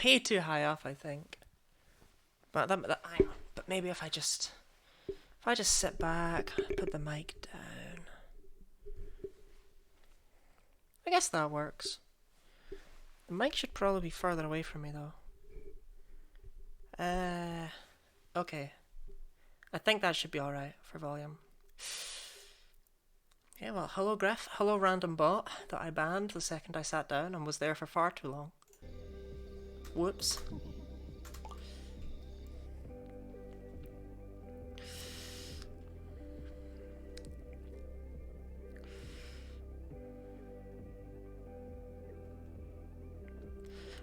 way too high up, I think. But but maybe if I just sit back, put the mic down. I guess that works. The mic should probably be further away from me though. Okay. I think that should be alright for volume. Yeah, well, hello Griff, hello random bot that I banned the second I sat down and was there for far too long. Whoops.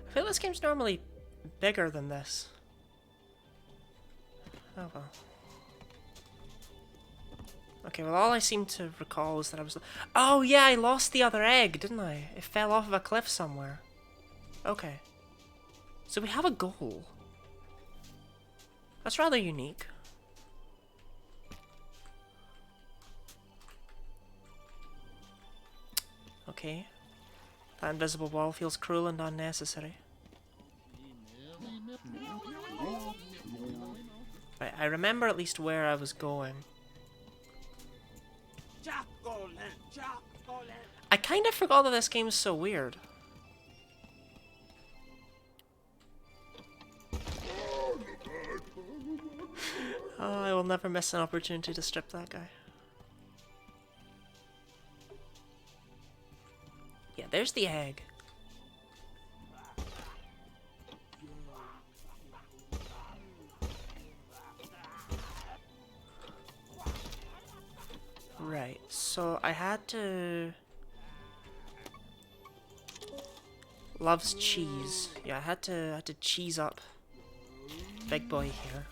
I feel this game's normally bigger than this. Oh well. Okay, well all I seem to recall is that I was... Oh yeah, I lost the other egg, didn't I? It fell off of a cliff somewhere. Okay. So we have a goal. That's rather unique. Okay. That invisible wall feels cruel and unnecessary. Right, I remember at least where I was going. I kind of forgot that this game's so weird. Oh, I will never miss an opportunity to strip that guy. Yeah, there's the egg. Right, so I had to... Loves cheese. Yeah, I had to cheese up big boy here.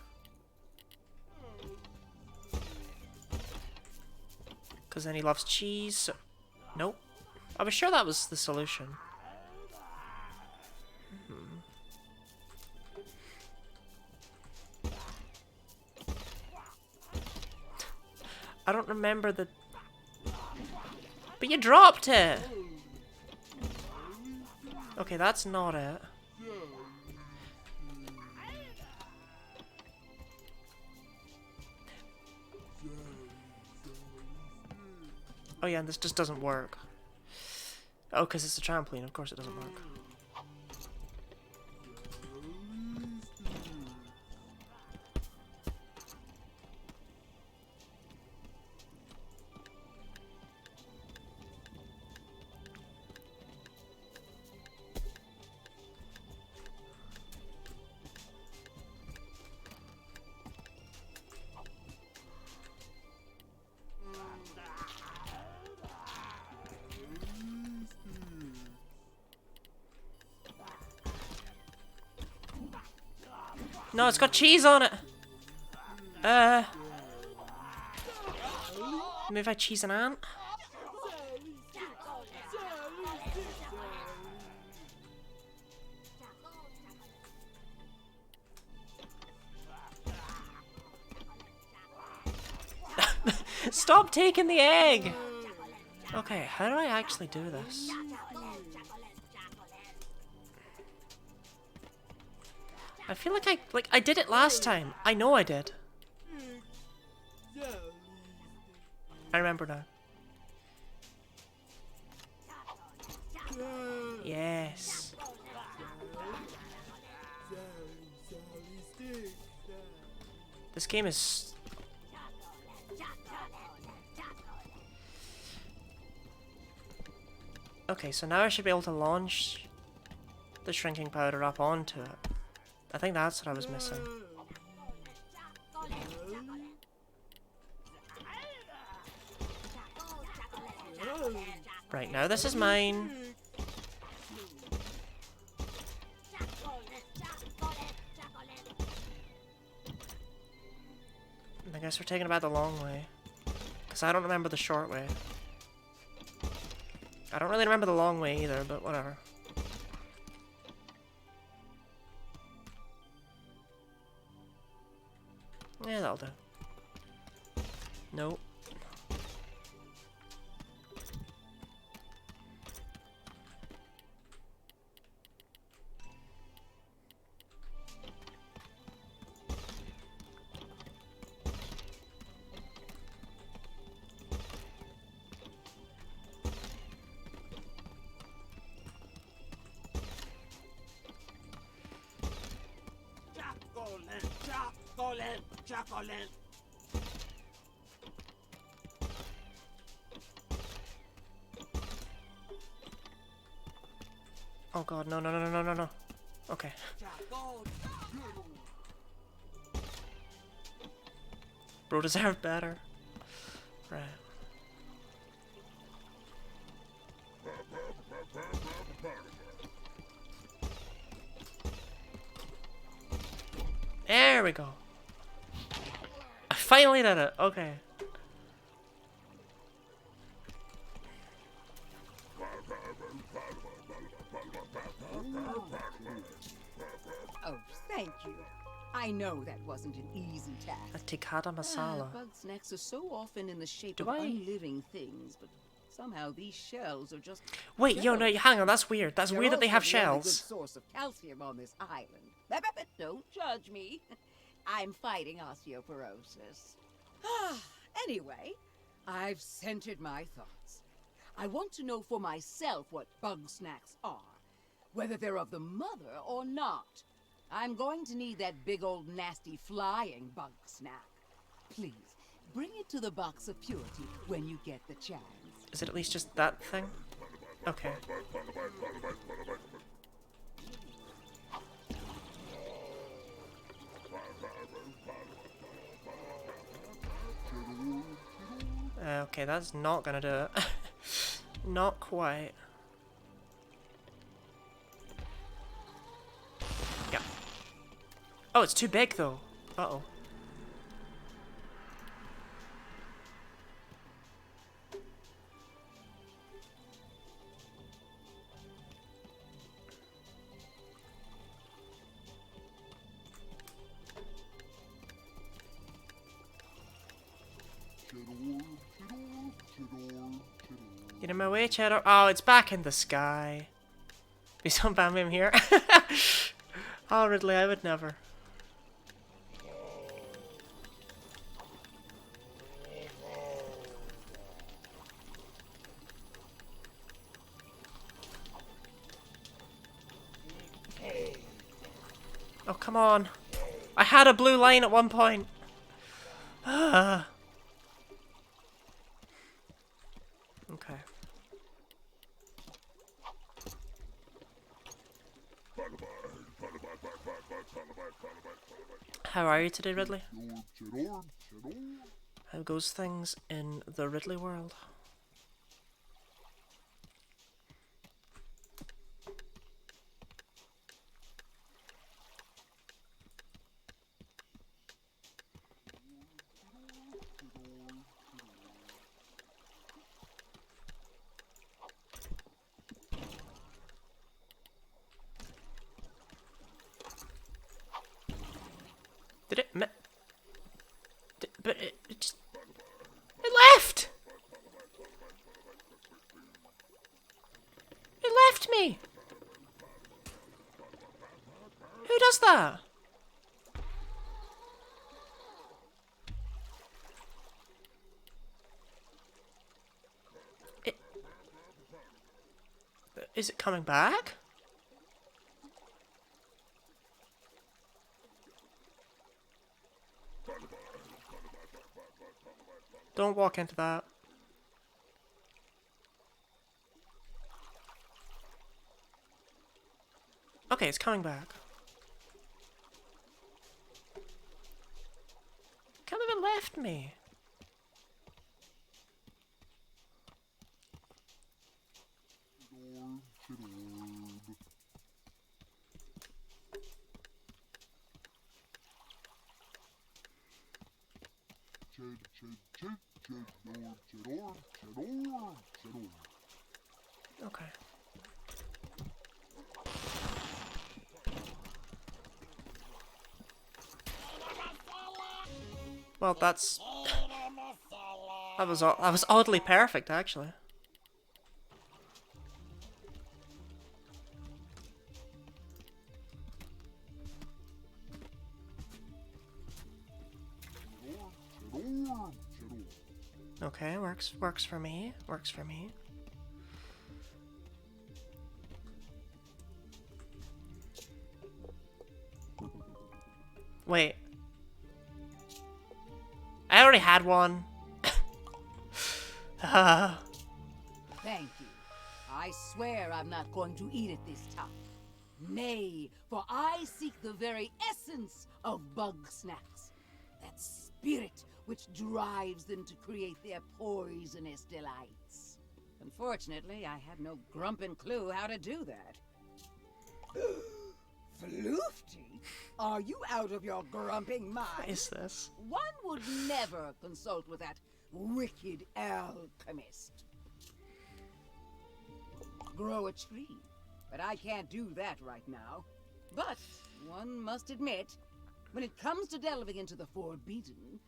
Because then he loves cheese, so... Nope. I was sure that was the solution. I don't remember the... But you dropped it! Okay, that's not it. Oh yeah, and this just doesn't work. Oh, because it's a trampoline, of course it doesn't work. No, it's got cheese on it! Maybe if I cheese an ant? Stop taking the egg! Okay, how do I actually do this? I feel like I did it last time. I know I did. I remember now. Yes. This game is... Okay, so now I should be able to launch the shrinking powder up onto it. I think that's what I was missing. Right, now this is mine. I guess we're taking about the long way. Because I don't remember the short way. I don't really remember the long way either, but whatever. Yeah, that'll do. Nope. chocolate. Oh god, no, no, no, no, no, no, no. Okay. Bro deserved better. Right. There we go. I finally did it. Okay. Oh, thank you. I know that wasn't an easy task. A tikka masala. Bugsnax are so often in the shape Do of I- unliving things, but somehow these shells are just. Wait, yo, no, hang on. That's weird. That's They're weird that they also have the only good shells. source of calcium on this island. Don't judge me. I'm fighting osteoporosis. Anyway, I've centered my thoughts. I want to know for myself what Bugsnax are, whether they're of the mother or not. I'm going to need that big old nasty flying Bugsnax. Please, bring it to the box of purity when you get the chance. Is it at least just that thing? Okay. Okay, that's not gonna do it. Not quite. Yeah. Oh, it's too big though. Uh-oh. Get in my way, Cheddar. Oh, it's back in the sky. Please don't ban him here. Oh, Ridley, I would never. Oh, come on. I had a blue line at one point. Okay. How are you today, Ridley? How goes things in the Ridley world? Did it? But it just. It left! It left me! Who does that? Is it coming back? Don't walk into that. Okay, it's coming back. Can't believe it left me. Okay. Well, that's that was oddly perfect, actually. Okay, works for me. Works for me. Wait. already had one. Thank you. I swear I'm not going to eat it this time. Nay, for I seek the very essence of Bugsnax. That spirit which drives them to create their poisonous delights. Unfortunately, I have no grumpin' clue how to do that. Floofty? Are you out of your grumping mind? What is this? One would never consult with that wicked alchemist. Grow a tree, but I can't do that right now. But one must admit, when it comes to delving into the forbidden,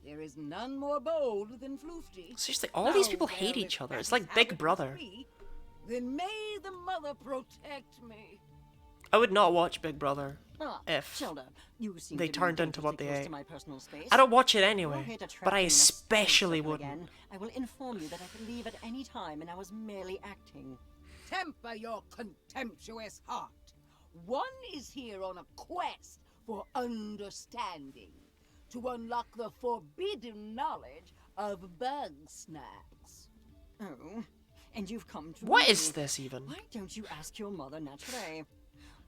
there is none more bold than Floofty. Seriously, all these people hate each other. It's like Big Brother. Then may the mother protect me. I would not watch Big Brother if Childa, you seem they to be turned into what dangerously they close ate. to my personal space. I don't watch it You're anyway, here to trap but I me in a space especially circle wouldn't. again. I will inform you that I could leave at any time and I was merely acting. Temper your contemptuous heart. One is here on a quest for understanding, to unlock the forbidden knowledge of Bugsnax. Oh, and you've come to What me. is this even? Why don't you ask your mother naturally?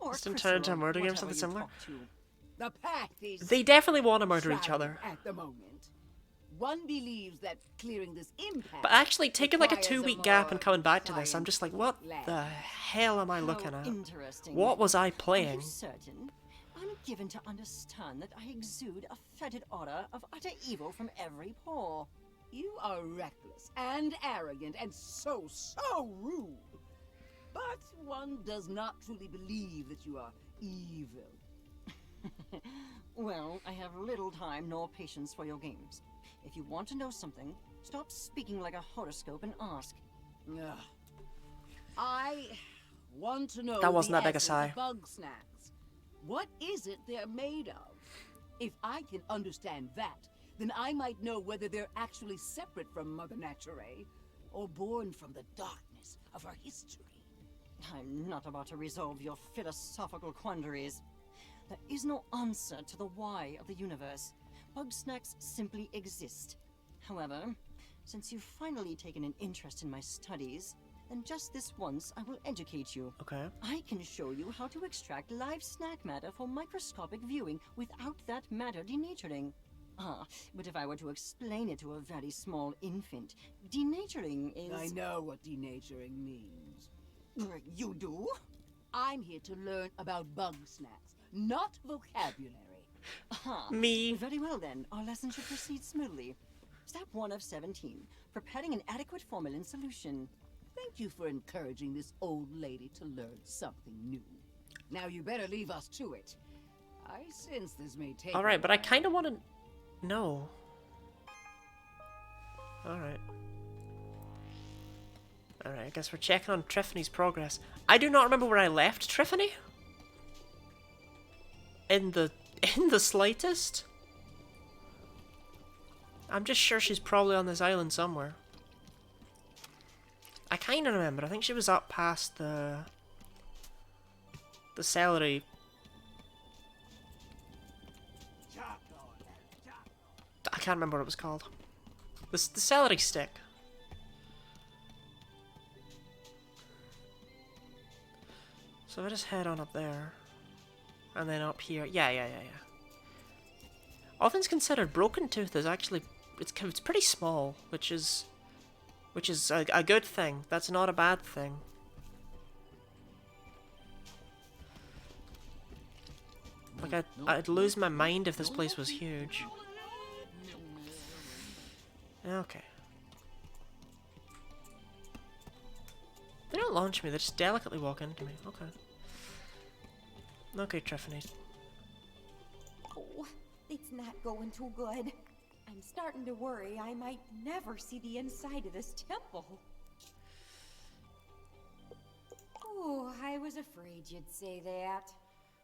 Or Just turn into a Chrysaor, murder game, whatever something you similar? talk to. The path is They definitely want to murder each traveling other. at the moment. One believes that clearing this impasse But actually, taking like a requires 2-week gap more and coming back to this, I'm just like, what science the lab. hell am I looking How at? interesting. What was I Are playing? you certain? I'm given to understand that I exude a fetid odor of utter evil from every pore. You are reckless and arrogant and so rude. But one does not truly believe that you are evil. Well, I have little time nor patience for your games. If you want to know something, stop speaking like a horoscope and ask. Ugh. I want to know That wasn't the that big a essence sigh. of Bugsnax. What is it they're made of? If I can understand that, then I might know whether they're actually separate from Mother Nature, or born from the darkness of her history. I'm not about to resolve your philosophical quandaries. There is no answer to the why of the universe. Bugsnax simply exist. However, since you've finally taken an interest in my studies, then just this once I will educate you. Okay. I can show you how to extract live snack matter for microscopic viewing without that matter denaturing. But if I were to explain it to a very small infant, denaturing is... I know what denaturing means. You do? I'm here to learn about Bugsnax, not vocabulary. Me. Very well then, our lesson should proceed smoothly. Step 1 of 17, preparing an adequate formalin solution. Thank you for encouraging this old lady to learn something new. Now you better leave us to it. I sense this may take... Alright, but I kind of want to know. Alright. Alright, I guess we're checking on Triffany's progress. I do not remember where I left Triffany. In the slightest. I'm just sure she's probably on this island somewhere. I kind of remember. I think she was up past the celery. I can't remember what it was called. The celery stick. So I just head on up there. And then up here. Yeah. All things considered, Broken Tooth is actually... It's pretty small, which is a good thing. That's not a bad thing. Like, I'd lose my mind if this place was huge. Okay. They don't launch me, they just delicately walk into me. Okay. Okay, Triffany. Oh, it's not going too good. I'm starting to worry I might never see the inside of this temple. Oh, I was afraid you'd say that.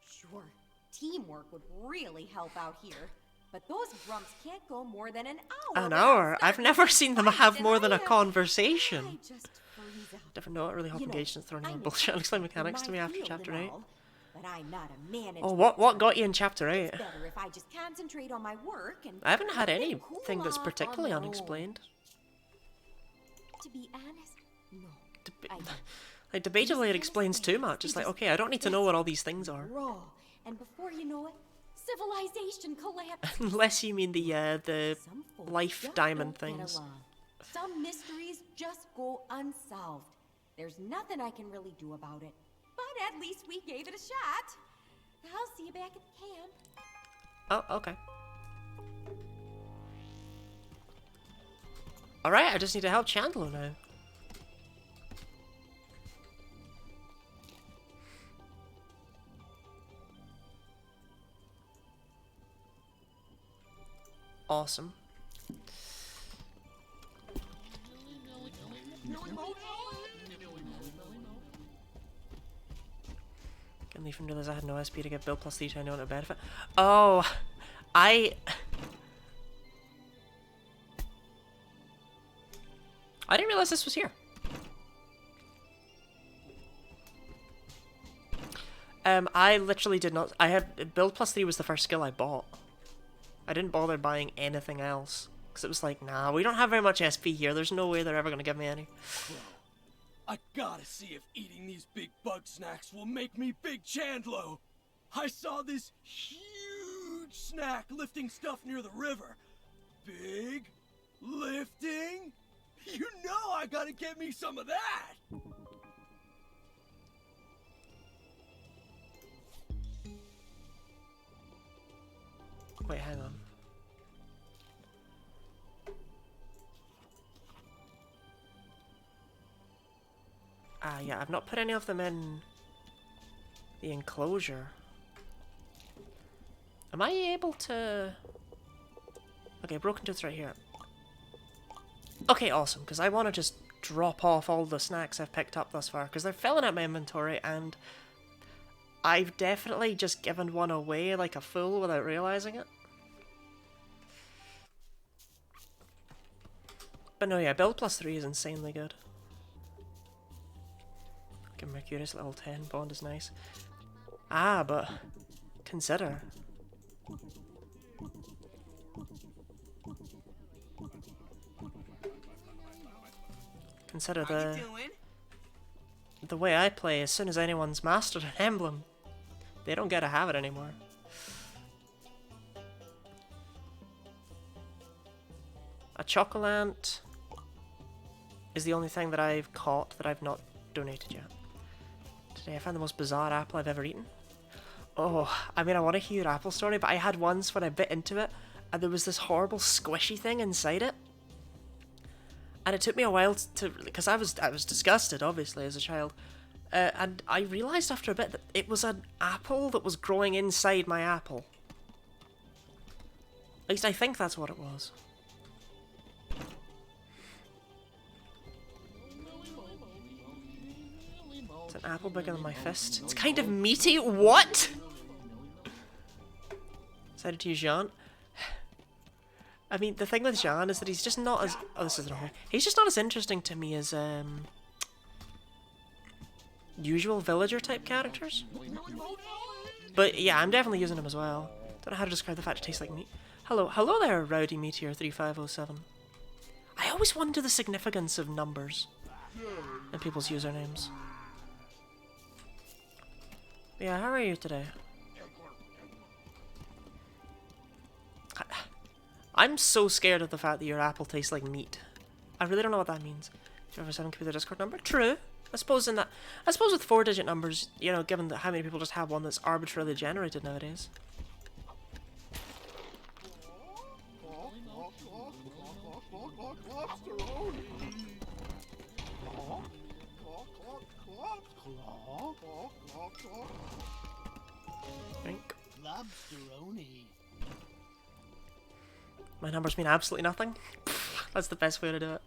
Sure, teamwork would really help out here. But those grumps can't go more than an hour. An without hour? I've starting never to seen them fight, have and more than a I conversation. just freeze up. Never know, I really hope You know, engaged in throwing I in know bullshit unexplained mechanics my to me after field chapter and 8. all, but I'm not a management. Oh, what got you in chapter 8? It's better if I just concentrate on my work and I haven't had then anything cool that's off particularly on my own. unexplained. To be honest, no. I don't. Like, debatably, it explains too much. It's like, okay, I don't need to know what all these things are. Raw, and before you know it, civilization collapsed. Unless you mean the Some folks life just diamond don't get things. along. Some mysteries just go unsolved. There's nothing I can really do about it. But at least we gave it a shot. I'll see you back at the camp. Oh, okay. Alright, I just need to help Chandler now. Awesome. Can leave from realize I had no SP to get build plus 3 to know what a benefit. Oh, I didn't realize this was here. I literally did not. I had build plus 3 was the first skill I bought. I didn't bother buying anything else because it was like, nah, we don't have very much SP here. There's no way they're ever gonna give me any. I gotta see if eating these big bug snacks will make me Big Chandlo. I saw this huge snack lifting stuff near the river. Big lifting? You know I gotta get me some of that. Wait, hang on. Ah, yeah, I've not put any of them in the enclosure. Am I able to... Okay, broken tooth's right here. Okay, awesome, because I want to just drop off all the snacks I've picked up thus far, because they're filling up my inventory, and I've definitely just given one away like a fool without realizing it. But no, yeah, build plus 3 is insanely good. Okay, Mercurius level 10, bond is nice. Ah, but consider. Consider the way I play, as soon as anyone's mastered an emblem, they don't get to have it anymore. A chocolant is the only thing that I've caught that I've not donated yet. Today I found the most bizarre apple I've ever eaten. Oh, I mean, I want to hear your apple story, but I had once when I bit into it, and there was this horrible squishy thing inside it. And it took me a while to, because I was disgusted, obviously, as a child. And I realised after a bit that it was an apple that was growing inside my apple. At least I think that's what it was. It's an apple bigger than my fist. It's kind of meaty. What? Decided to use Jean. I mean, the thing with Jean is that he's just not as... Oh, this isn't wrong. He's just not as interesting to me as usual villager type characters. But yeah, I'm definitely using him as well. Don't know how to describe the fact it tastes like meat. Hello there, Rowdy Meteor 3507. I always wonder the significance of numbers in people's usernames. Yeah, how are you today? I'm so scared of the fact that your apple tastes like meat. I really don't know what that means. 047 could be the Discord number. True. I suppose with 4-digit numbers, you know, given that how many people just have one that's arbitrarily generated nowadays. Drink. My numbers mean absolutely nothing. That's the best way to do it.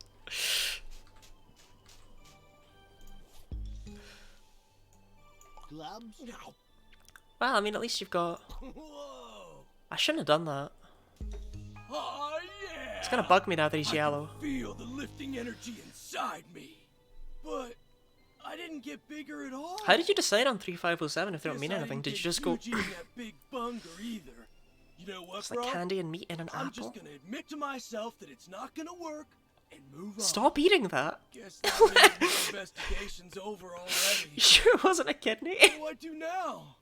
Well, I mean, at least you've got... Whoa! I shouldn't have done that. Oh yeah! It's gonna bug me now that he's I yellow. can feel the lifting energy inside me. But I didn't get bigger at all. How did you decide on 3507 if they don't Guess mean I anything? didn't Did you get just go, huge eating that big bunger either. You know what, it's bro? like candy and meat in an I'm apple? just gonna admit to myself that it's not gonna work and move on. Stop eating that. Guess that means my investigation's over already. You sure it wasn't a kidney? What do I do now?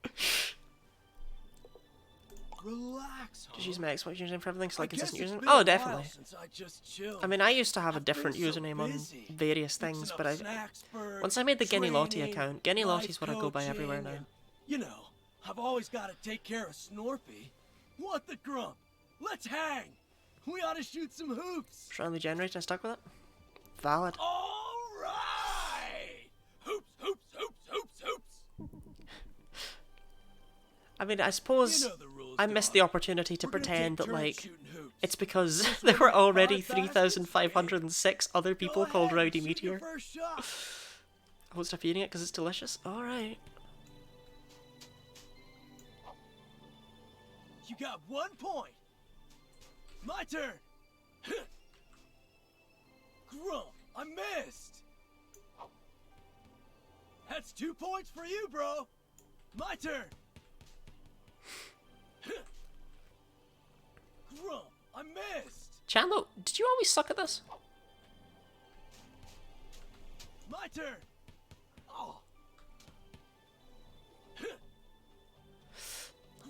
Relax, huh? Did you use my Xbox username for everything so I guess consistent it's username? been a Oh, while definitely. since I just chilled. I mean, I used to have a I've been different so username on busy. various things, Fixing but up I snacks for once I made the Genny Lottie training, account, Genny Lottie's what I go by life everywhere coaching, now. and, you know, I've always got to take care of Snorpy. What the grump? Let's hang. We ought to shoot some hoops. Friendly generator, I stuck with it. Valid. All right. Hoops, hoops, hoops, hoops, hoops. I mean, I suppose You know the rules, I missed the dog. opportunity to We're gonna pretend take that, turns like, shooting hoops. it's because This there way were we can already find baskets. 3,506 other people Go called ahead, Rowdy shoot your Meteor. first shot. I won't stop eating it because it's delicious. Alright. You got 1 point. My turn. Grump, I missed. That's 2 points for you, bro. My turn. Grump, I missed. Chandler, did you always suck at this? My turn. Oh.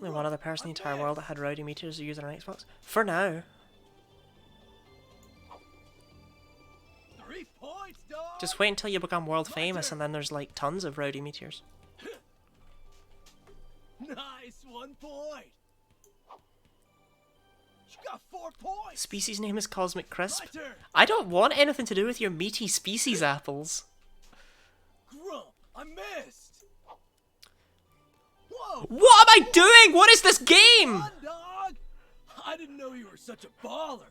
Only one other person in the entire world that had Rowdy Meteor as a user on Xbox. For now. 3 points, dog. Just wait until you become world famous and then there's like tons of Rowdy Meteors. Nice, 1 point. You got 4 points. Species name is Cosmic Crisp. My turn. I don't want anything to do with your meaty species apples. Grump, I missed. Whoa. What am I doing? What is this game? Fun, dog. I didn't know you were such a baller.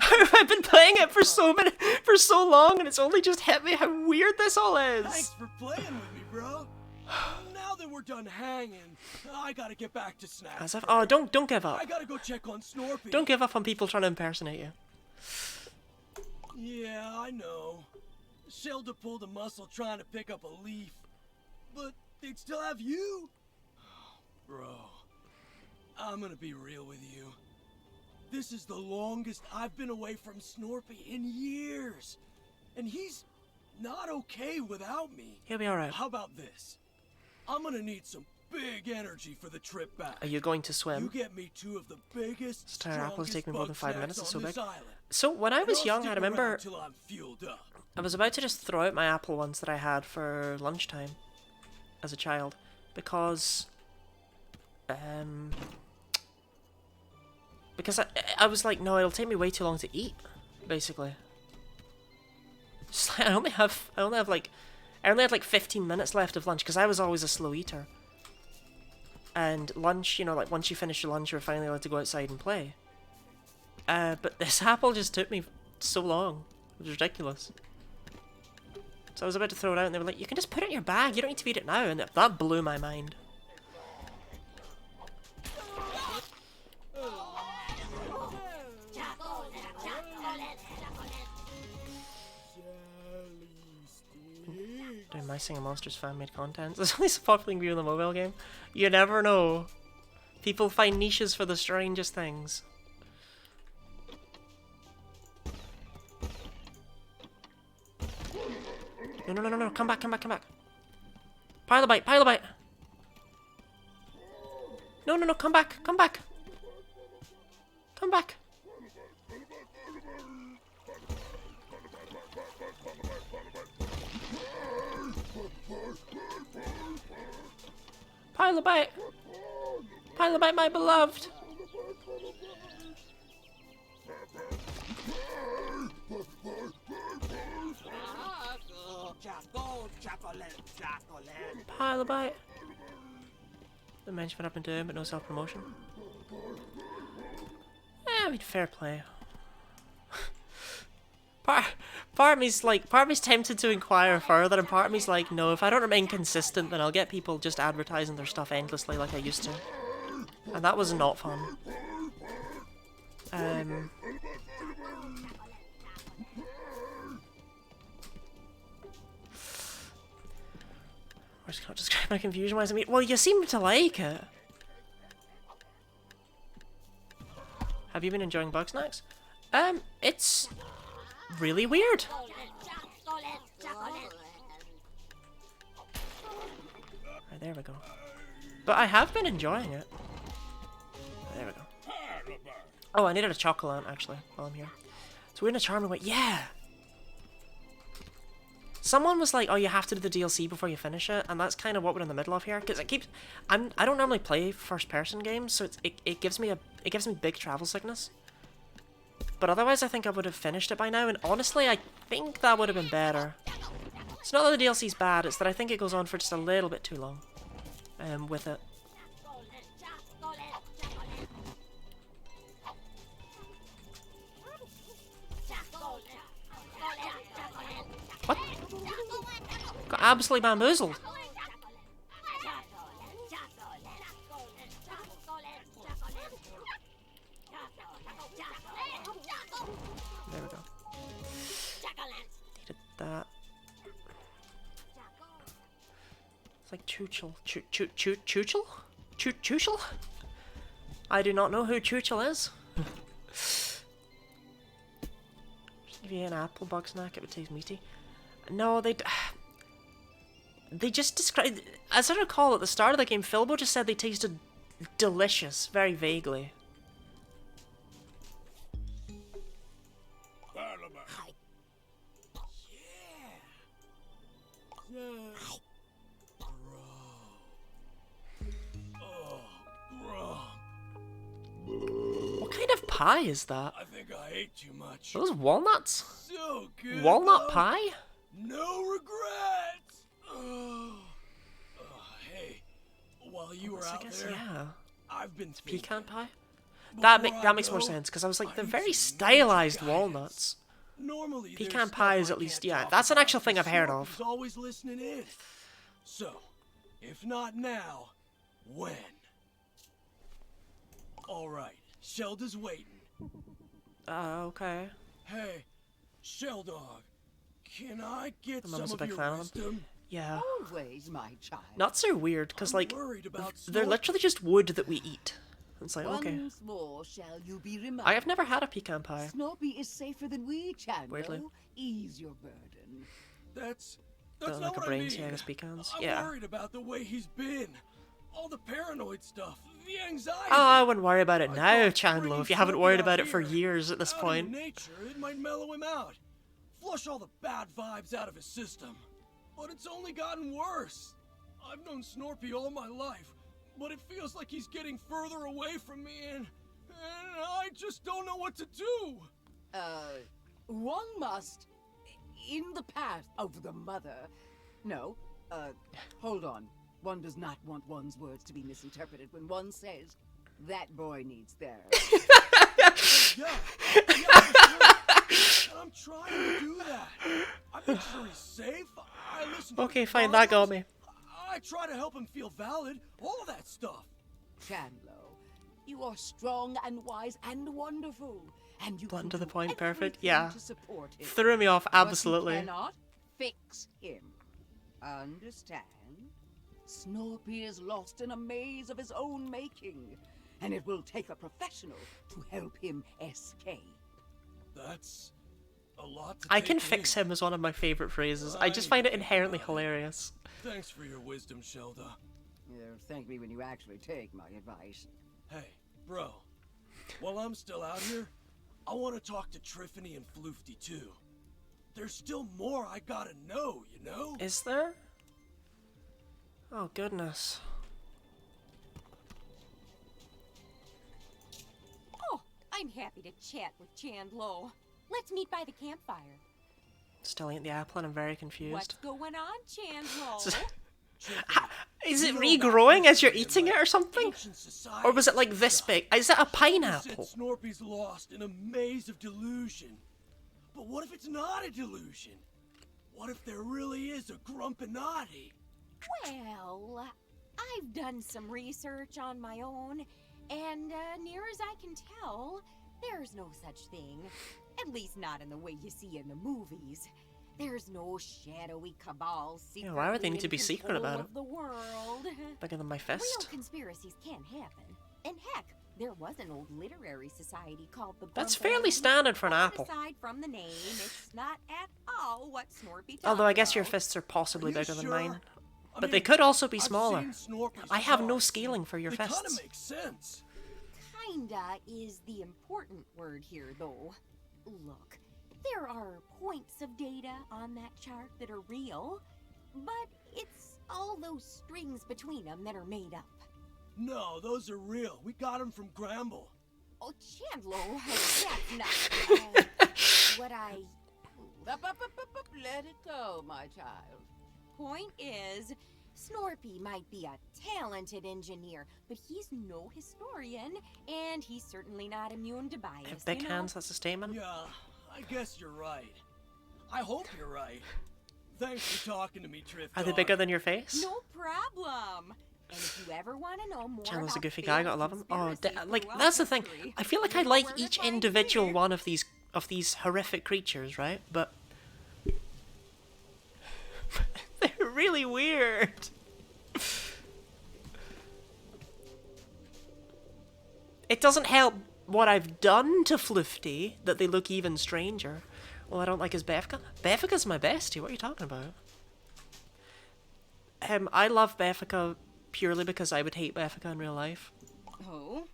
I've been playing it for so long and it's only just hit me how weird this all Thanks is. for playing with me, bro. Now that we're done hanging, I gotta get back to snacks. As if, oh, don't give up. I gotta go check on Snorpy. Don't give up on people trying to impersonate you. Yeah, I know. Shelda pulled a muscle trying to pick up a leaf, but they'd still have you. Bro, I'm gonna be real with you. This is the longest I've been away from Snorpy in years, and he's not okay without me. He'll be alright. How about this? I'm gonna need some big energy for the trip back. Are you going to You swim? get me 2 of the biggest, This entire apple's taking me more than 5 minutes, it's so big. Island. So when I And was I'll young, stick I remember around till I'm fueled up. I was about to just throw out my apple ones that I had for lunchtime as a child because I was like, no, it'll take me way too long to eat, basically. Just like, I only had like 15 minutes left of lunch because I was always a slow eater. And lunch, you know, like once you finish your lunch, you're finally allowed to go outside and play. But this apple just took me so long. It was ridiculous. So I was about to throw it out and they were like, you can just put it in your bag, you don't need to eat it now. And that blew my mind. Doing My Singing Monsters fan-made content. There's only so popular you can be in the mobile game. You never know. People find niches for the strangest things. No, come back. Pile bite. No, come back. Come back. Pile bite, my beloved. Pile bite. The mention what I've been doing, but no self-promotion. I mean, fair play. Part of me's tempted to inquire further, and part of me's like, no, if I don't remain consistent, then I'll get people just advertising their stuff endlessly like I used to. And that was not fun. Words cannot describe my confusion. Why is it me? Well, you seem to like it. Have you been enjoying Bugsnax? It's really weird. Right, there we go. But I have been enjoying it. There we go. Oh, I needed a chocolate actually while I'm here. So we're in a charming way. Yeah. Someone was like, "Oh, you have to do the DLC before you finish it," and that's kind of what we're in the middle of here. Because it keeps, I don't normally play first-person games, so it gives me big travel sickness. But otherwise, I think I would have finished it by now. And honestly, I think that would have been better. It's not that the DLC's bad; it's that I think it goes on for just a little bit too long. With it. What? Got absolutely bamboozled. There we go. Needed that. It's like Choochel. Choochel? Choochel? I do not know who Choochel is. If you ate an apple Bugsnax, it would taste meaty. No, they just described... As I recall, at the start of the game, Philbo just said they tasted delicious, very vaguely. What kind of pie is that? I think I ate too much. Those walnuts? So good. Walnut though. pie? No regrets. Hey, while you were I out guess, there, yeah. I've been thinking. Pecan pie? Before That makes I more go, sense, because I was like, I they're need very some stylized major guidance. walnuts. Normally, there's Pecan stuff pie is I at least, can't yeah, talk that's an about actual thing I've heard of. Snorky's always listening in. So, if not now, when? All right, Shelda's waiting. Okay. Hey, Sheldog, can I get My some mum's a of big your fan of them. wisdom? Yeah. Always, my child. Not so weird, because, I'm like, worried about they're Snorky. literally just wood that we eat. It's like, okay. Once more shall you be reminded. I have never had a pecan pie. Snorpy is safer than we, Chandlo. Weirdly. Ease your burden. That's Like not a what brains, I mean. yeah, I guess pecans. I'm Yeah. worried about the way he's been. All the paranoid stuff, the anxiety. Oh, I wouldn't worry about it I now, thought Chandlo, bringing if you haven't Snorky worried out about it for here, years at this out point. in nature, it might mellow him out. Flush all the bad vibes out of his system. But it's only gotten worse. I've known Snorpy all my life, but it feels like he's getting further away from me and I just don't know what to do. One must, in the path of the mother. No, hold on. One does not want one's words to be misinterpreted when one says, that boy needs therapy. Yeah, sure. I'm trying to do that. I make sure he's safe. I listen to Okay, his fine, that got problems. me. I try to help him feel valid. All of that stuff. Chandlo, you are strong and wise and wonderful. And you Blunt can to the do point, perfect, everything yeah. to support him. Threw me off, absolutely. But you cannot fix him. Understand? Snorpy is lost in a maze of his own making, and it will take a professional to help him escape. That's a lot to I take can fix in. him as one of my favorite phrases. I just find it inherently hilarious. Thanks for your wisdom, Shelda. Thank me when you actually take my advice. Hey, bro. While I'm still out here, I want to talk to Triffany and Floofty too. There's still more I gotta know, you know? Is there? Oh, goodness. Oh, I'm happy to chat with Chandlo. Let's meet by the campfire. Still ain't the apple and I'm very What's confused. going on, Chandlo? Is it You know regrowing about as you're history eating and, it or something? ancient society Or was it like and this stuff. big? Is it a You pineapple? said Snorpy's lost in a maze of delusion. But what if it's not a delusion? What if there really is a Grumpinati? Well, I've done some research on my own, and near as I can tell, there's no such thing. At least not in the way you see in the movies. There's no shadowy cabal secretly why would they need to in be secret control about of it? the world. Bigger than my Real fist. conspiracies can happen. And heck, there was an old literary society called the That's Grump fairly Alliance, standard for an but apple. Aside from the name, it's not at all what Snorpy Although I talked guess your about. fists are possibly Are you bigger than sure? mine. I But they mean, could also be I've smaller. seen Snorpy's I have no charts, scaling for your they kinda fists. make sense. Kinda is the important word here, though. Look, there are points of data on that chart that are real, but it's all those strings between them that are made up. No, those are real. We got them from Gramble. Oh, Chandler, that's not what I... Let it go, my child. Point is, Snorpy might be a talented engineer, but he's no historian, and he's certainly not immune to bias, Big you know? hands, that's a statement. Yeah, I guess you're right. I hope you're right. Thanks for talking to me, Triff Are they Dog. bigger than your face? No problem. And if you ever want to know more Chandler's a about goofy guy, gotta love him. Oh, conspiracy like throughout that's the thing. history, I feel like you I know like where to each find individual me. one of these horrific creatures, right? But they're really weird. It doesn't help what I've done to Floofty that they look even stranger. Well, I don't like his Befka. Befka's my bestie. What are you talking about? I love Befka purely because I would hate Befka in real life. Oh,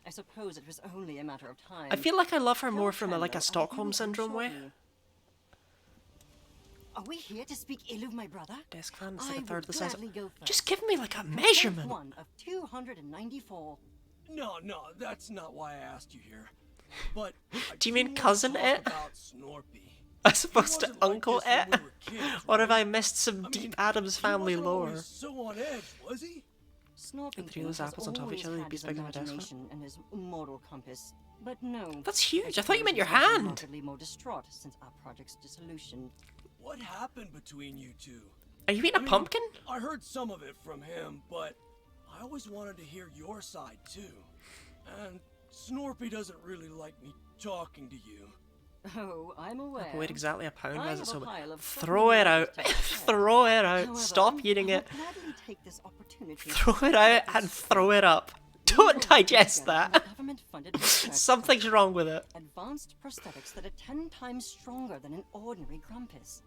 I suppose it was only a matter of time. I feel like I love her more Tell from like Chandler a I'll Stockholm be with him syndrome way. shortly. Are we here to speak ill of my brother? Desk fan, it's like a I third would of the size. gladly go first. Just give me like a Protect measurement. One of 294. No, that's not why I asked you here. But I Do you mean wanna cousin talk it? about Snorpy. As opposed to He wasn't like Uncle this when it? we were kids, Or have right? I missed some I mean, deep Adams Family he wasn't lore? always so on edge, was he? Snorpington three of those has apples on top of each always other, had you'd be his bigger than my desk fan. imagination and his moral compass. But no. That's huge. I thought you suppose meant your he's gotten hand. markedly more distraught since our project's dissolution. What happened between you two? Are you eating a mean, pumpkin? I heard some of it from him, but I always wanted to hear your side too. And Snorpy doesn't really like me talking to you. Oh, I'm aware. I weighed exactly a pound. I Why is have it a so pile of Throw it out. fucking news to Throw it out. However, Stop eating I it. will gladly take this opportunity Throw to it out discuss and throw it up. We Don't will digest together on that. government-funded research Something's wrong with it. advanced prosthetics that are 10 times stronger than an ordinary Grumpus.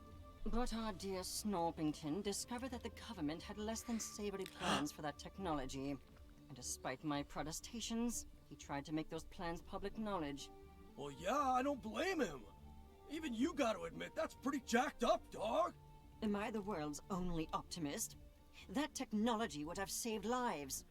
But our dear Snorpington discovered that the government had less than savory plans for that technology. And despite my protestations, he tried to make those plans public knowledge. Well, yeah, I don't blame him. Even you gotta admit, that's pretty jacked up, dog. Am I the world's only optimist? That technology would have saved lives.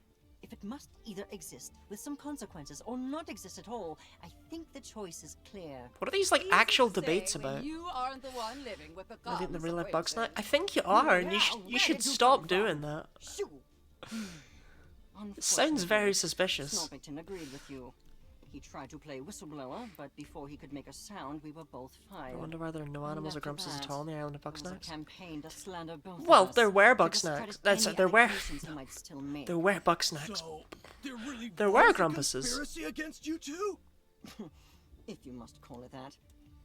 If it must either exist with some consequences or not exist at all, I think the choice is clear. What are these like Easy actual to say debates when about? You aren't the one living with the I think the guns, real life acquaintance. Bugsnax. I think you are, and Now, you where should did you stop come from? doing that. Shoo! It sounds very Unfortunately, suspicious. Snorpington agreed with you. He tried to play whistleblower, but before he could make a sound, we were both I fired. wonder why there are no animals or after grumpses at that, all on the island of There was a Bugsnax. campaign to slander both of Well, us, there were to Bugsnax. discredit There any were allegations he might still make. there were Bugsnax. So, there really There was were a Grumpuses. conspiracy against you two? If you must call it that.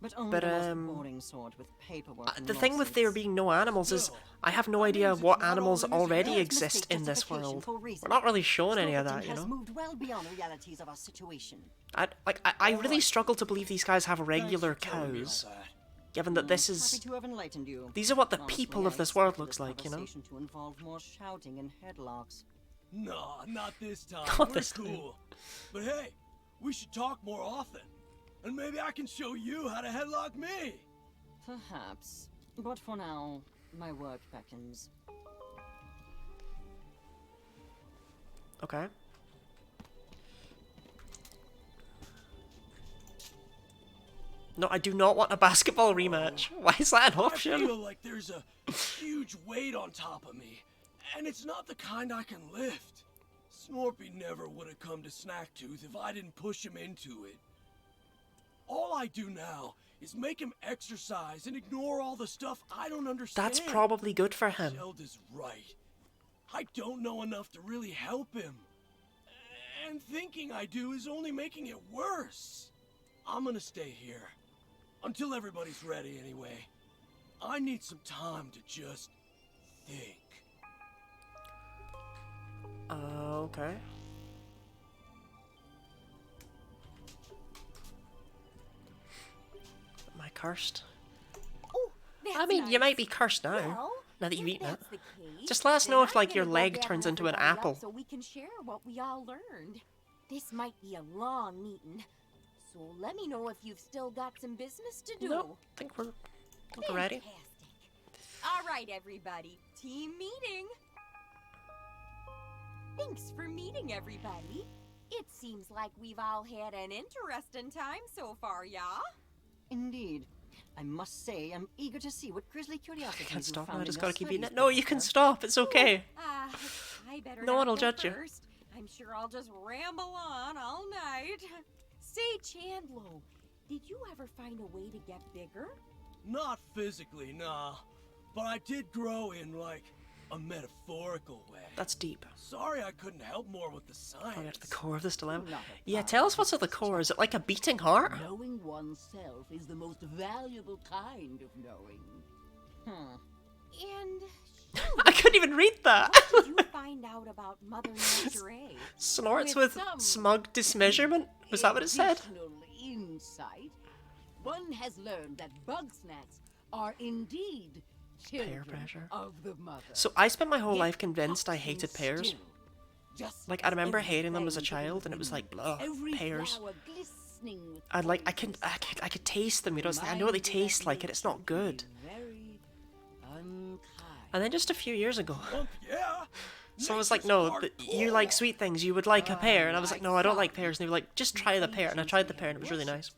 But only But, the most boring sort with paperwork and The thing with there lawsuits. being no animals is Still, I have no that idea means it's what not all animals in his already head. Let's exist mistake in this justification world. for reason. We're not really showing any of Snorpington that, you has know. moved well beyond the realities of our situation. I really struggle to believe these guys have regular Thanks for telling me all cows, that. given that this Happy is. to have enlightened you. These are what the Honestly, people of I this world expected looks this like, you know. conversation to involve more shouting and headlocks. No, not this time. Not We're this time. cool. But hey, we should talk more often. And maybe I can show you how to headlock me. Perhaps. But for now, my work beckons. Okay. No, I do not want a basketball rematch. Why is that an I option? feel like there's a huge weight on top of me. And it's not the kind I can lift. Snorpy never would have come to Snacktooth if I didn't push him into it. All I do now is make him exercise and ignore all the stuff I don't understand. That's probably good for him. Zelda's right. I don't know enough to really help him. And thinking I do is only making it worse. I'm gonna stay here. Until everybody's ready, anyway. I need some time to just think. Okay. Am I cursed? Oh, that's I mean, nice. you might be cursed now. Well, Now that you've if eaten it. that's the case, Just let us then know if, I'm like, your gonna go leg gather turns into an everybody up apple. so we can share what we all learned. This might be a long meeting, so let me know if you've still got some business to do. Nope. I think we're ready. Fantastic. All right, everybody. Team meeting. Thanks for meeting, everybody. It seems like we've all had an interesting time so far, yeah? Indeed. I must say, I'm eager to see what grisly curiosities Can't you stop now. found I in just your gotta keep eating studies, it. No, you can Professor. stop. It's okay. I better No not one will go judge you. first. I'm sure I'll just ramble on all night. Say, Chandlo, did you ever find a way to get bigger? Not physically, nah. But I did grow in, like, a metaphorical way. That's deep. Sorry I couldn't help more with the I'll science. get to the core of this dilemma. Not a Yeah, problem, tell us what's at the core. Is it like a beating heart? Knowing oneself is the most valuable kind of knowing. And I couldn't even read that. what did you find out about Mother Nature? Snorts With with some smug dismeasurement? Was that what it said? Additional insight, one has learned that Bugsnax are indeed children pressure. of the mother. So I spent my whole Yet life convinced I toxins hated pears. still, just Like, I as remember every hating them as a flame child, and it was within, like, blah, every pears. flower glistening with I like, I poisons. could taste them, you know, it's like, I know what they taste like, and it's not good. Very unkind. And then just a few years ago, Yeah. someone was like, no, you like sweet things, you would like a pear. And I was like, no, I don't like pears. And they were like, just try the pear. And I tried the pear, and it was really nice.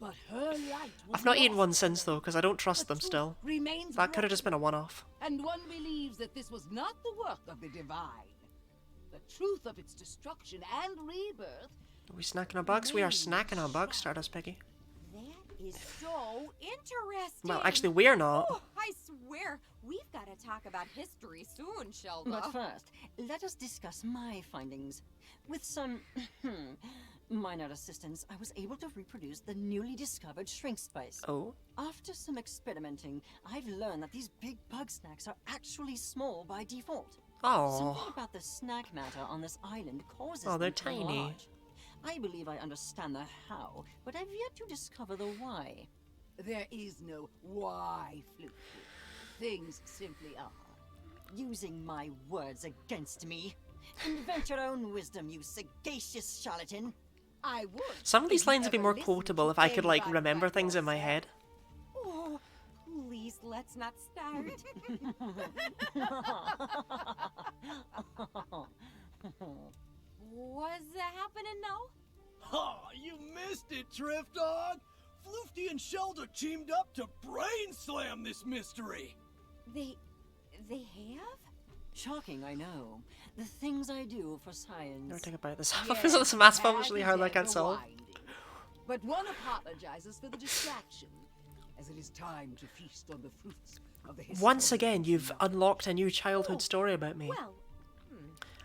But her light was I've not eaten one lost. since, though, because I don't trust The them truth still. remains That could have just been a broken, one-off. and one believes that this was not the work of the divine. The truth of its destruction and rebirth. Are we snacking on bugs? We are snacking on bugs, Stardust Piggy. That is so interesting. Well, actually, we're not. Oh, I swear, we've got to talk about history soon, Shelda. But first, let us discuss my findings. With some minor assistance, I was able to reproduce the newly discovered shrink spice. Oh? After some experimenting, I've learned that these big bug snacks are actually small by default. Something Oh. about the snack matter on this island causes Oh, they're them to tiny. enlarge. I believe I understand the how, but I've yet to discover the why. There is no why, Fluke. Things simply are. Using my words against me. Invent your own wisdom, you sagacious charlatan. I would. Some of these if you lines would be ever more listened quotable to if I could, like, anybody remember but things in my yourself. head. Oh, please, let's not start. What's happening now? Ha! You missed it, Drift Dog! Floofty and Shelda teamed up to brain slam this mystery! They have? Shocking, I know. The things I do for science. Never take a bite of this. Yes, This math's problem is that really is hard, I ever can't solve. winding. But one apologizes for the distraction, as it is time to feast on the fruits of the Once historical again, you've unlocked a new childhood story about me. Well,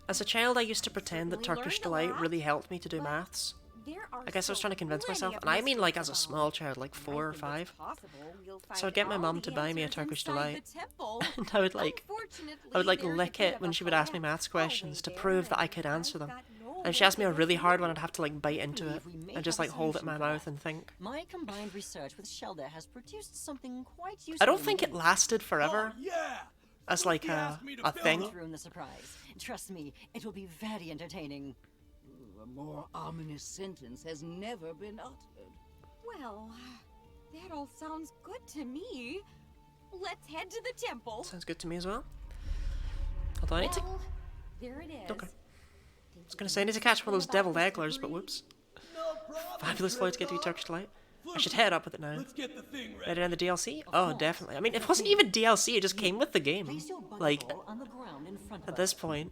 As a child, I used to pretend that certainly Turkish learned a Delight lot, really helped me to do but maths. there are I guess I was still trying to convince plenty myself, of and I mean like as a mysteries small involved. child, like And 4 or I think 5. it's possible we'll So I'd find get my all mum the to buy me a answers Turkish inside Delight. the temple. And I would like Unfortunately, there's a lick bit it of when a she would ask me collapse maths hallway questions to there, prove that I and could answer I've them. got no And if she asked me a way of really hard one, knowing. I'd have to like bite into it believe we may and just have a like hold it in my solution for mouth that. and think. My combined research with Shelda has produced something quite useful. I don't think it indeed. lasted forever Oh, yeah! as like Floofty asked me to a build thing. Ruin the surprise. Trust me, it will be very entertaining. A more ominous sentence has never been uttered. Well, that all sounds good to me. Let's head to the temple. Sounds good to me as well. Although I need to. Well, there it is. Okay. I was gonna say I need to catch one of those deviled egglers, but whoops. No problem, Fabulous flow to get to Drift Turkish Dog. Delight. I should head up with it now. Let's get the thing ready. Ready to end the DLC? Oh, definitely. I mean, it wasn't even DLC, it just came with the game. Place your bug Like, ball on the ground in front of at us. this point.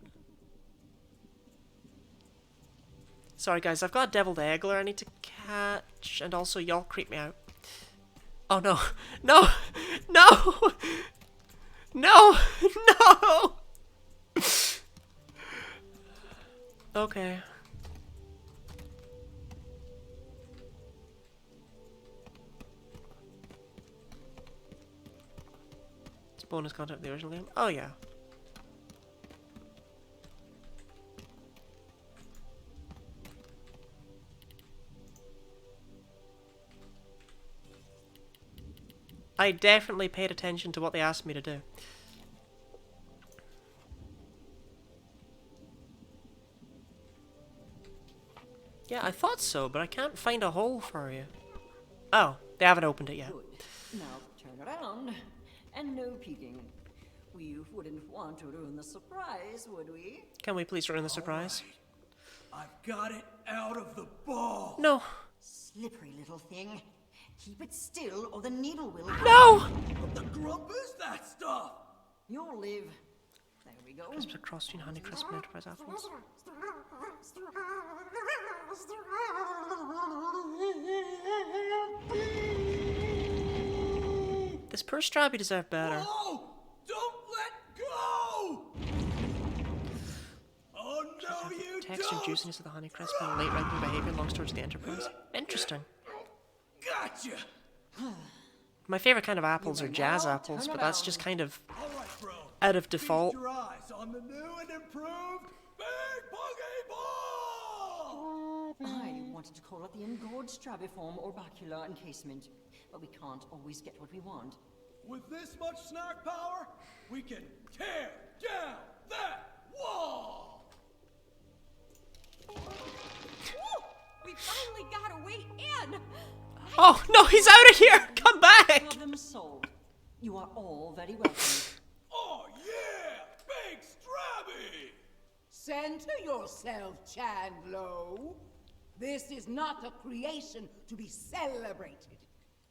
Sorry guys, I've got a deviled eggler I need to catch, and also y'all creep me out. Oh no. No! No! No! No! Okay. bonus content of the original game. Oh yeah. I definitely paid attention to what they asked me to do. Yeah, I thought so, but I can't find a hole for you. Oh, they haven't opened it yet. Good. Now turn around. And no peeking. We wouldn't want to ruin the surprise, would we? Can we please ruin the surprise? I've got it out of the ball. No. Slippery little thing. Keep it still or the needle will... No! What the grump is that stuff? You'll live. There we go. Crisp across between Honeycrisp and Enterprise apples. This poor Strabby deserved better. Whoa! Don't let go! Oh no, you Texture and don't! juiciness of the Honeycrisp and late ripening behavior belongs towards the Enterprise. Interesting. Gotcha! My favorite kind of apples are jazz apples, but that's just kind of All right, bro. out of default. Feast your eyes on the new and improved Big Buggy Ball! I wanted to call it the engorged strabiform orbicular encasement, but we can't always get what we want. With this much snack power, we can tear down that wall! Woo! We finally got a way in! Oh no, he's out of here! Come back! Problem solved. You are all very welcome. Oh yeah! Big Strabby! Center yourself, Chandlo. This is not a creation to be celebrated,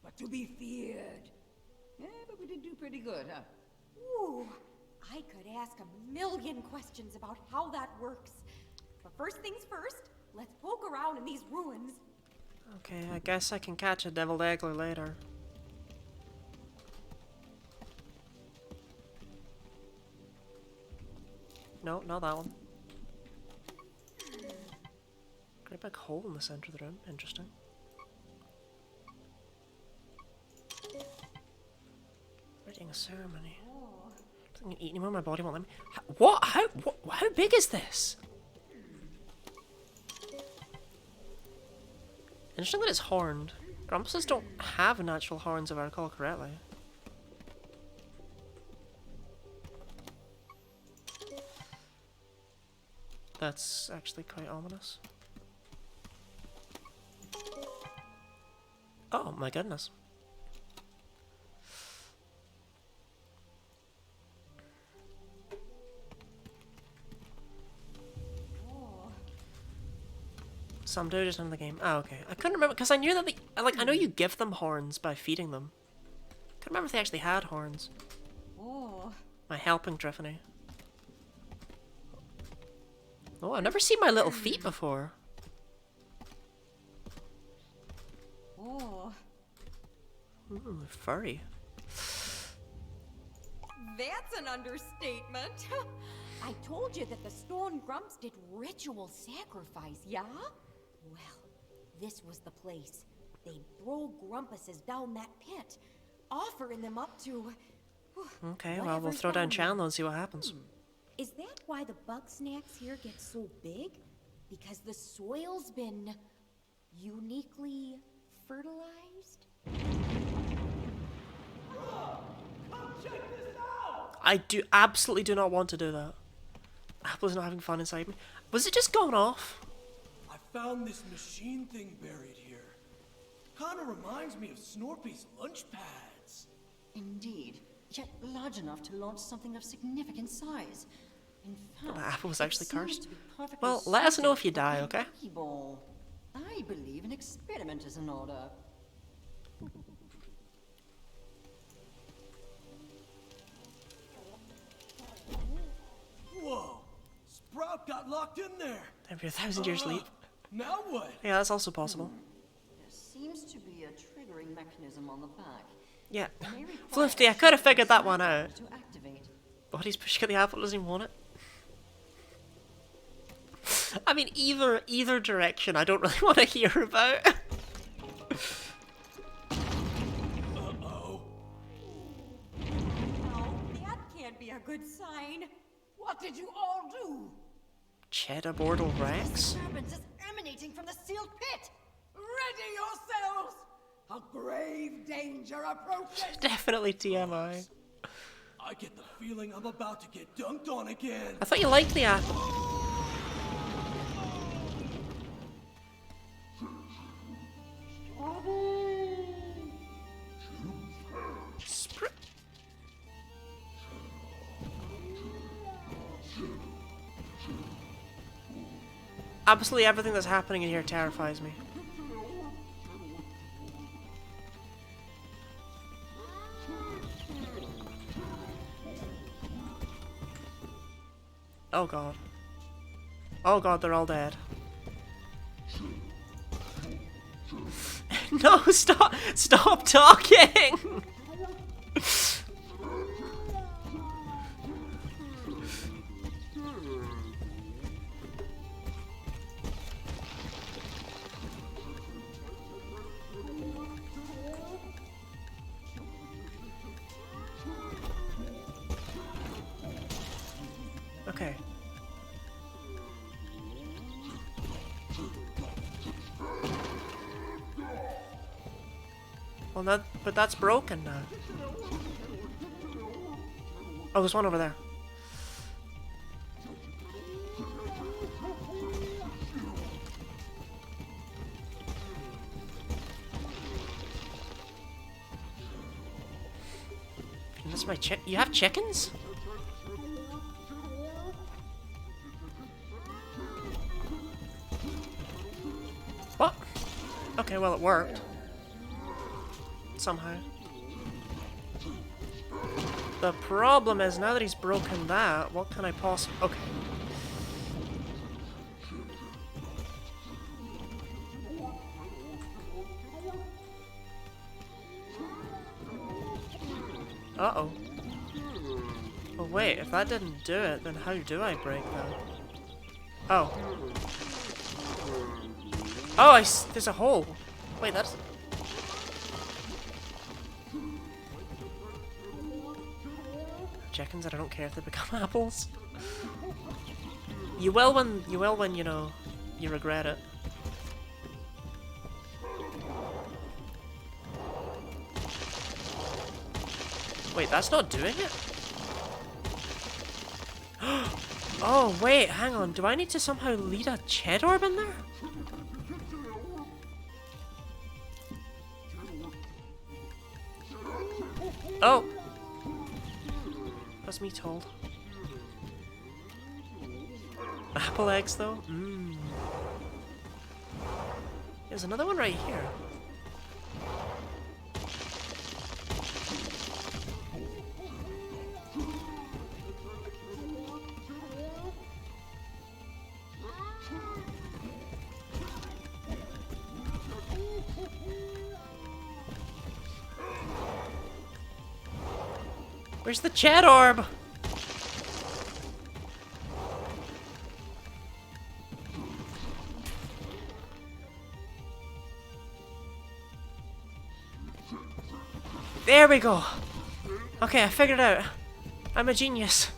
but to be feared. Yeah, but we did do pretty good, huh? Ooh, I could ask a million questions about how that works. But first things first, let's poke around in these ruins. Okay, I guess I can catch a deviled eggler later. No, not that one. Great big hole in the center of the room. Interesting. Reading a ceremony. Doesn't eat anymore. My body won't let me. What? How big is this? Interesting that it's horned. Grumpuses don't have natural horns, if I recall correctly. That's actually quite ominous. Oh my goodness. Some do just in the game. Oh, okay. I couldn't remember because I knew that they I know you give them horns by feeding them. Couldn't remember if they actually had horns. Oh. My helping Driffany. Oh, I've never seen my little feet before. Oh. Ooh, furry. That's an understatement. I told you that the stone grumps did ritual sacrifice, yeah? Well, this was the place. They'd throw grumpuses down that pit, offering them up to... Okay, well, we'll throw down Chandler and see what happens. Is that why the Bugsnax here get so big? Because the soil's been uniquely fertilized? I absolutely do not want to do that. Apple's not having fun inside me. Was it just going off? I found this machine thing buried here. Kinda reminds me of Snorpy's lunch pads. Indeed. Yet large enough to launch something of significant size. In fact, The apple was actually it seems cursed. to be perfectly Well, let us know suited if you for die, a okay? Buggy Ball. I believe an experiment is in order. Whoa! Sprout got locked in there! Time for a 1,000-year sleep. Now what? Yeah, that's also possible. There seems to be a triggering mechanism on the back. Yeah. It may require Floofty, I could have figured that one a out. to activate. But he's pushing at the apple, doesn't even want it. I mean, either direction, I don't really want to hear about. Uh-oh. No, a good sign. What did you all do? Cheddar Bordle Rex? Disturbance is emanating from the sealed pit. Ready yourselves! A grave danger approaches! Definitely TMI. I get the feeling I'm about to get dunked on again. I thought you liked the apple. Absolutely everything that's happening in here terrifies me. Oh god. Oh god, they're all dead. No, stop! Stop talking! Okay. Well, that, but that's broken now. Oh, there's one over there. That's my chick. You have chickens? What? Okay, well it worked. Somehow. The problem is, now that he's broken that, what can I possibly... Okay. Uh-oh. Oh wait, if that didn't do it, then how do I break that? Oh. Oh, there's a hole. Wait, that's... Chickens, and I don't care if they become apples. You will when, you know, you regret it. Wait, that's not doing it? Oh, wait, hang on. Do I need to somehow lead a Ched Orb in there? Oh! That's me told. Apple eggs, though? Mmm. There's another one right here. Where's the Ched Orb? There we go. Okay, I figured it out. I'm a genius.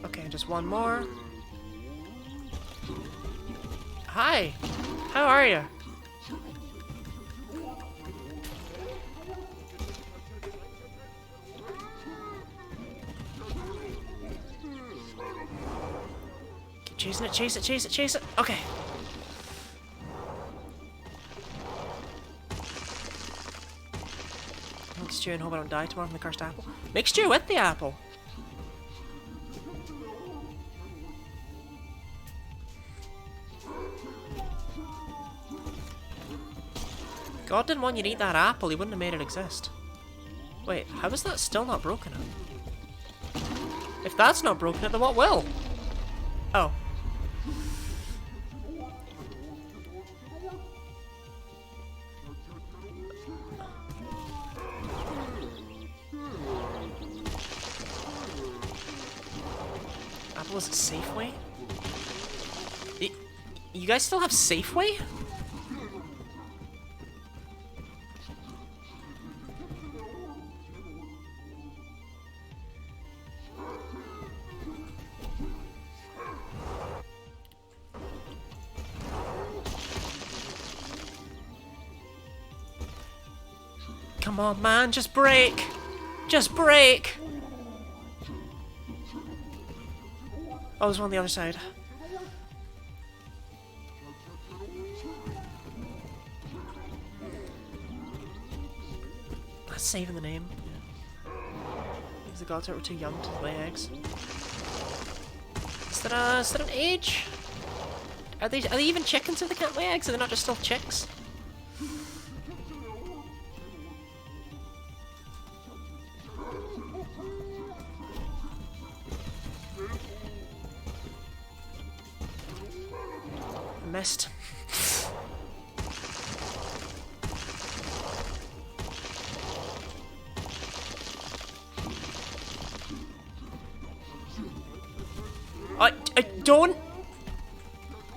Okay, just one more. Hi! How are you? Keep chasing it, chase it, chase it, chase it! Okay. Make stew and hope I don't die tomorrow from the cursed apple. Make stew with the apple! God didn't want you to eat that apple, he wouldn't have made it exist. Wait, how is that still not broken it? If that's not broken it, then what will? Oh. Was it Safeway? You guys still have Safeway? Come on, man, just break! Just break! Oh, there's one on the other side. That's saving the name. Because the gods were too young to lay eggs. Is that an age? Are they even chickens if they can't lay eggs? Are they not just still chicks? Missed. I don't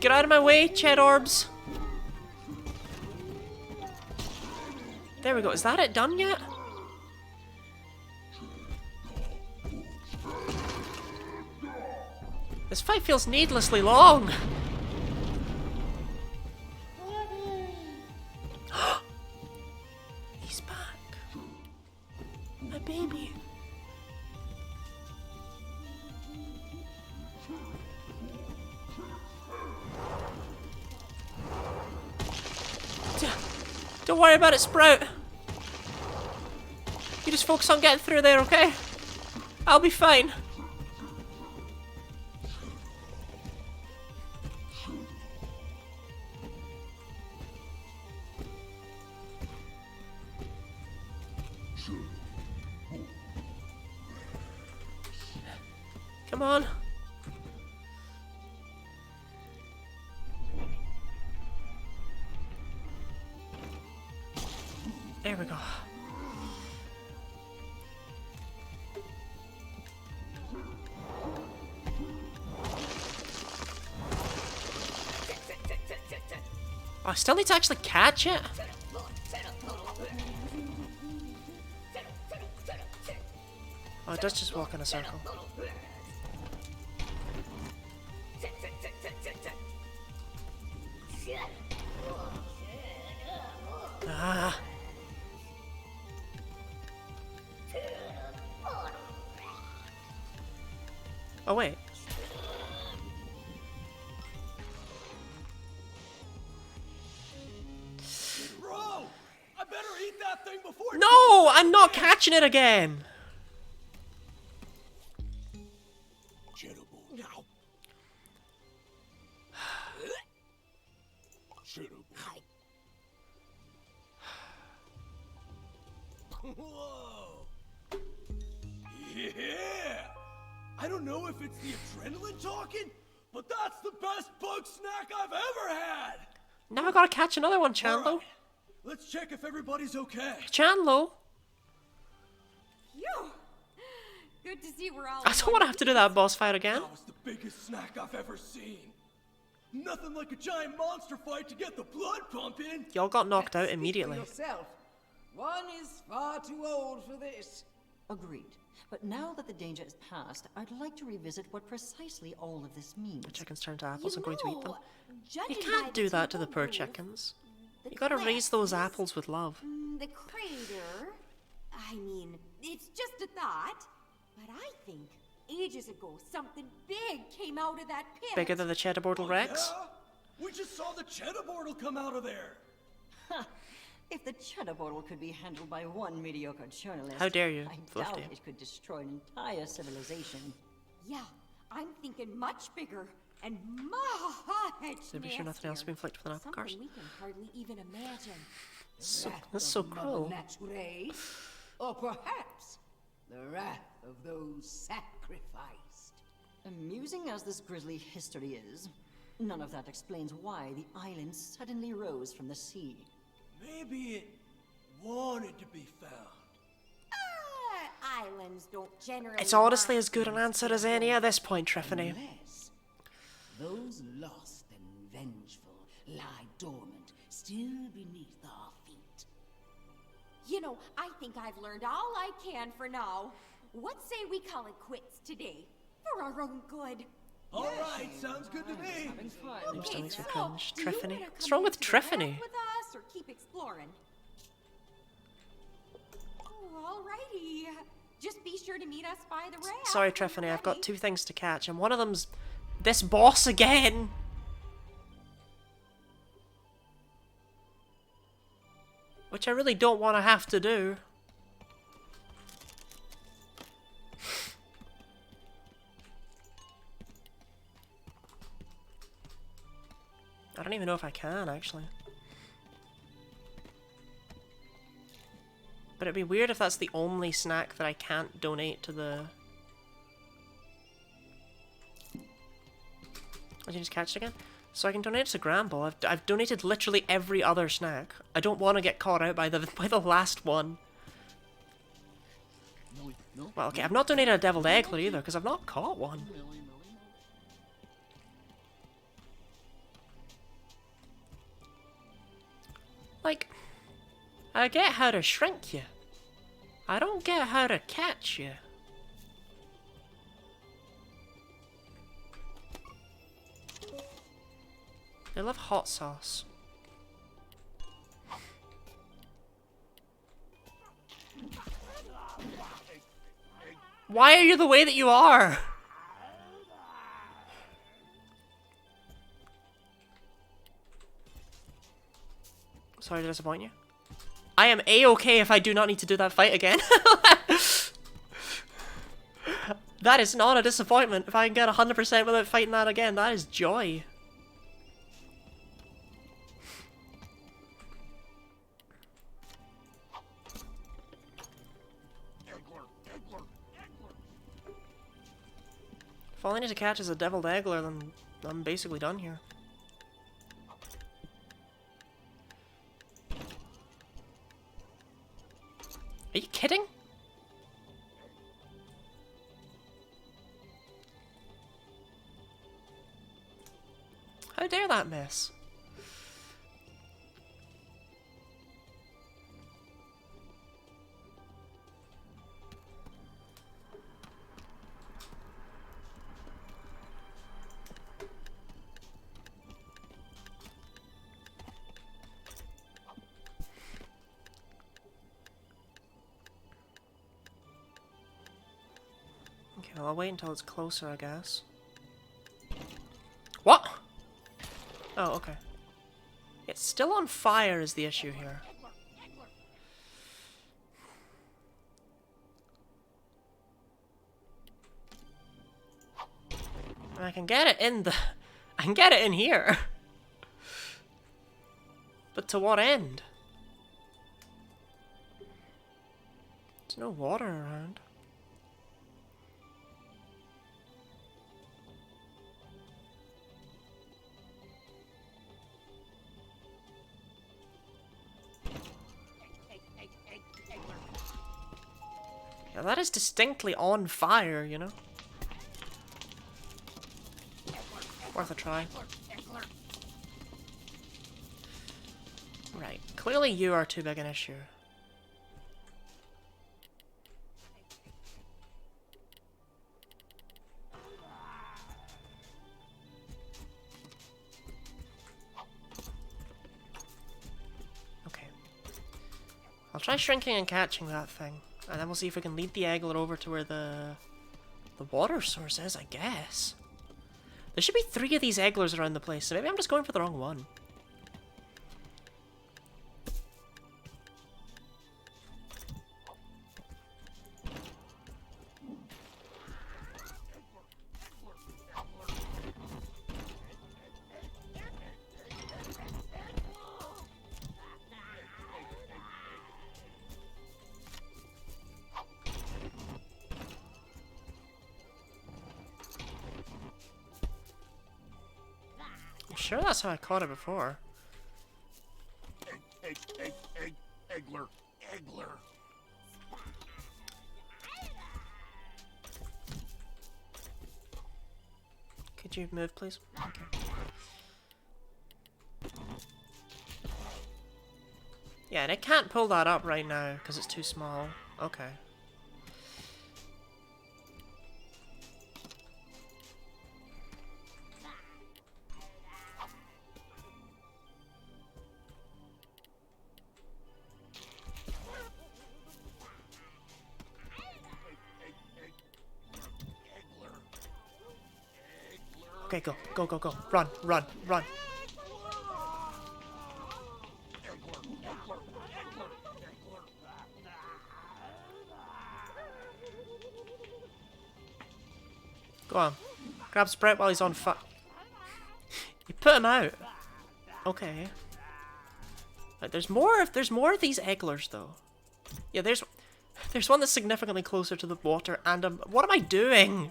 get out of my way, Ched Orbs. There we go. Is that it done yet? This fight feels needlessly long. He's back. My baby. Don't worry about it, Sprout. You just focus on getting through there, okay? I'll be fine. Come on. There we go. Oh, I still need to actually catch it. Oh, it does just walk in a circle. Ah. Oh, wait. Bro, I better eat that thing before. No, I'm not catching it again. Whoa! Yeah! I don't know if it's the adrenaline talking, but that's the best bug snack I've ever had! Now I gotta catch another one, Chandlo. Right. Let's check if everybody's okay. Chandlo? Phew! Good to see we're all. I don't want to have to do that boss fight again. That was the biggest snack I've ever seen. Nothing like a giant monster fight to get the blood pumping. Y'all got knocked out Speak for immediately. yourself. One is far too old for this. Agreed. But now that the danger is past, I'd like to revisit what precisely all of this means. The chickens turn to apples. I'm going to eat them. You judging by can't do the that to the poor roof, chickens. the You gotta raise those cliffs, apples with love. The crater. I mean, it's just a thought. But I think ages ago something big came out of that pit. Bigger than the Cheddar Bortle Rex? Yeah? We just saw the cheddar board'll come out of there. If the cheddar bottle could be handled by one mediocre journalist, How dare you, I Fluffy. doubt it could destroy an entire civilization. Yeah, I'm thinking much bigger and much So be sure nothing else will be nastier. inflicted with an apple cart. Something we can hardly even imagine. That's so Mother cruel. Nature, or perhaps the wrath of those sacrificed. Amusing as this grisly history is, none of that explains why the island suddenly rose from the sea. Maybe it wanted to be found. I islands don't generally. It's honestly mind as good an answer as any at this point, Triffany. Unless those lost and vengeful lie dormant, still beneath our feet. You know, I think I've learned all I can for now. What say we call it quits today? For our own good. All right, sounds good to me. Okay, Thanks for so, cringe. do you Triffany? wanna What's come wrong with into the Triffany? lab with us or keep exploring? Oh, alrighty. Just be sure to meet us by the raft. Sorry, when you're Triffany, I've got ready. 2 things to catch, and one of them's this boss again. Which I really don't want to have to do. I don't even know if I can, actually. But it'd be weird if that's the only snack that I can't donate to the... Did you just catch it again? So I can donate to Gramble. I've donated literally every other snack. I don't want to get caught out by the last one. Well, okay, I've not donated a deviled egglet either, because I've not caught one. Like, I get how to shrink you. I don't get how to catch you. I love hot sauce. Why are you the way that you are? Sorry to disappoint you. I am A-okay if I do not need to do that fight again. That is not a disappointment. If I can get 100% without fighting that again, that is joy. If all I need to catch is a deviled eggler, then I'm basically done here. Are you kidding? How dare that miss? Okay, well, I'll wait until it's closer, I guess. What? Oh, okay. It's still on fire is the issue here. I can get it in the... I can get it in here. But to what end? There's no water around. Yeah, that is distinctly on fire, you know? Worth a try. Right, clearly you are too big an issue. Okay. I'll try shrinking and catching that thing. And then we'll see if we can lead the egglet over to where the water source is, I guess. There should be 3 of these egglers around the place, so maybe I'm just going for the wrong one. I'm sure that's how I caught it before. Eggler. Could you move, please? Okay. Yeah, and I can't pull that up right now because it's too small. Okay. Okay, go, go, go, go. Run, run, run. Go on. Grab Sprite while he's on fire. You put him out. Okay. Right, there's more of these egglers though. Yeah, there's one that's significantly closer to the water, and what am I doing?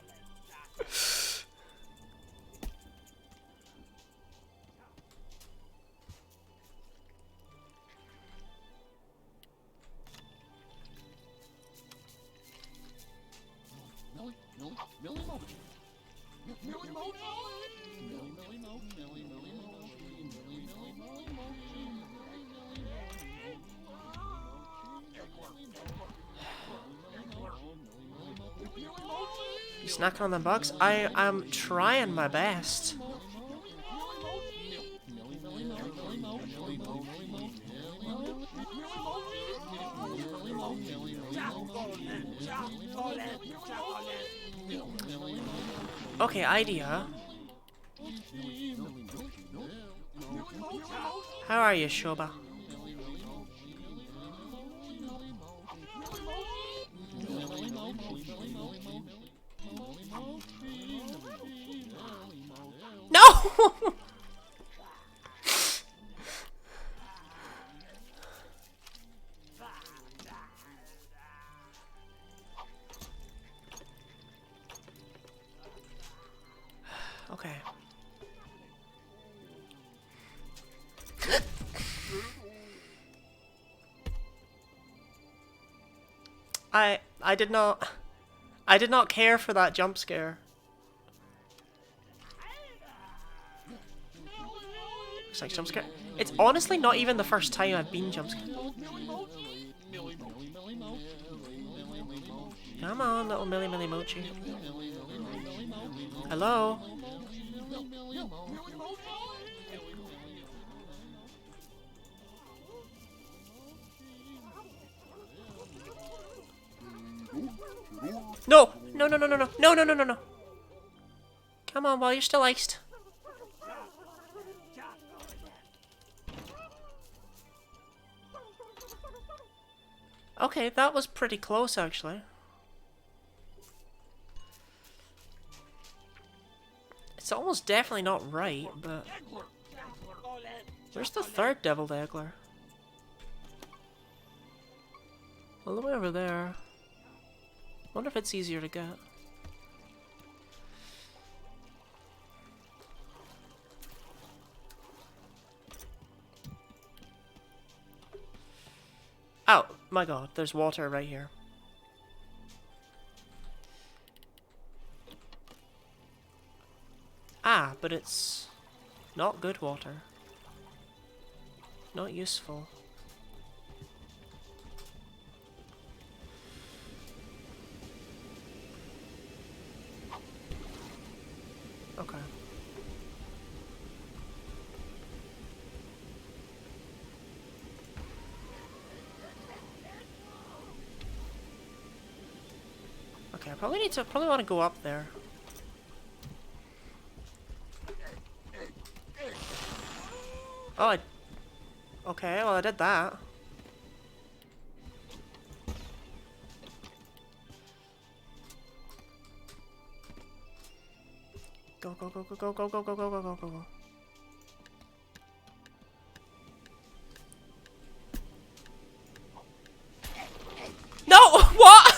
You snacking on them bugs? I am trying my best. Okay, idea. How are you, Shoba? No! Okay. I did not care for that jump scare. Looks like jump scare. It's honestly not even the first time I've been jump scared. Come on, little Millie Millie Mochi. Hello? No! No, no, no, no, no. No, no, no, no, no. Come on, while you're still iced. Okay, that was pretty close, actually. It's almost definitely not right, but... Where's the third deviled eggler? All the way over there. Wonder if it's easier to get. Oh, my god, there's water right here. Ah, but it's not good water. Not useful. Okay. Okay, I probably want to go up there. Oh, okay, well I did that. Go, go, go, go, go, go, go, go, go, go, go, go. No! What?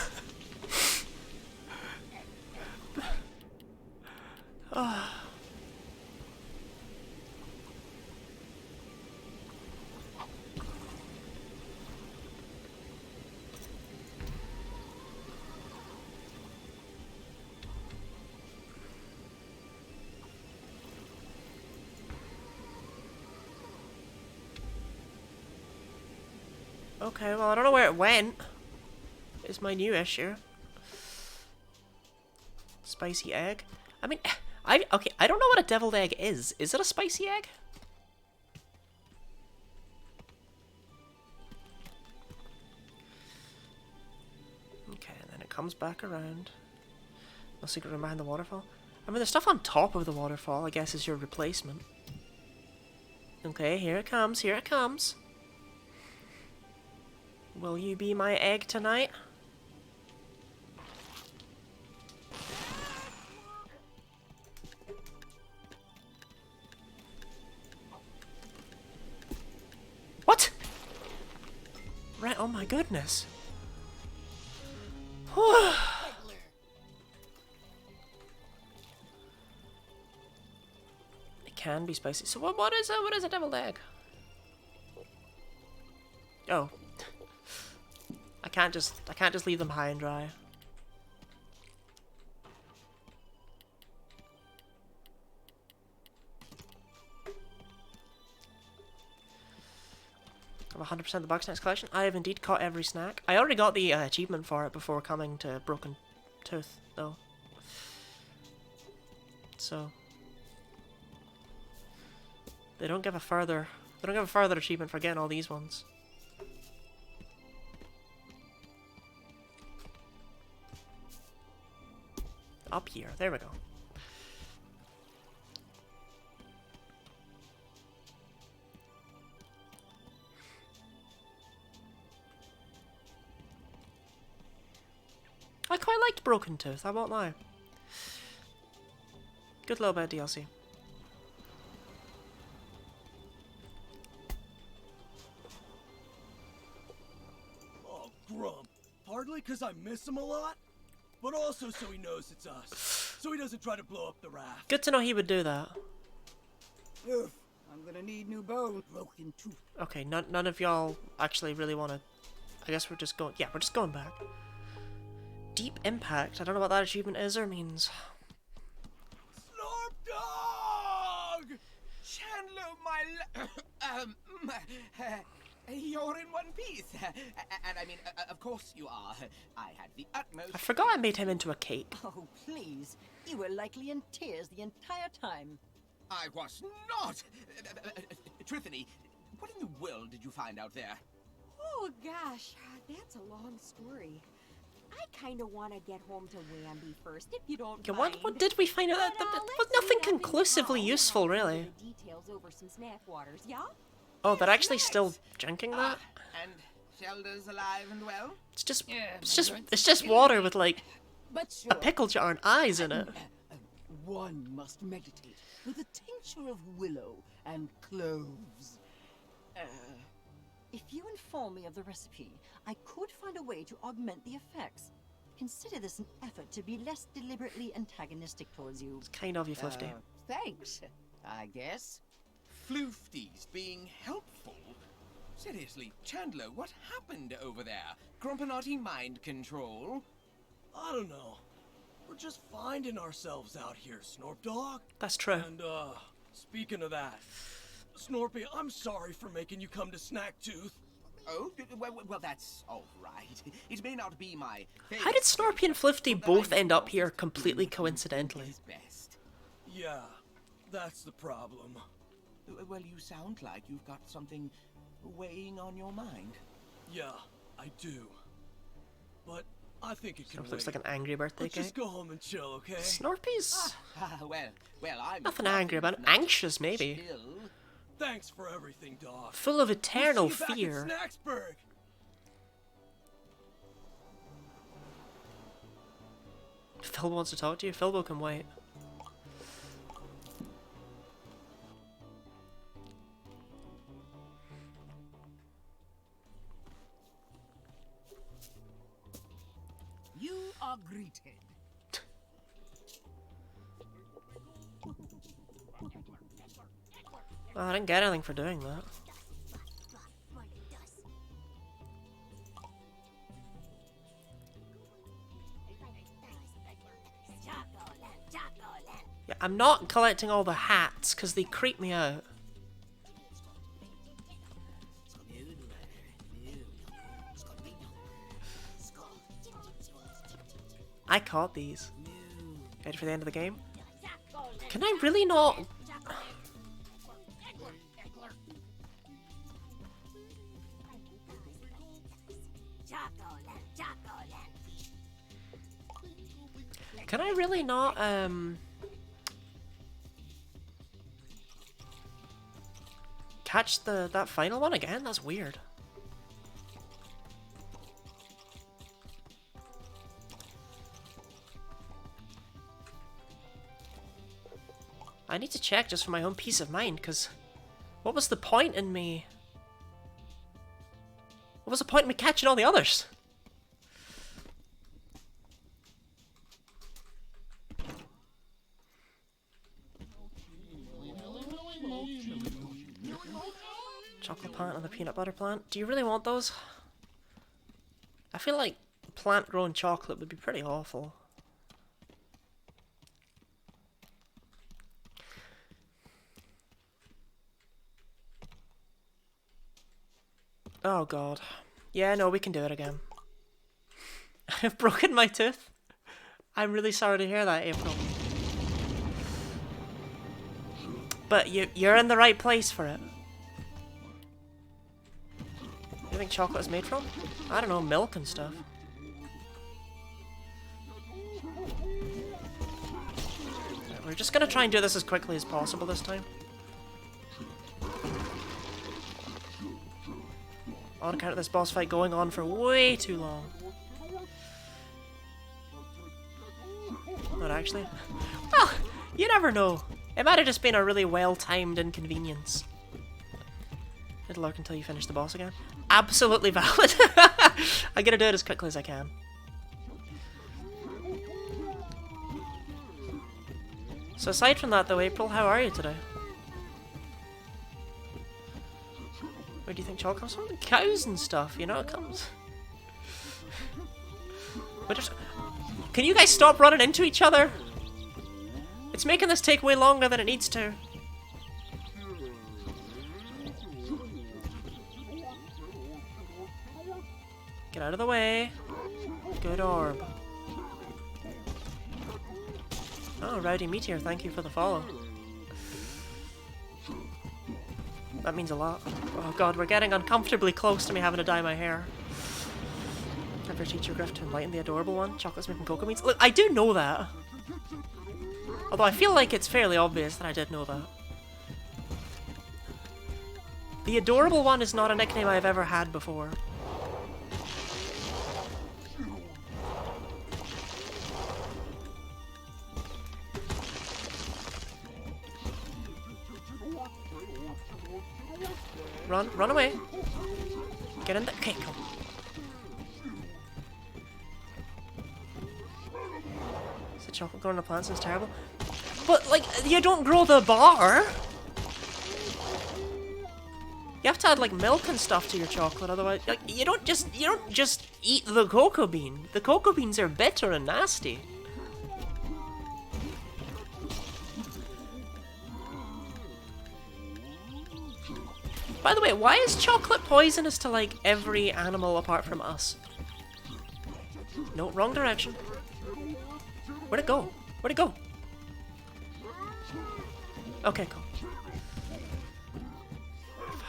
Okay, well, I don't know where it went. Is my new issue. Spicy egg. I mean, okay, I don't know what a deviled egg is. Is it a spicy egg? Okay, and then it comes back around. No secret room behind the waterfall. I mean, the stuff on top of the waterfall, I guess, is your replacement. Okay, here it comes, here it comes. Will you be my egg tonight? What? Right, oh my goodness. It can be spicy. So what is a deviled egg? Oh. I can't just leave them high and dry. I've 100% the Bugsnax collection. I have indeed caught every snack. I already got the achievement for it before coming to Broken Tooth, though. So they don't give a further achievement for getting all these ones. Up here, there we go. I quite liked Broken Tooth, I won't lie. Good little bit of DLC. Oh, Grump. Partly because I miss him a lot, but also so he knows it's us. So he doesn't try to blow up the raft. Good to know he would do that. Oof, I'm gonna need new bone. Broken tooth. Okay, none of y'all actually really want to... I guess we're just going... Yeah, we're just going back. Deep Impact. I don't know what that achievement is or means. Snarp Dog! Chandler, you're in one piece. And I mean, of course you are. I had the utmost... I forgot I made him into a cape. Oh, please. You were likely in tears the entire time. I was not. Trithany, what in the world did you find out there? Oh gosh, that's a long story. I kind of want to get home to Wamby first, if you don't Yeah, mind. what did we find out? But, That was let's nothing meet up in conclusively town useful, and I'll really. give you the details over some snack waters, yeah? Oh, they're actually still drinking that? And Shelda's alive and well? It's just water with like But a pickle jar and eyes in it. one must meditate with a tincture of willow and cloves. If you inform me of the recipe, I could find a way to augment the effects. Consider this an effort to be less deliberately antagonistic towards you. It's kind of you, Flifty. Thanks, I guess. Floofties being helpful? Seriously, Chandler, what happened over there? Grumpinati mind control? I don't know. We're just finding ourselves out here, Snorp Dog. That's true. And, speaking of that, Snorpy, I'm sorry for making you come to Snacktooth. Oh, well, that's all right. It may not be my favorite. How did Snorpy and Flifty but both I'm end up sure here it's completely doing coincidentally? his best. Yeah, that's the problem. Well, you sound like you've got something weighing on your mind. Yeah, I do. But I think it can Snorp looks wait. like an angry birthday Let's just cake. go home and chill, okay? Snorpy's Well, I'm nothing angry about it. Anxious, maybe. Chill. Thanks for everything, dog. Full of eternal We'll see you fear. back at Snacksburg. Phil wants to talk to you. Philbo can wait. You are greeted. Well, I didn't get anything for doing that. Yeah, I'm not collecting all the hats because they creep me out. I caught these. Ready for the end of the game? Can I really not... Can I really not, catch that final one again? That's weird. I need to check just for my own peace of mind, because what was the point in me? What was the point in me catching all the others? Chocolate plant and the peanut butter plant. Do you really want those? I feel like plant-grown chocolate would be pretty awful. Oh god. Yeah, no, we can do it again. I've broken my tooth. I'm really sorry to hear that, April. But you're in the right place for it. What do you think chocolate is made from? I don't know, milk and stuff. Right, we're just gonna try and do this as quickly as possible this time. On account of this boss fight going on for way too long. Not actually. Well, you never know. It might have just been a really well-timed inconvenience. It'll lurk until you finish the boss again. Absolutely valid. I'm gonna do it as quickly as I can. So aside from that though, April, how are you today? Where do you think chocolate comes from? The cows and stuff, you know, it comes... Can you guys stop running into each other? It's making this take way longer than it needs to. Get out of the way. Good orb. Oh, Rowdy Meteor, thank you for the follow. That means a lot. Oh god, we're getting uncomfortably close to me having to dye my hair. Have your teacher Griff to enlighten the adorable one. Chocolate's made from cocoa beans. Look, I do know that. Although I feel like it's fairly obvious that I did know that. The adorable one is not a nickname I've ever had before. Run away. Get in there. Okay, come. Is the chocolate growing on the plants is terrible? But, like, you don't grow the bar! You have to add, like, milk and stuff to your chocolate, otherwise, like, you don't just eat the cocoa bean. The cocoa beans are bitter and nasty. By the way, why is chocolate poisonous to, like, every animal apart from us? No, wrong direction. Where'd it go? Where'd it go? Okay, cool.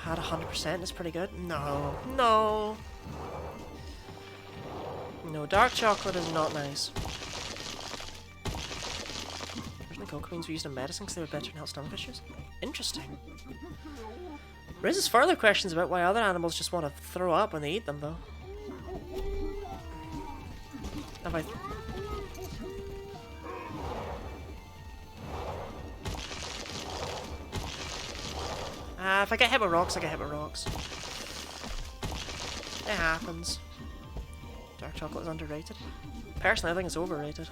Had 100%, it's pretty good. No, no. No, dark chocolate is not nice. Originally cocoa beans were used in medicine because they were better in health stomach issues. Interesting. Raises further questions about why other animals just want to throw up when they eat them, though. Have I... if I get hit with rocks, I get hit with rocks. It happens. Dark chocolate is underrated. Personally, I think it's overrated.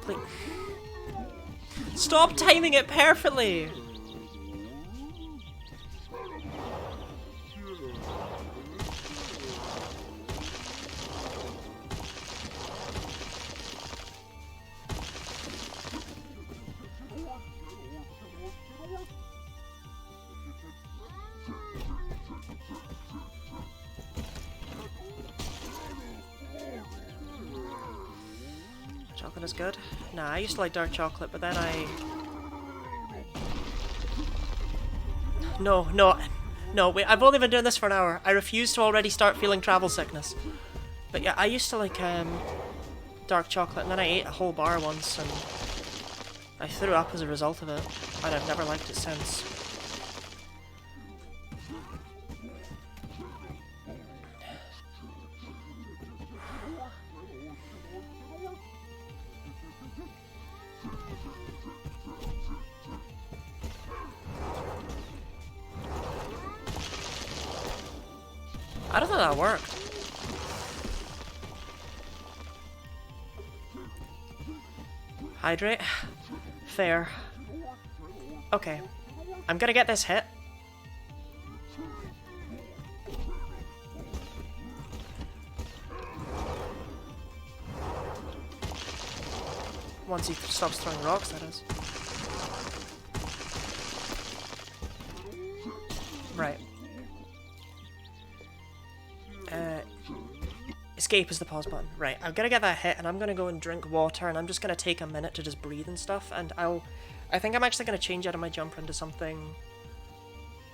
Please. Stop timing it perfectly! Nothing is good. Nah, I used to like dark chocolate, but then No, wait, I've only been doing this for an hour. I refuse to already start feeling travel sickness. But yeah, I used to like dark chocolate, and then I ate a whole bar once, and I threw up as a result of it, and I've never liked it since. I don't think that worked. Hydrate. Fair. Okay. I'm gonna get this hit. Once he stops throwing rocks, that is. Right. Escape is the pause button. Right, I'm gonna get that hit, and I'm gonna go and drink water, and I'm just gonna take a minute to just breathe and stuff, and I think I'm actually gonna change out of my jumper into something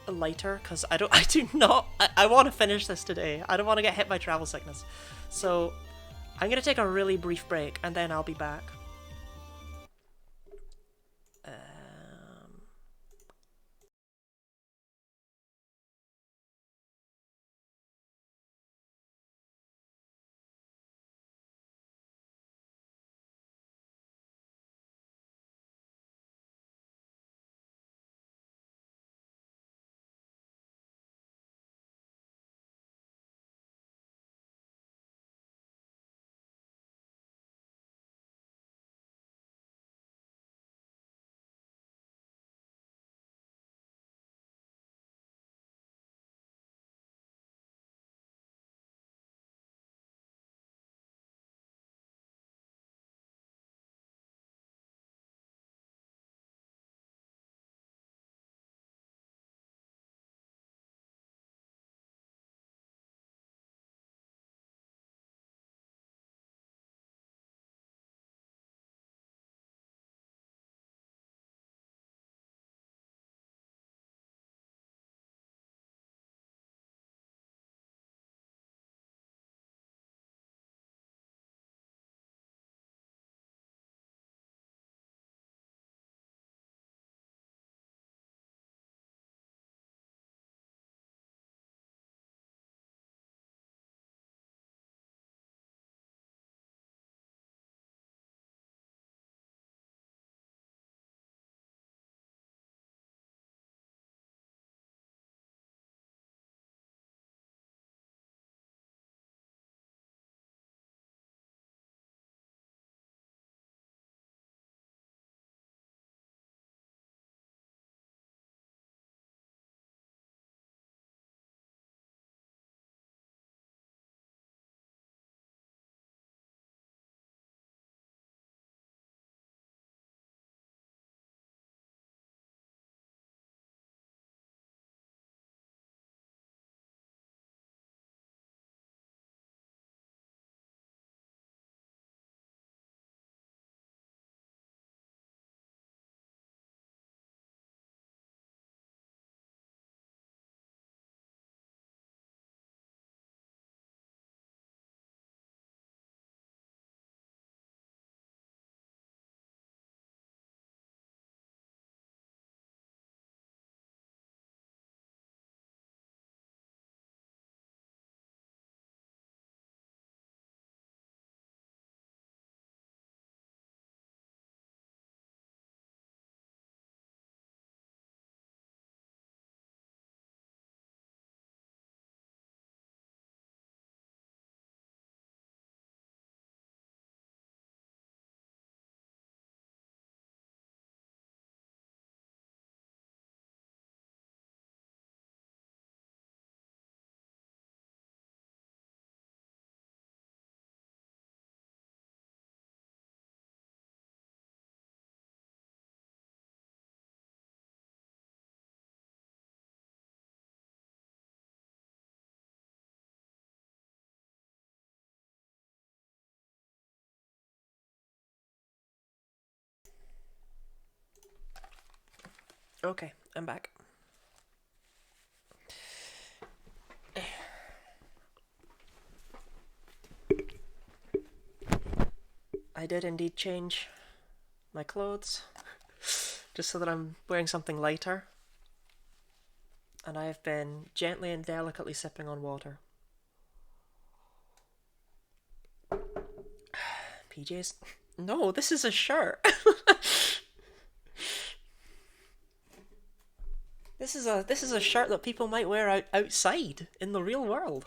lighter, because I want to finish this today. I don't want to get hit by travel sickness. So, I'm gonna take a really brief break, and then I'll be back. Okay, I'm back. I did indeed change my clothes, just so that I'm wearing something lighter. And I have been gently and delicately sipping on water. PJs? No, this is a shirt. This is a shirt that people might wear outside in the real world.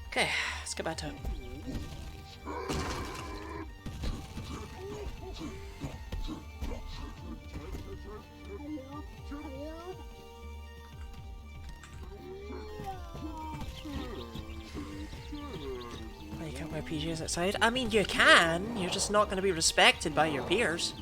Okay, let's get back to it. You can't wear PJs outside? I mean, you can. You're just not going to be respected by your peers.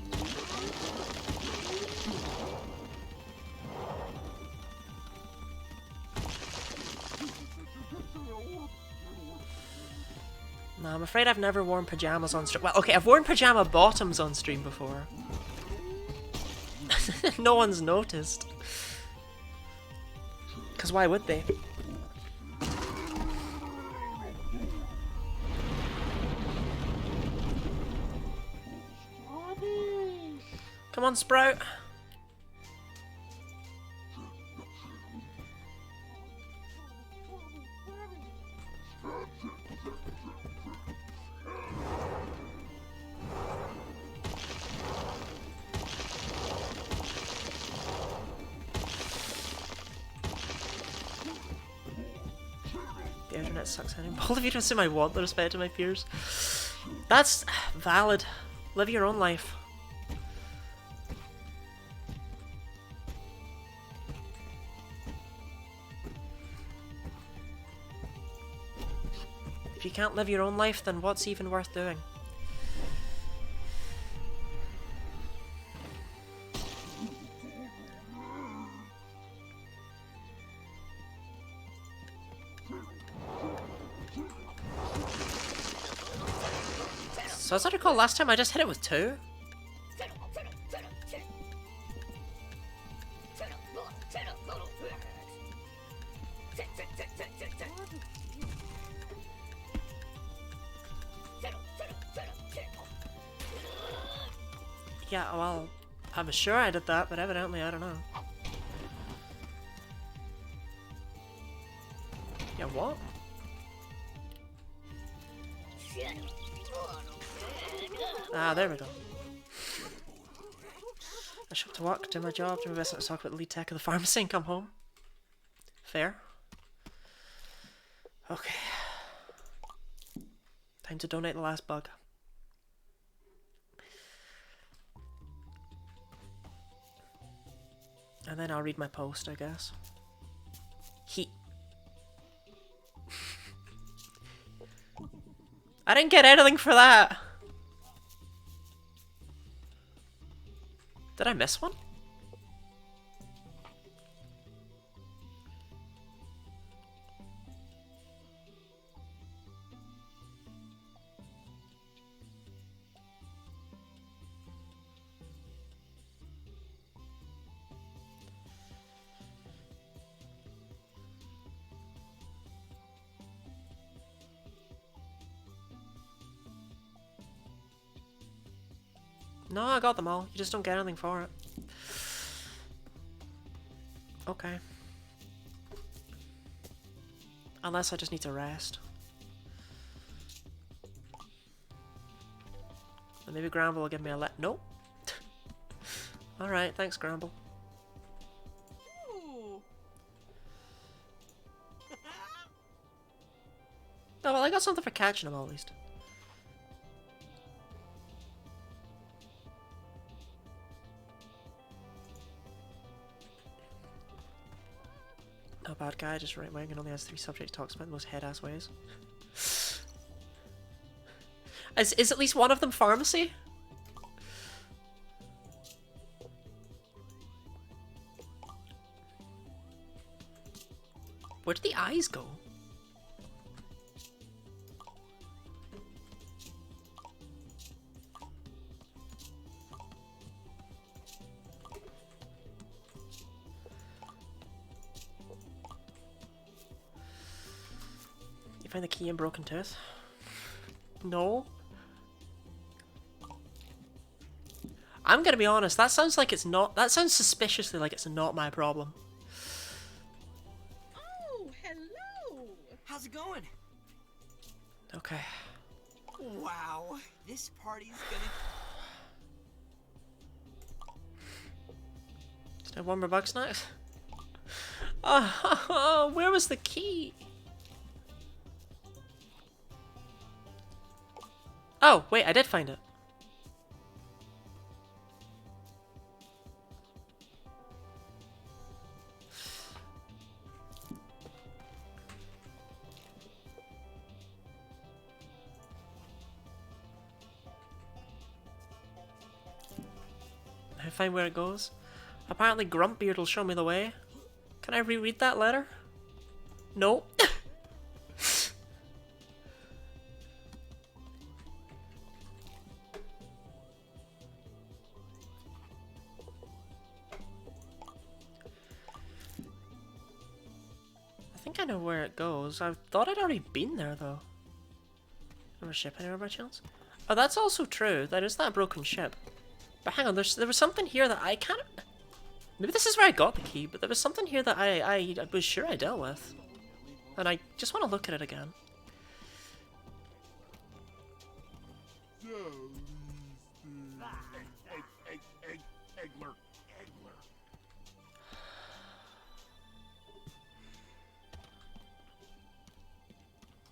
No, I'm afraid I've never worn pajamas on stream. Well, okay, I've worn pajama bottoms on stream before. No one's noticed. Because why would they? Come on, Sprout. The internet sucks anyway. All of you don't seem I want the respect of my peers. That's valid. Live your own life. If you can't live your own life, then what's even worth doing? So as I recall, last time I just hit it with 2. Yeah, well, I'm sure I did that, but evidently I don't know. Yeah, what? Ah, there we go. I show up to work, do my job, do my best not to talk about the lead tech of the pharmacy and come home. Fair. Okay. Time to donate the last bug. And then I'll read my post, I guess. Heat. I didn't get anything for that! Did I miss one? No, I got them all. You just don't get anything for it. Okay. Unless I just need to rest. And maybe Gramble will give me a Nope. Alright, thanks Gramble. Oh well, I got something for catching them at least. No bad guy, just right wing and only has 3 subjects, talks about the most head-ass ways. Is at least one of them pharmacy? Where did the eyes go? You find the key in Broken Tooth? No. I'm gonna be honest, that sounds like it's not. That sounds suspiciously like it's not my problem. Oh, hello! How's it going? Okay. Wow, this party's gonna... Did I have one more Bugsnax? Oh, where was the key? Oh, wait, I did find it. I find where it goes. Apparently Grumpbeard will show me the way. Can I reread that letter? No. I think I know where it goes. I thought I'd already been there though. Never ship anywhere by chance? Oh, that's also true. That is that broken ship. But hang on, there was something here that I can't... Maybe this is where I got the key, but there was something here that I was sure I dealt with. And I just want to look at it again.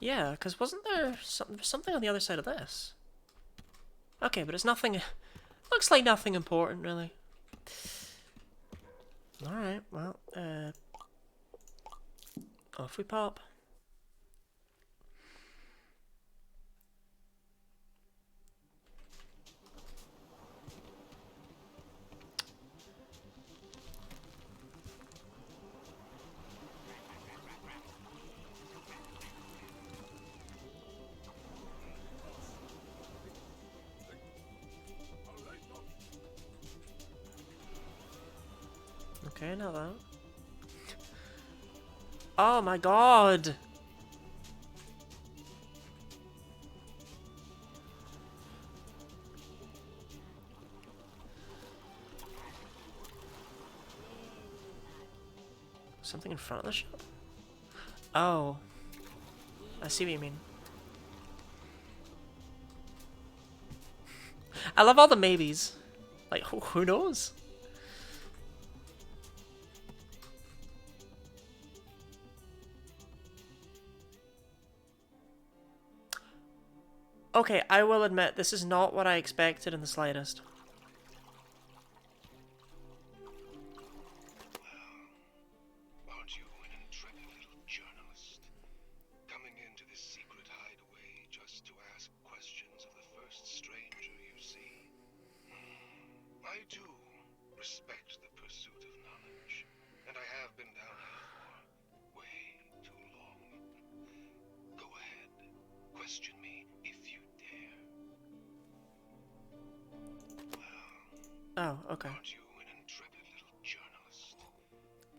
Yeah, because wasn't there something on the other side of this? Okay, but it's nothing... Looks like nothing important, really. Alright, well, off we pop. Okay, now that. Oh my god! Something in front of the shop? Oh. I see what you mean. I love all the maybes. Like, who knows? Okay, I will admit, this is not what I expected in the slightest. Aren't you an intrepid little journalist? Coming into this secret hideaway just to ask questions of the first stranger you see? I do respect the pursuit of knowledge, and I have been down here for way too long. Go ahead, question me if you dare. Oh, okay. Aren't you an intrepid little journalist?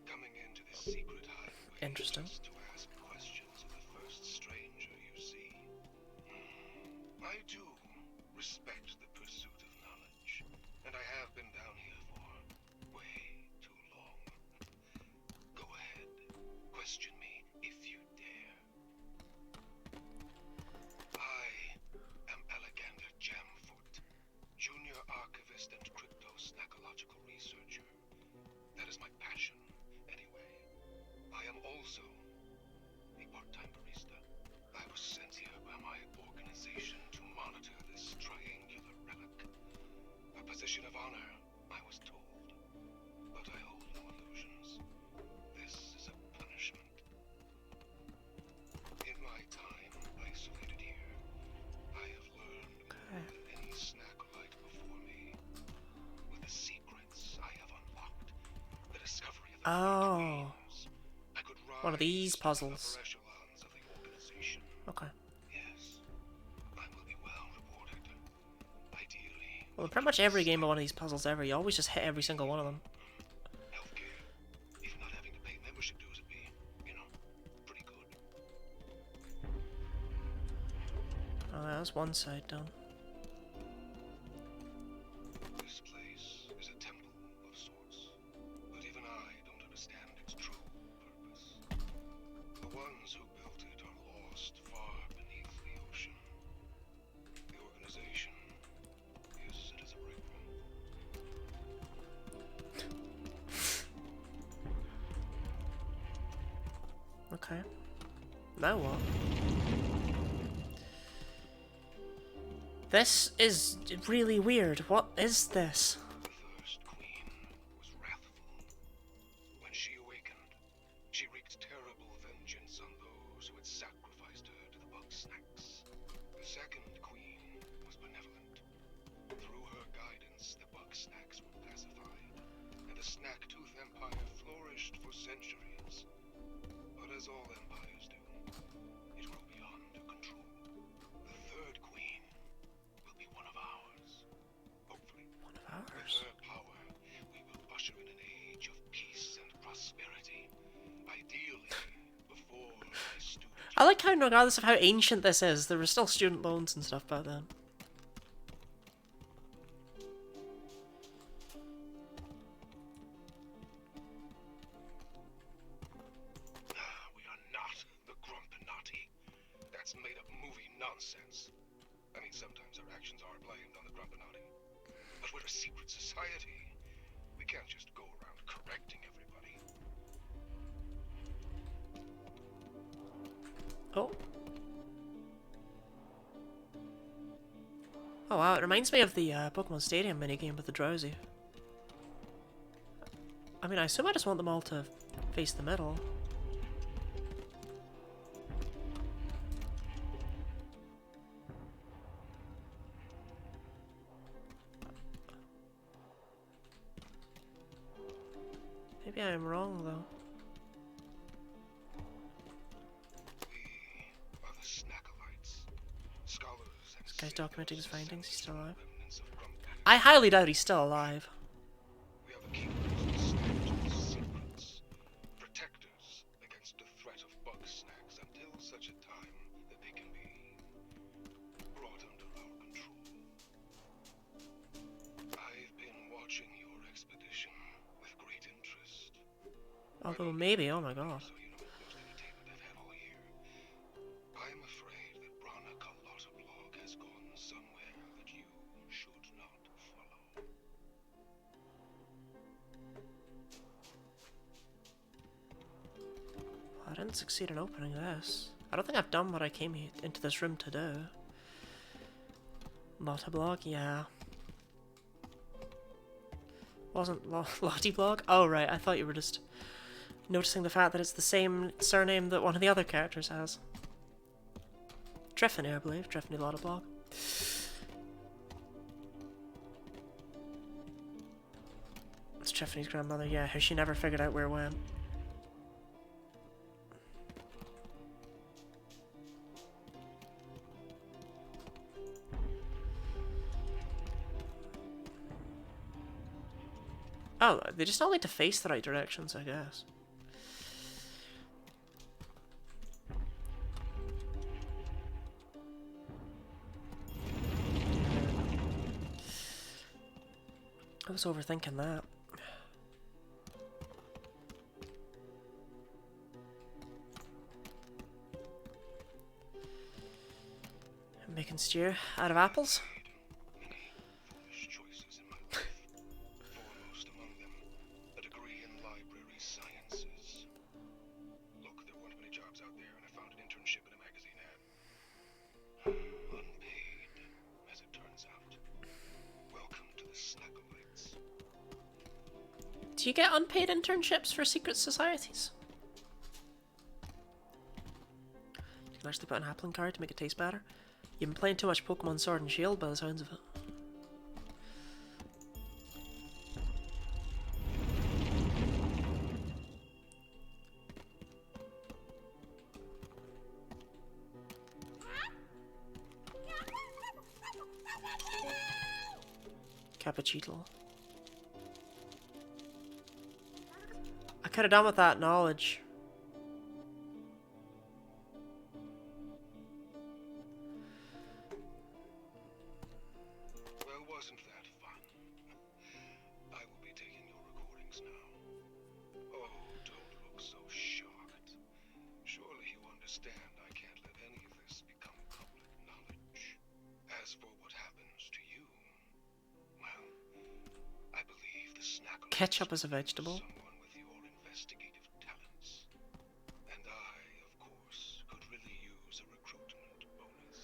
Coming into this secret hideaway Interesting. just to ask questions of the first stranger you see? I do respect the pursuit of knowledge, and I have been down here for way too long. Go ahead, question me if you dare. I am Alexander Jamfoot, Junior Archivist and Crypto-Snackological Researcher. That is my passion, anyway. I am also a part-time barista. I was sent here by my organization to monitor this triangular relic. A position of honor, I was told. But I hold no illusions. This is a punishment. In my time isolated here, I have learned more than any snackolite before me. With the secrets I have unlocked, the discovery of the Oh. dreams, I could One of these rise to the puzzles. upper echelons of the organization. Okay. Yes, I will be well rewarded. Ideally, Well, in pretty much every game of one of these puzzles ever, you always just hit every single one of them. healthcare, even not having to pay membership dues would be, pretty good. Oh, that's one side done. This place is a temple of sorts, but even I don't understand its true purpose. The ones who built it are lost far beneath the ocean. The organization, yes, it is a brick one. Okay. Now what? This is really weird. What is this? The first queen was wrathful. When she awakened, she wreaked terrible vengeance on those who had sacrificed her to the Bugsnax. The second queen was benevolent. Through her guidance, the Bugsnax were pacified, and the Snack-Tooth Empire flourished for centuries. But as all empires do, it grew beyond control. The third queen will be one of ours. Hopefully. One of ours? With her power, we will usher in an age of peace and prosperity. Ideally, before my student... I like how, regardless of how ancient this is, there were still student loans and stuff back then. We are not the Grumpinati. That's made-up movie nonsense. I mean, sometimes our actions are blamed on the Grumpinati. But we're a secret society. We can't just go around correcting everybody. Oh. Oh wow, it reminds me of the Pokemon Stadium minigame with the Drowsy. I mean, I assume I just want them all to face the middle. Maybe I'm wrong, though. We are the Snackalites. Scholars and This guy's documenting his findings. He's still alive. remnants of Grumpy. I highly doubt he's still alive. We are the keepers of Snack-Tooth's secrets. Protectors against the threat of Bugsnax until such a time that they can be brought under our control. I've been watching your expedition with great interest. Although maybe, oh my god. So you know the most entertainment I've had all year. I'm afraid that Brana Carlotta has gone somewhere that you should not follow. I didn't succeed in opening this. I don't think I've done what I came into this room to do. Lotta blog, yeah. Wasn't Lottie blog? Oh right, I thought you were just noticing the fact that it's the same surname that one of the other characters has. Treffany, I believe. Treffany Lotta blog. It's Treffany's grandmother, yeah, how she never figured out where it went. Oh, they just all need to face the right directions, I guess. I was overthinking that. Making stew out of apples? Many foolish choices in my life. Foremost among them, a degree in library sciences. Look, there weren't many jobs out there, and I found an internship in a magazine ad. Unpaid, as it turns out. Welcome to the Snackalites. Do you get unpaid internships for secret societies? You can actually put an apple in card to make it taste better. You've been playing too much Pokemon Sword and Shield by the sounds of it. Cappuccino. I could have done with that knowledge. the snack Ketchup is a vegetable. someone with your investigative talents. And I, of course, could really use a recruitment bonus.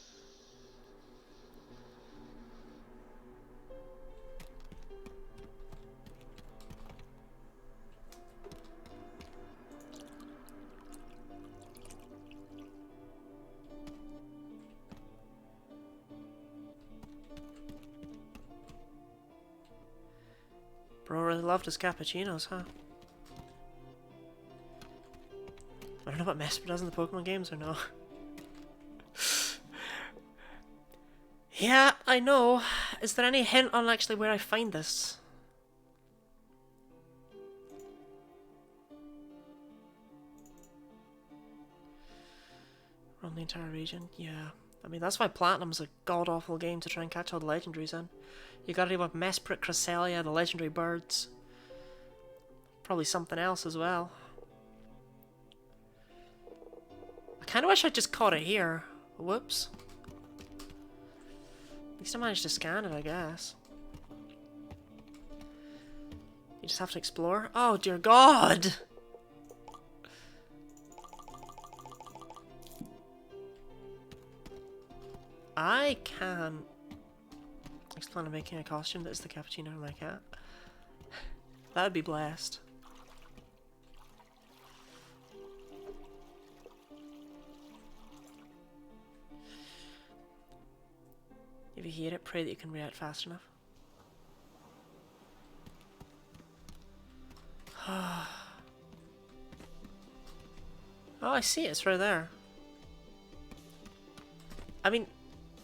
Bro really loved his cappuccinos, huh? I don't know what Mesper does in the Pokemon games or no. Yeah, I know. Is there any hint on actually where I find this? Around the entire region? Yeah. I mean, that's why Platinum's a god-awful game to try and catch all the legendaries in. You gotta deal with Mesprit, Cresselia, the legendary birds. Probably something else as well. I kinda wish I just caught it here. Whoops. At least I managed to scan it, I guess. You just have to explore? Oh, dear God! I can explain on making a costume that is the cappuccino of my cat. That would be blessed. If you hear it, pray that you can react fast enough. Oh, I see it. It's right there. I mean,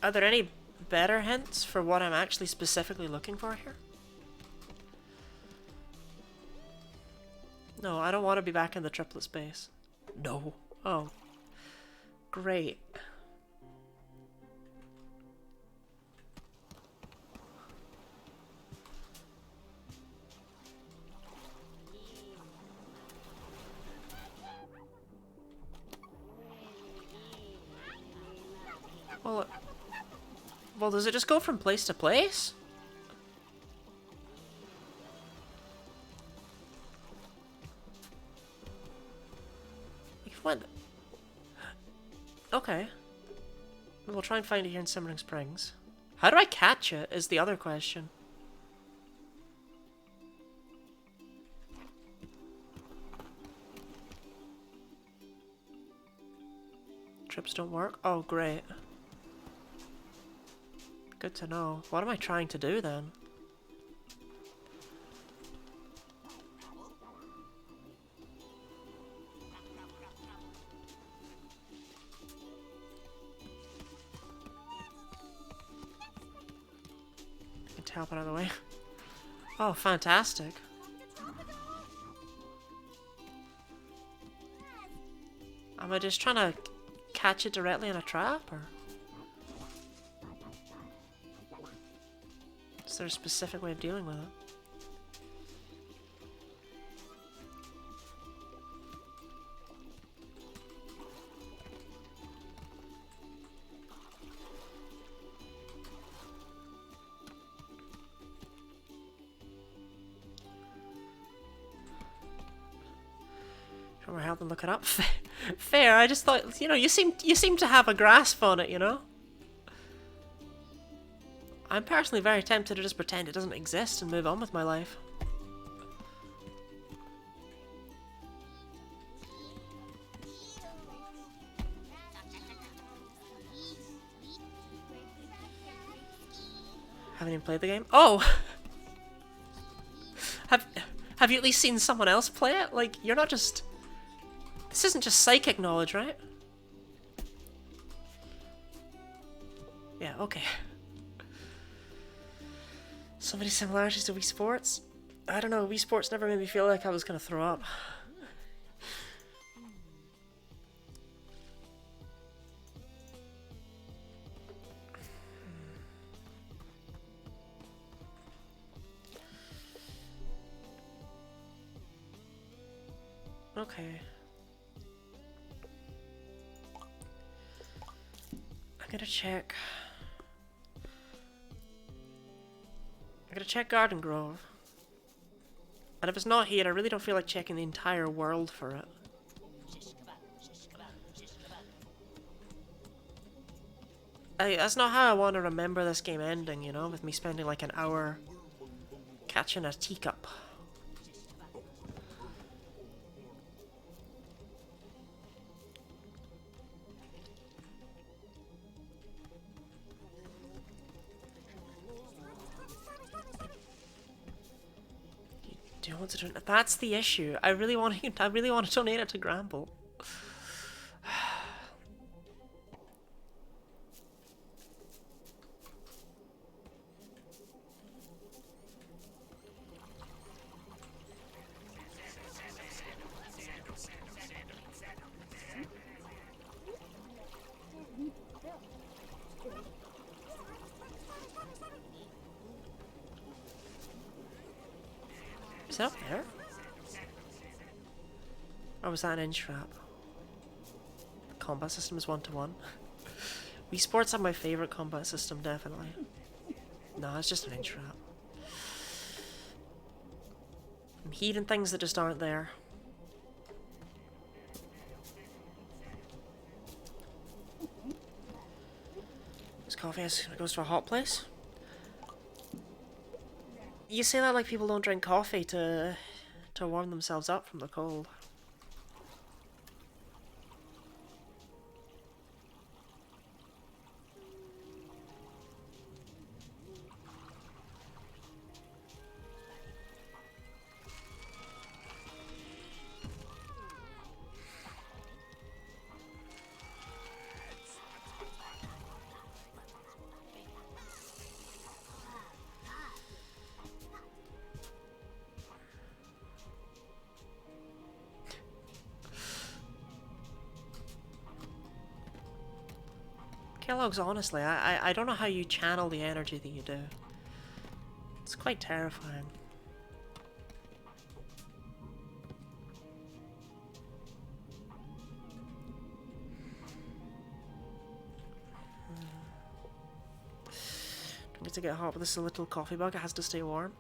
are there any better hints for what I'm actually specifically looking for here? No, I don't want to be back in the triplet space. No. Oh. Great. Well, does it just go from place to place? Like, what? Okay. We'll try and find it here in Simmering Springs. How do I catch it is the other question. Trips don't work? Oh, great. Good to know. What am I trying to do then? I can tap it out of the way. Oh, fantastic. Am I just trying to catch it directly in a trap, or? Is there a specific way of dealing with it? Try my help and look it up. Fair. I just thought, you know, you seem to have a grasp on it, you know. I'm personally very tempted to just pretend it doesn't exist and move on with my life. Haven't even played the game? Oh! Have you at least seen someone else play it? Like, you're not just... This isn't just psychic knowledge, right? Yeah, okay. So many similarities to Wii Sports. I don't know, Wii Sports never made me feel like I was gonna throw up. Okay. I'm gonna check. I'm gonna check Garden Grove. And if it's not here, I really don't feel like checking the entire world for it. That's not how I want to remember this game ending, you know, with me spending like an hour catching a teacup. Do you want to donate? That's the issue. I really want to donate it to Gramble. Is that up there? Or was that an inch wrap? The combat system is 1-to-1. Wii Sports have my favourite combat system, definitely. No, it's just an inch wrap. I'm hearing things that just aren't there. This coffee goes to a hot place. You say that like people don't drink coffee to warm themselves up from the cold. Kellogg's, honestly, I don't know how you channel the energy that you do. It's quite terrifying. Don't get to get hot, but this is a little coffee mug. It has to stay warm.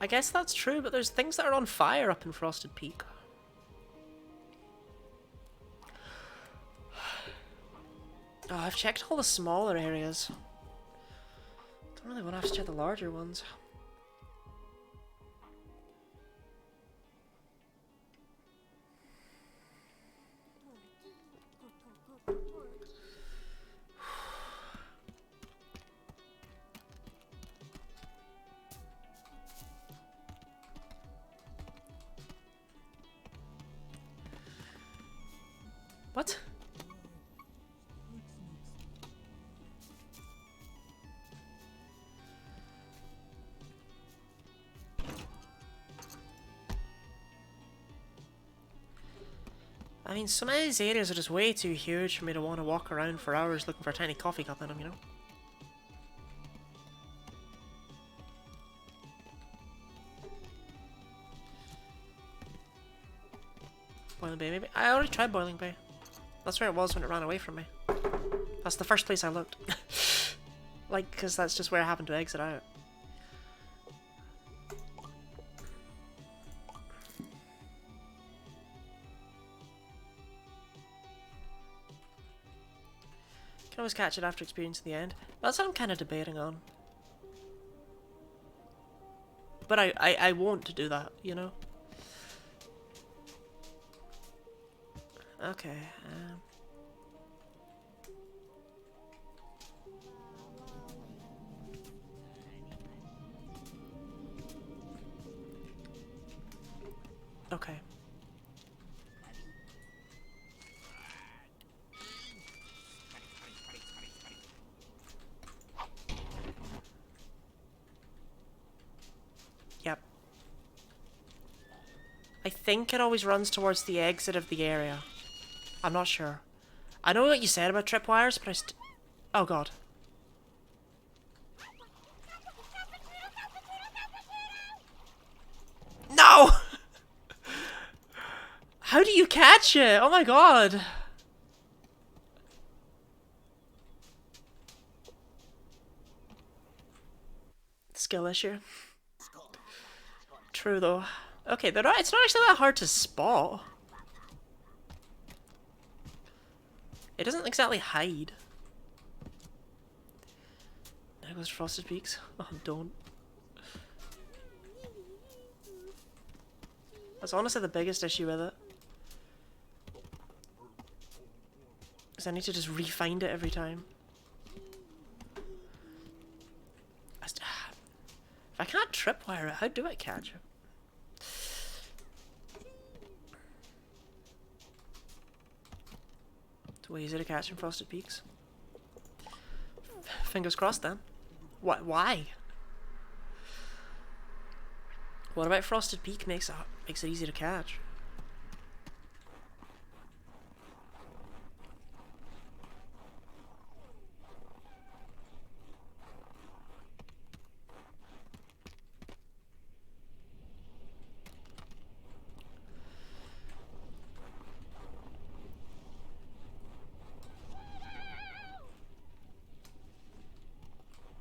I guess that's true, but there's things that are on fire up in Frosted Peak. Oh, I've checked all the smaller areas. Don't really want to have to check the larger ones. What? I mean, some of these areas are just way too huge for me to want to walk around for hours looking for a tiny coffee cup in them, you know? Boiling Bay, maybe? I already tried Boiling Bay. That's where it was when it ran away from me. That's the first place I looked. Like, because that's just where I happened to exit out. Can always catch it after experiencing the end. That's what I'm kind of debating on. But I won't do that, you know? Okay, okay. Yep. I think it always runs towards the exit of the area. I'm not sure. I know what you said about tripwires, but oh god. No! How do you catch it? Oh my god. Skill issue. True though. Okay, they're not, it's not actually that hard to spot. It doesn't exactly hide. There goes Frosted Peaks. Oh, don't. That's honestly the biggest issue with it. Because I need to just re-find it every time. If I can't tripwire it, how do I catch it? It's way easier to catch in Frosted Peaks. Fingers crossed then. What? Why? What about Frosted Peak makes it easy to catch?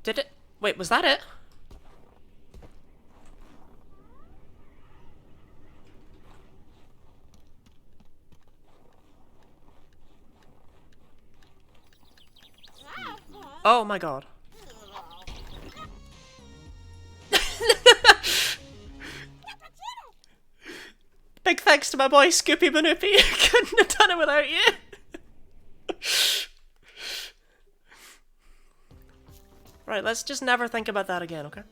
Did it? Wait, was that it? Oh my god. Big thanks to my boy Scoopy Manoopy. Couldn't have done it without you. Right, let's just never think about that again, okay?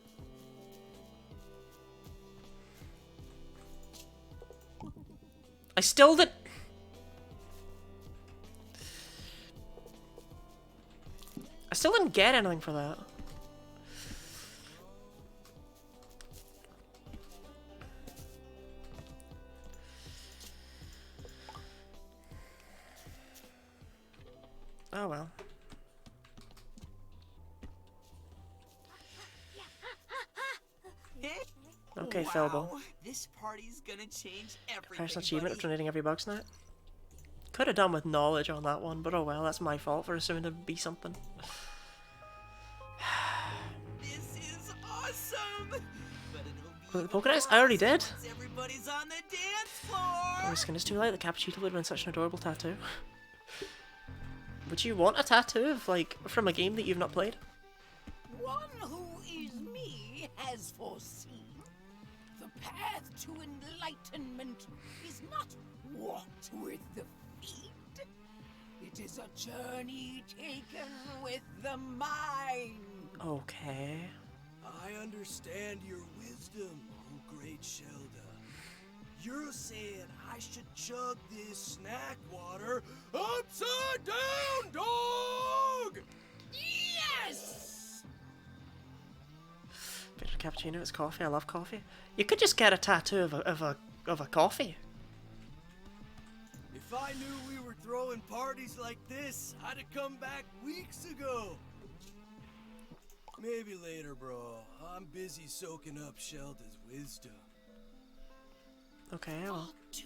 I still didn't... I still didn't get anything for that. Oh well. Okay, Philbo. This party's gonna change everything. Personal achievement of donating every Bugsnax. Could have done with knowledge on that one, but oh well, that's my fault for assuming it'd be something. This is awesome. But the Pokedex, I already did. Everybody's on the dance floor. Oh, skin is too light. The Cappuccino would have been such an adorable tattoo. Would you want a tattoo of, like, from a game that you've not played? One who is me has foreseen. The path to enlightenment is not walked with the feet. It is a journey taken with the mind. Okay. I understand your wisdom, oh great Shelda. You're saying I should chug this snack water upside down, dog! Yes! Favorite cappuccino is coffee. I love coffee. You could just get a tattoo of a coffee. If I knew we were throwing parties like this, I'd have come back weeks ago. Maybe later, bro. I'm busy soaking up Shelda's wisdom. Okay, well. To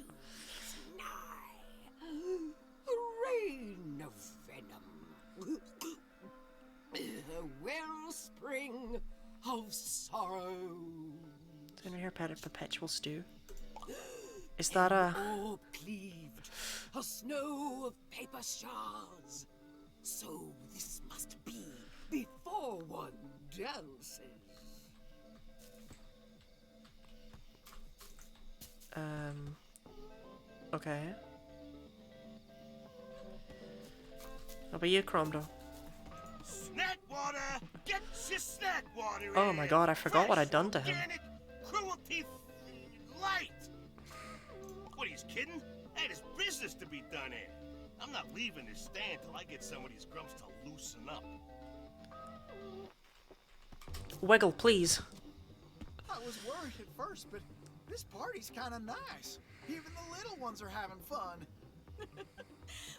nigh. A rain of venom. A wellspring of sorrow. Didn't hear perpetual stew. Is that a... Or cleaved, a snow of paper shards. So this must be before one dances. Okay. How about you, Cromdo? Snack water! Get your snack water Oh my god, I forgot what I'd done to him. Organic, cruelty light! What, he's kidding? Hey, there's business to be done here. I'm not leaving this stand till I get some of these grumps to loosen up. Wiggle, please. I was worried at first, but this party's kind of nice. Even the little ones are having fun.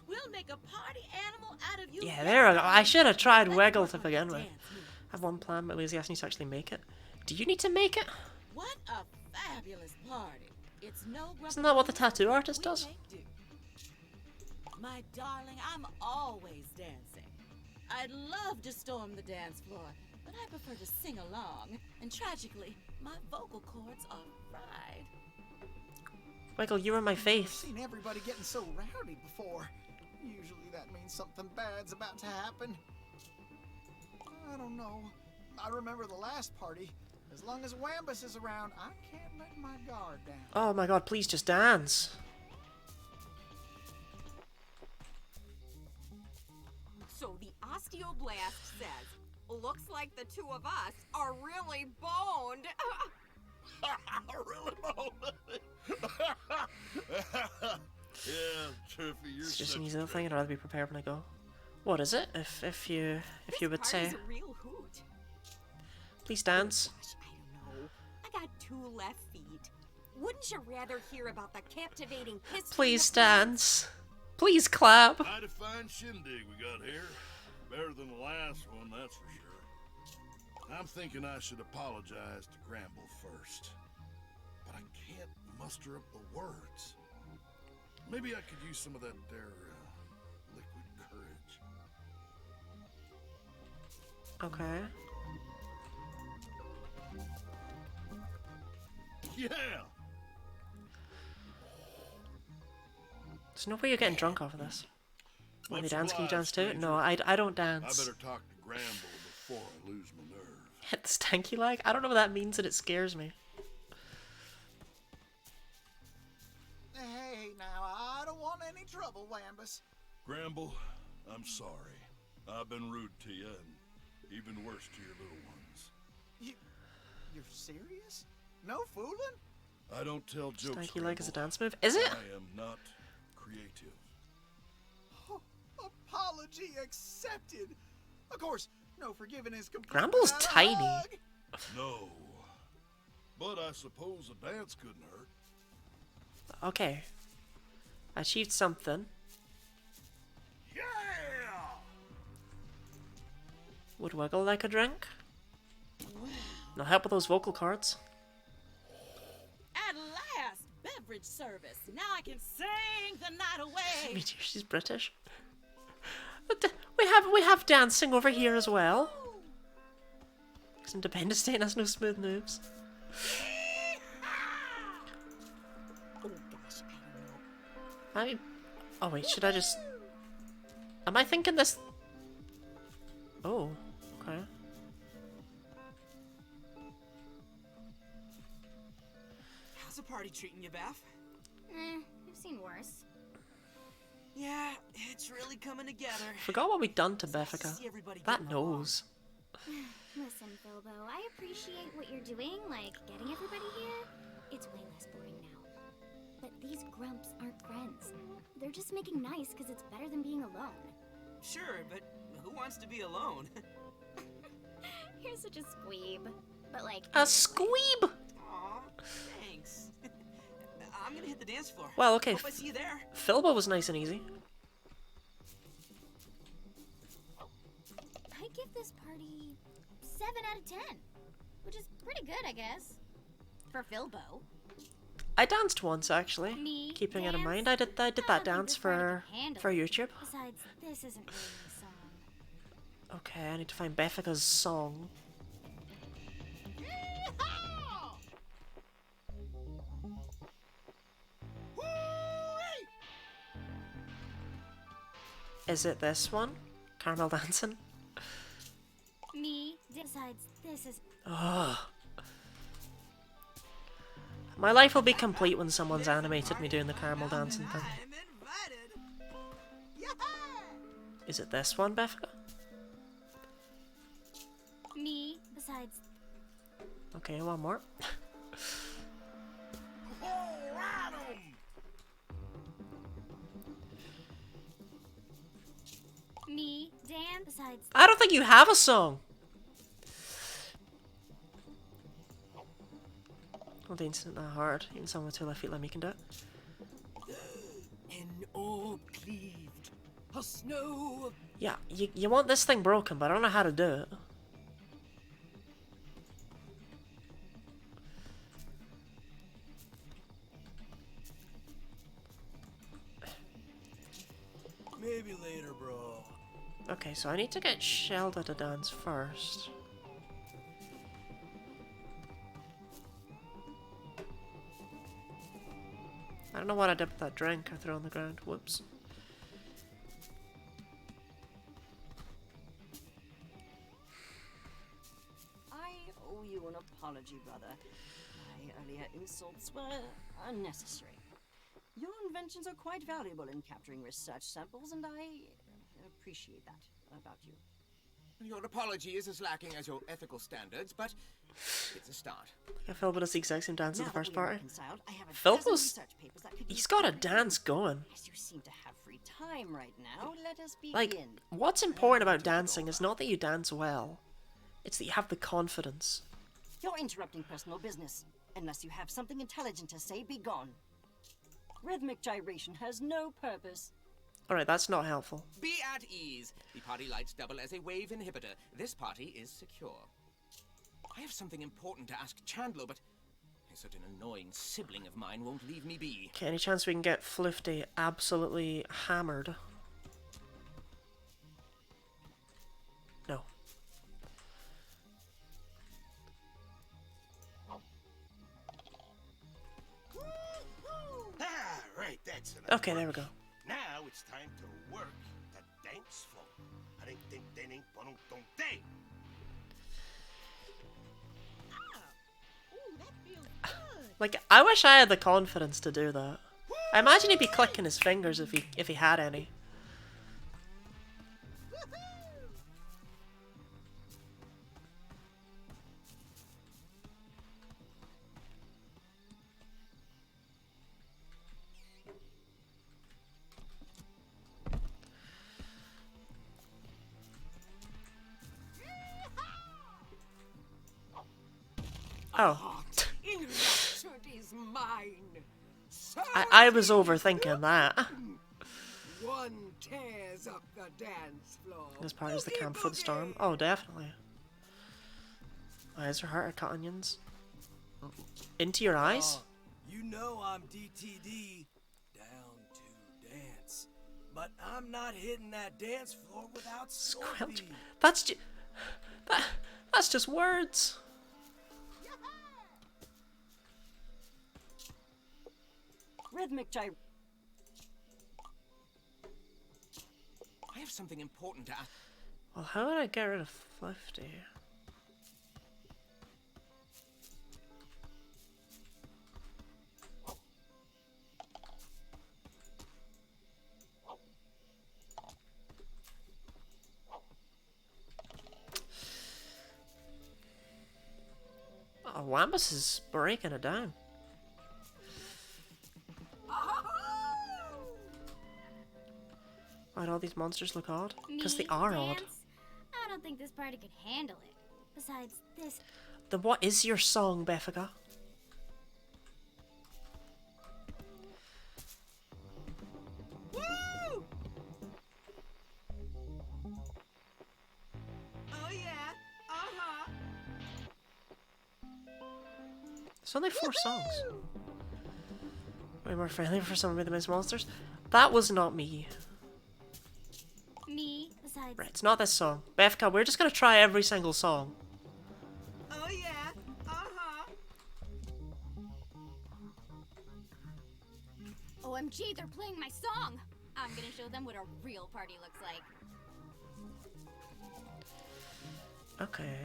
We'll make a party animal out of you. Yeah, there we go. I should have tried Wiggle to begin with. I have one plan, but Lazy ass needs to actually make it. Do you need to make it? What a fabulous party. It's no Isn't that what the tattoo artist does? My darling, I'm always dancing. I'd love to storm the dance floor, but I prefer to sing along. And tragically, my vocal cords are fried. Michael, you were my I've faith. seen everybody getting so rowdy before. Usually that means something bad's about to happen. I don't know. I remember the last party. As long as Wambus is around, I can't let my guard down. Oh my god, please just dance. So the osteoblast says, looks like the two of us are really boned. Really, Mo? Yeah, Turfy, you're It's just such an a easy little great- thing. I'd rather be prepared when I go. What is it? If you would say, Party's a real hoot. please dance. Gosh, I don't know. I got 2 left feet. Wouldn't you rather hear about the captivating history? Please of plants? dance. Please clap. Mighty fine shindig we got here. Better than the last one, that's for sure. I'm thinking I should apologize to Gramble first. But I can't muster up the words. Maybe I could use some of that there liquid courage. Okay. Yeah! There's no way you're getting drunk off of this. When they Much dance, can you obliged, dance too? No, I don't I dance. better talk to Gramble before I lose my nerve. Hit the stanky leg? I don't know what that means and it scares me. Hey, now, I don't want any trouble, Wambus. Gramble, I'm sorry. I've been rude to you and even worse to your little ones. You're serious? No fooling? I don't tell jokes, Stanky leg is a Gramble. dance move. Is it? I am not creative. Oh, apology accepted. Of course, no forgiving is complete. Gramble's without a tiny. hug. No. But I suppose a dance couldn't hurt. Okay. I achieved something. Yeah! Would wiggle like a drink. No help with those vocal cords. At last, beverage service. Now I can sing the night away. Me too, she's British. We have dancing over here as well. Because Independence Day has no smooth moves. Oh gosh, I don't know. Oh wait, should I just... Am I thinking this... Oh, okay. How's the party treating you, Beth? I've seen worse. Yeah, it's really coming together. Forgot what we'd done to It's nice to Beffica. see everybody That getting along. nose. Listen, Bilbo, I appreciate what you're doing, like getting everybody here. It's way less boring now. But these grumps aren't friends. They're just making nice because it's better than being alone. Sure, but who wants to be alone? You're such a squeeb. But like... A squeeb! Aw, thanks. I'm gonna hit the dance floor. Well, okay. Hope I see you there. Filbo was nice and easy. I give this party 7 out of 10. Which is pretty good, I guess. For Filbo. I danced once actually. Me Keeping it in dance? mind, I did that think dance this party for can handle it. YouTube. Besides, this isn't really a song. Okay, I need to find Beffica's song. Is it this one? Caramel dancing? Me, besides, this is... Ugh. My life will be complete when someone's animated me doing the caramel dancing thing. I'm invited. Is it this one, Beffica? Me, besides... Okay, one more. Me, Dan, besides... I don't think you have a song. Well, the instant that hard. Even someone with 2 left feet like me can do it. An orb cleaved, a snow of Yeah, you want this thing broken, but I don't know how to do it. Maybe later, bro. Okay, so I need to get Shelda to dance first. I don't know what I did with that drink I threw on the ground. Whoops. I owe you an apology, brother. My earlier insults were unnecessary. Your inventions are quite valuable in capturing research samples, and I appreciate that about you. Your apology is as lacking as your ethical standards, but it's a start. I Philbo does the exact same dance as the first party. I have a Philbo's... dozen research papers that could He's use got a everything. dance going. As you seem to have free time right now, let us begin. Like, what's important about dancing is not that you dance well. It's that you have the confidence. You're interrupting personal business. Unless you have something intelligent to say, be gone. Rhythmic gyration has no purpose. Alright, that's not helpful. Be at ease. The party lights double as a wave inhibitor. This party is secure. I have something important to ask Chandler, but a certain annoying sibling of mine won't leave me be. Okay, any chance we can get Floofty absolutely hammered? No. Ah, right, that's enough. Okay, there we go. Now it's time to work the dance floor. Like, I wish I had the confidence to do that. I imagine he'd be clicking his fingers if he had any. Oh. Is mine. I was overthinking that. One tears up the dance floor. This part is the camp for the storm. Oh, definitely. Eyes are hard, cut onions. Into your eyes? You know I'm DTD, down to dance. But I'm not hitting that dance floor without Squelch. Scorpy. That's just words. Rhythmic gyration. I have something important to ask. Well, how would I get rid of Floofty? Oh, Wambus is breaking it down. Why'd all these monsters look odd? Because they are odd. I don't think this party could handle it. Besides, this... Then what is your song, Beffica? Woo! Oh yeah. Uh-huh. There's only 4 songs. Way more friendly for some of the monsters. That was not me. Me, besides... Right, it's not this song. Befka, we're just gonna try every single song. Oh yeah. Uh-huh. OMG, they're playing my song! I'm gonna show them what a real party looks like. Okay.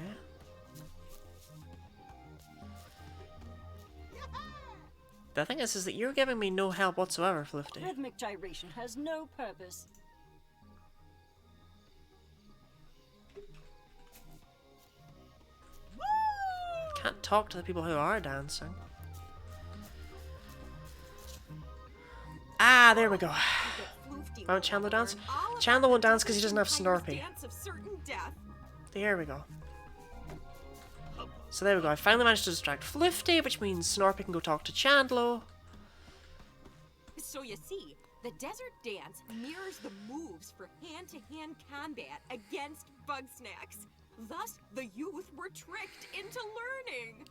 The thing is that you're giving me no help whatsoever, Floofty. Rhythmic gyration has no purpose. Can't talk to the people who are dancing. Ah, there we go. Why won't Chandler dance? Chandler won't dance because he doesn't have Snorpy. There we go. So there we go. I finally managed to distract Floofty, which means Snorpy can go talk to Chandler. So you see, the desert dance mirrors the moves for hand-to-hand combat against Bugsnax. Thus, the youth were tricked into learning.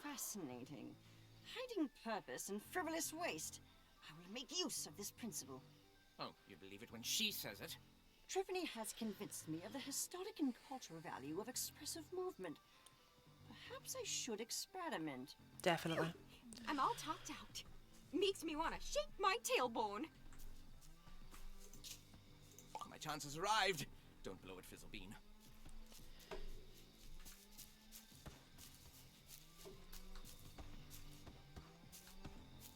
Fascinating. Hiding purpose in frivolous waste. I will make use of this principle. Oh, you believe it when she says it. Triffany has convinced me of the historic and cultural value of expressive movement. Perhaps I should experiment. Definitely. I'm all talked out. Makes me want to shake my tailbone. My chance has arrived. Don't blow it, Fizzlebean.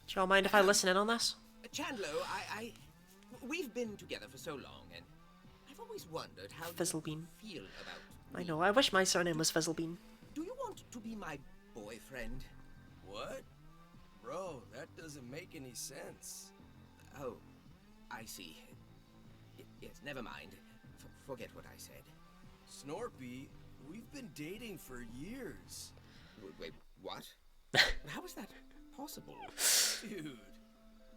Do y'all mind if I listen in on this? Chandlo, we've been together for so long, and I've always wondered how Fizzlebean. you feel about I know, I wish my surname was Fizzlebean. Do you want to be my boyfriend? What? Bro, that doesn't make any sense. Oh, I see. Yes, never mind. Forget what I said. Snorpy, we've been dating for years. Wait, what? How is that possible? Dude,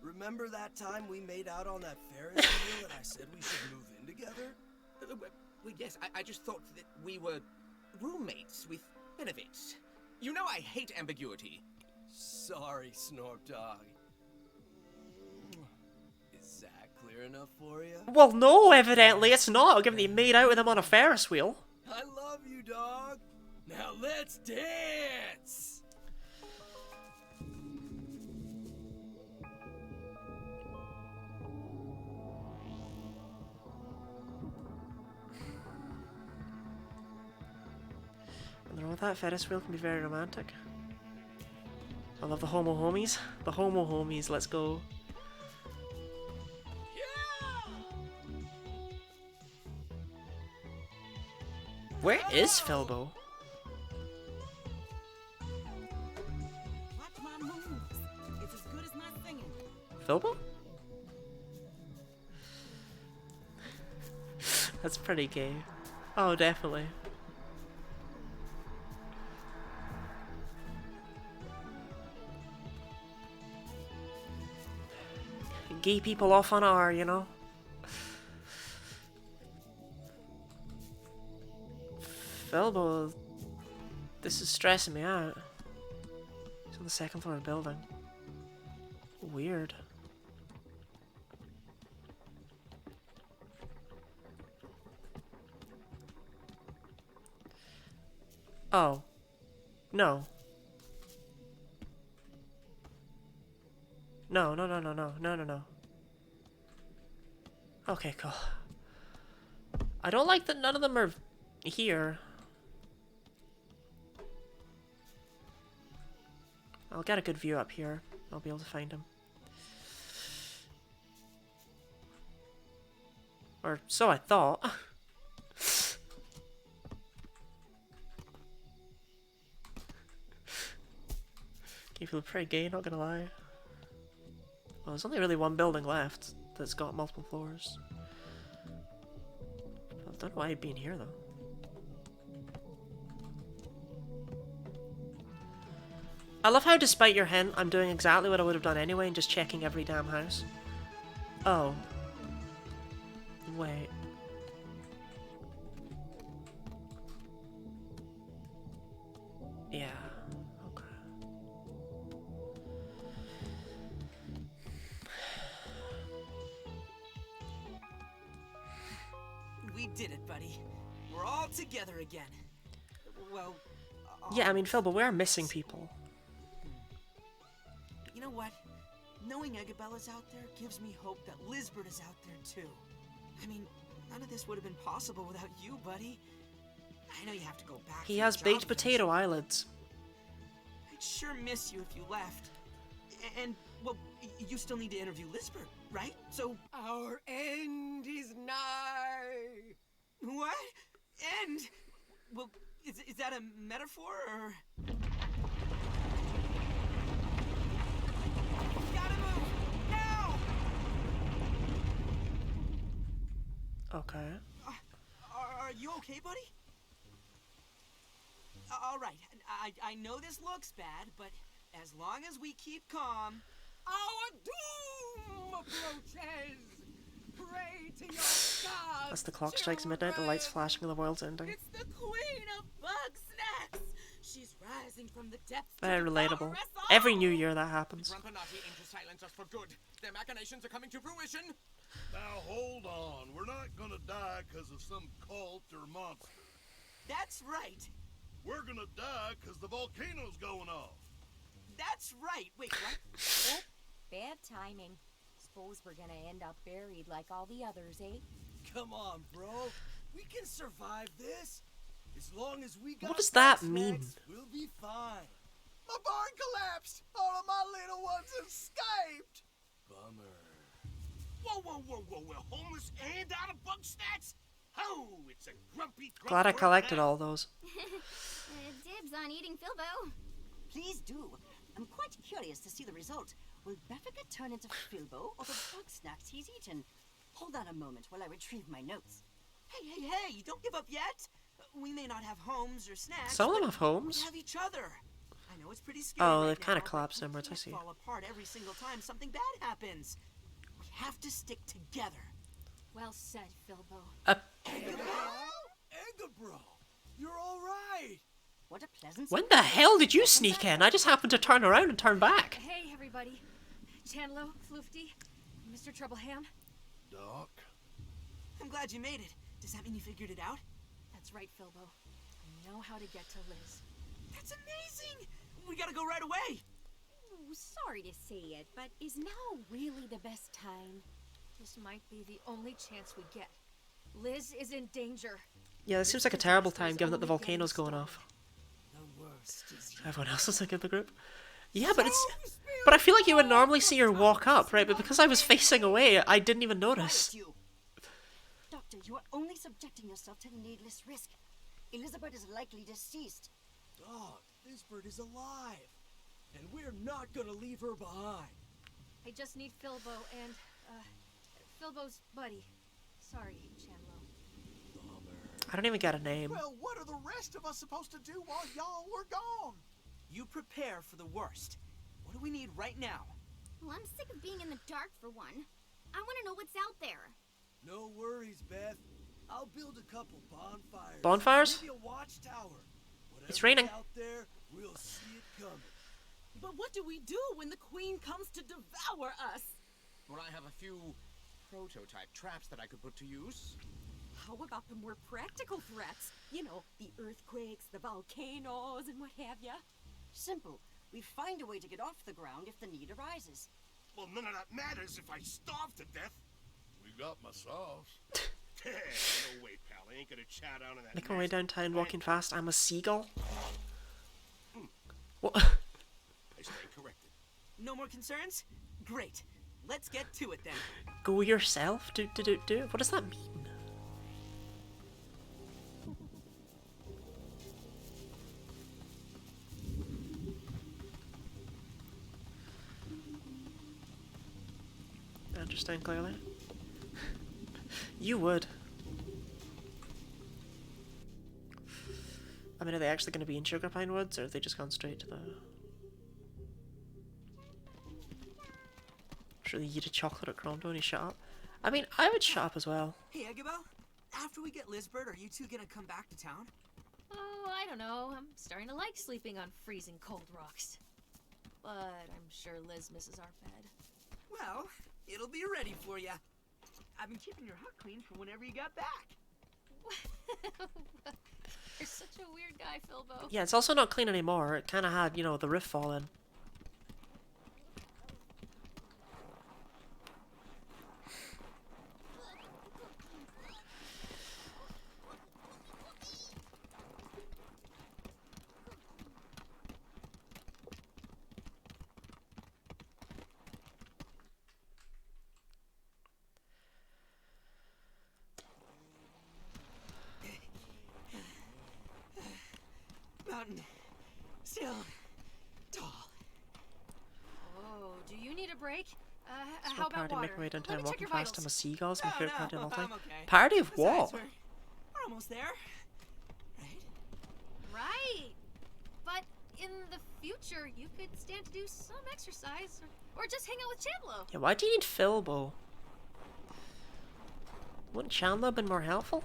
remember that time we made out on that Ferris wheel and I said we should move in together? Well, yes, I just thought that we were roommates with benefits. You know I hate ambiguity. Sorry, Snorp Dog. Is that clear enough for you? Well, no, evidently it's not, given that you made out with him on a Ferris wheel. I love you, dog. Now let's dance. I don't know, that Ferris wheel can be very romantic. I love the homo homies. The homo homies, let's go. Where is Filbo? Watch my moves. It's as good as my singing. Filbo? That's pretty gay. Oh, definitely. Gay people often are, you know? Filbo, this is stressing me out. He's on the second floor of the building. Weird. Oh. No. No. Okay, cool. I don't like that none of them are here. I'll get a good view up here. I'll be able to find him. Or so I thought. You feel pretty gay, not gonna lie. Well, there's only really one building left that's got multiple floors. I don't know why I'd be in here though. I love how, despite your hint, I'm doing exactly what I would have done anyway and just checking every damn house. Oh. Wait. Yeah. Okay. We did it, buddy. We're all together again. Well... Yeah, I mean, Phil, but we're missing people. You know what? Knowing Agabella's out there gives me hope that Lizbert is out there too. I mean, none of this would have been possible without you, buddy. I know you have to go back. He has baked potato eyelids. I'd sure miss you if you left. And, well, you still need to interview Lizbert, right? So... Our end is nigh. What? End? Well, is that a metaphor, or...? Gotta move! Now! Okay. Are you okay, buddy? All right. I know this looks bad, but as long as we keep calm... Our doom approaches. Pray to your gods. As the clock strikes midnight, the lights flashing and the world's ending. It's the queen of Bugsnax. She's rising from the depths. Very to relatable. devour us all. Every New Year that happens. Rampanati aim to silence us for good. Their machinations are coming to fruition. Now hold on. We're not gonna die because of some cult or monster. That's right. We're gonna die because the volcano's going off. That's right. Wait, what? Bad timing. Suppose we're gonna end up buried like all the others, eh? Come on, bro. We can survive this. As long as we got What does that Bugsnax, mean? we'll be fine. My barn collapsed! All of my little ones escaped! Bummer. Whoa. Homeless and out of Bugsnax? Oh, it's a grumpy Glad I world collected now. all those. Dibs on eating Filbo. Please do. I'm quite curious to see the result. Will Beffica turn into Filbo or the Bugsnax he's eaten? Hold on a moment while I retrieve my notes. Hey, don't give up yet. We may not have homes or snacks. Some of them but have homes. We have each other. I know it's pretty scary. Oh, right they've kind of now, collapsed but we inwards, I can't see. fall apart every single time something bad happens. We have to stick together. Well said, Filbo. Egabro, you're all right. What a pleasant When the hell did you sneak in? I just happened to turn around and turn back. Hey, everybody. Chandlo, Floofty, Mr. Troubleham. Doc? I'm glad you made it. Does that mean you figured it out? That's right, Filbo. I know how to get to Liz. That's amazing! We gotta go right away! Ooh, sorry to say it, but is now really the best time? This might be the only chance we get. Liz is in danger. Yeah, this seems like a terrible time given that the volcano's going off. The worst is Everyone else is like in the group. Yeah, but it's... But I feel like you would normally see her walk up, right? But because I was facing away, I didn't even notice. you. Doctor, you are only subjecting yourself to needless risk. Elizabeth is likely deceased. Dog, this bird is alive. And we're not gonna leave her behind. I just need Filbo and, Filbo's buddy. Sorry, Chandlo. I don't even get a name. Well, what are the rest of us supposed to do while y'all were gone? You prepare for the worst. What do we need right now? Well, I'm sick of being in the dark for one. I want to know what's out there. No worries, Beth. I'll build a couple bonfires. Bonfires? Maybe a watchtower. It's raining. Whatever's out there, we'll see it coming. But what do we do when the queen comes to devour us? Well, I have a few prototype traps that I could put to use. How about the more practical threats? You know, the earthquakes, the volcanoes, and what have ya. Simple. We find a way to get off the ground if the need arises. Well, none of that matters if I starve to death. We got my sauce. No way, pal. I ain't gonna chat out on that. Making my way downtown, walking fast. I'm a seagull. What? I stand corrected. No more concerns? Great. Let's get to it then. Go yourself? Do. What does that mean? I understand clearly. You would. I mean, are they actually going to be in Sugar Pine Woods, or have they just gone straight to the... Should they eat a chocolate at Cromdo and he shut up? I mean, I would shut up as well. Hey, Eggabell, after we get Lizbert, are you two gonna come back to town? Oh, I don't know. I'm starting to like sleeping on freezing cold rocks. But I'm sure Liz misses our bed. Well, it'll be ready for you. I've been keeping your hut clean for whenever you got back. You're such a weird guy, Filbo. Yeah, it's also not clean anymore. It kind of had, you know, the roof falling. Mountain. Still. Tall. Oh, do you need a break? Small How about party water? making my way downtown, Let me check walking your fast. vitals. I'm a seagull. It's my favorite party of all time. I'm okay. Party of Besides, what? we're almost there. Right? Right. But in the future, you could stand to do some exercise, or just hang out with Chandlo. Yeah, why do you need Filbo? Wouldn't Chandler have been more helpful?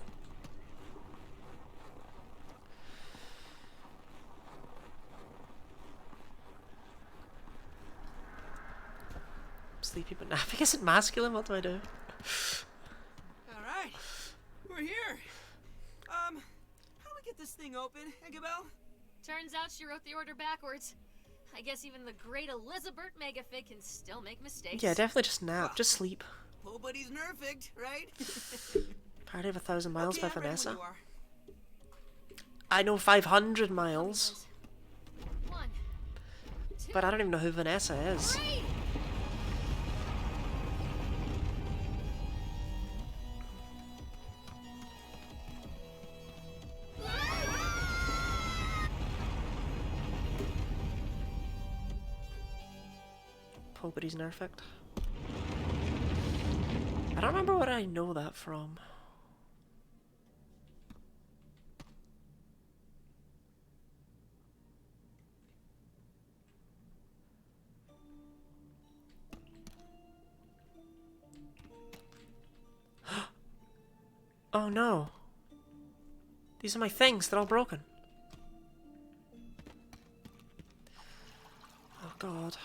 Sleepy but napping isn't masculine. What do I do? All right. We're here. How do we get this thing open, Eggabell? Turns out she wrote the order backwards. I guess even the great Elizabeth Megafig can still make mistakes. Yeah, definitely just nap. Just sleep. Nobody's perfect, right? Party of 1,000 Miles by I'm ready when Vanessa. you are. I know 500 miles. 1, 2, But I don't even know who Vanessa is. 3. Nobody's perfect. I don't remember what I know that from. Oh no. These are my things, they're all broken. Oh god.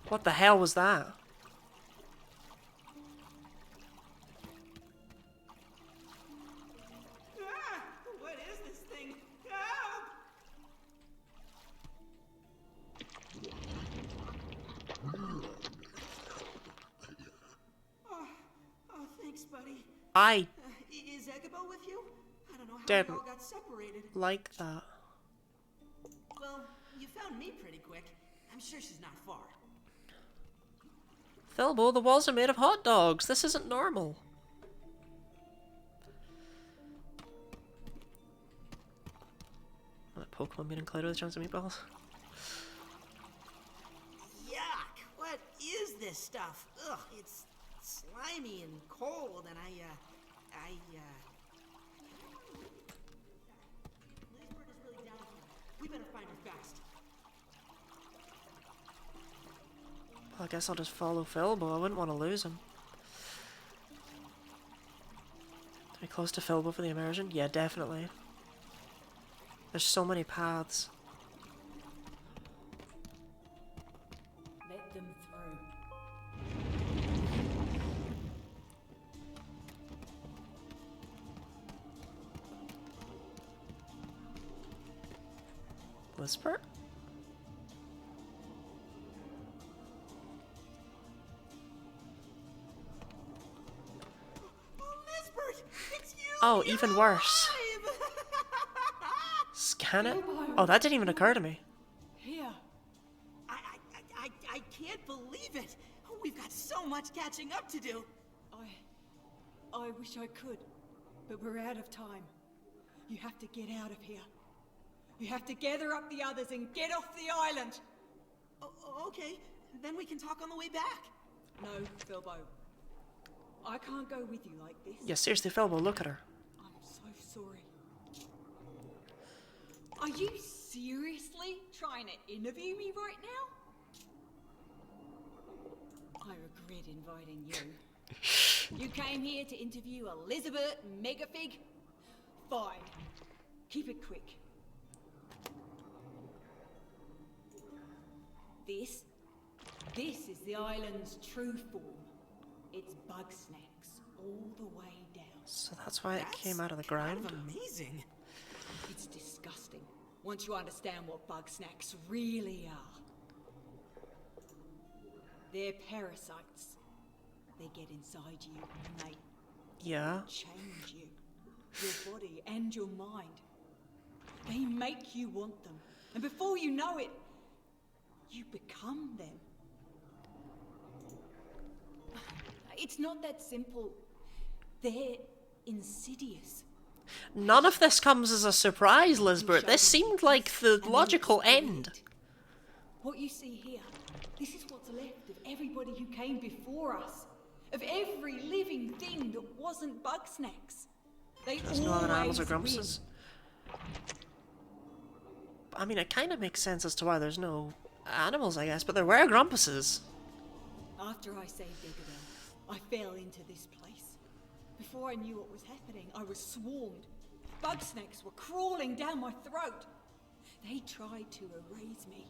What the hell was that? What is this thing? Help! Oh, thanks, buddy. I Is Eggabell with you? I don't know how didn't we all got separated. like that. Well, you found me pretty quick. I'm sure she's not far. Philbo, the walls are made of hot dogs. This isn't normal. That Pokemon being included with chunks of meatballs. Yuck! What is this stuff? Ugh, it's slimy and cold, and Lisbeth is really down here. We better find her fast. Well, I guess I'll just follow Philbo. I wouldn't want to lose him. Are we close to Philbo for the immersion? Yeah, definitely. There's so many paths. Let them through. Whisper? Oh, even worse. Scan it? Oh, that didn't even occur to me. Here. I can't believe it. We've got so much catching up to do. I wish I could, but we're out of time. You have to get out of here. You have to gather up the others and get off the island. Okay, then we can talk on the way back. No, Philbo. I can't go with you like this. Yeah, seriously, Philbo, look at her. I'm so sorry. Are you seriously trying to interview me right now? I regret inviting you. You came here to interview Elizabeth Megafig? Fine. Keep it quick. This is the island's true form. It's Bugsnax all the way down. So that's why it came out of the ground? Amazing. It's disgusting once you understand what Bugsnax really are. They're parasites. They get inside you and they change you. Your body and your mind. They make you want them. And before you know it, you become them. It's not that simple. They're insidious. None of this comes as a surprise, Lisbeth. This seemed like the logical end. What you see here, this is what's left of everybody who came before us. Of every living thing that wasn't Bugsnax. There's no other animals or grumpuses. I mean, it kind of makes sense as to why there's no animals, I guess, but there were grumpuses. After I saved Eggabell, I fell into this place. Before I knew what was happening, I was swarmed. Bugsnax were crawling down my throat. They tried to erase me,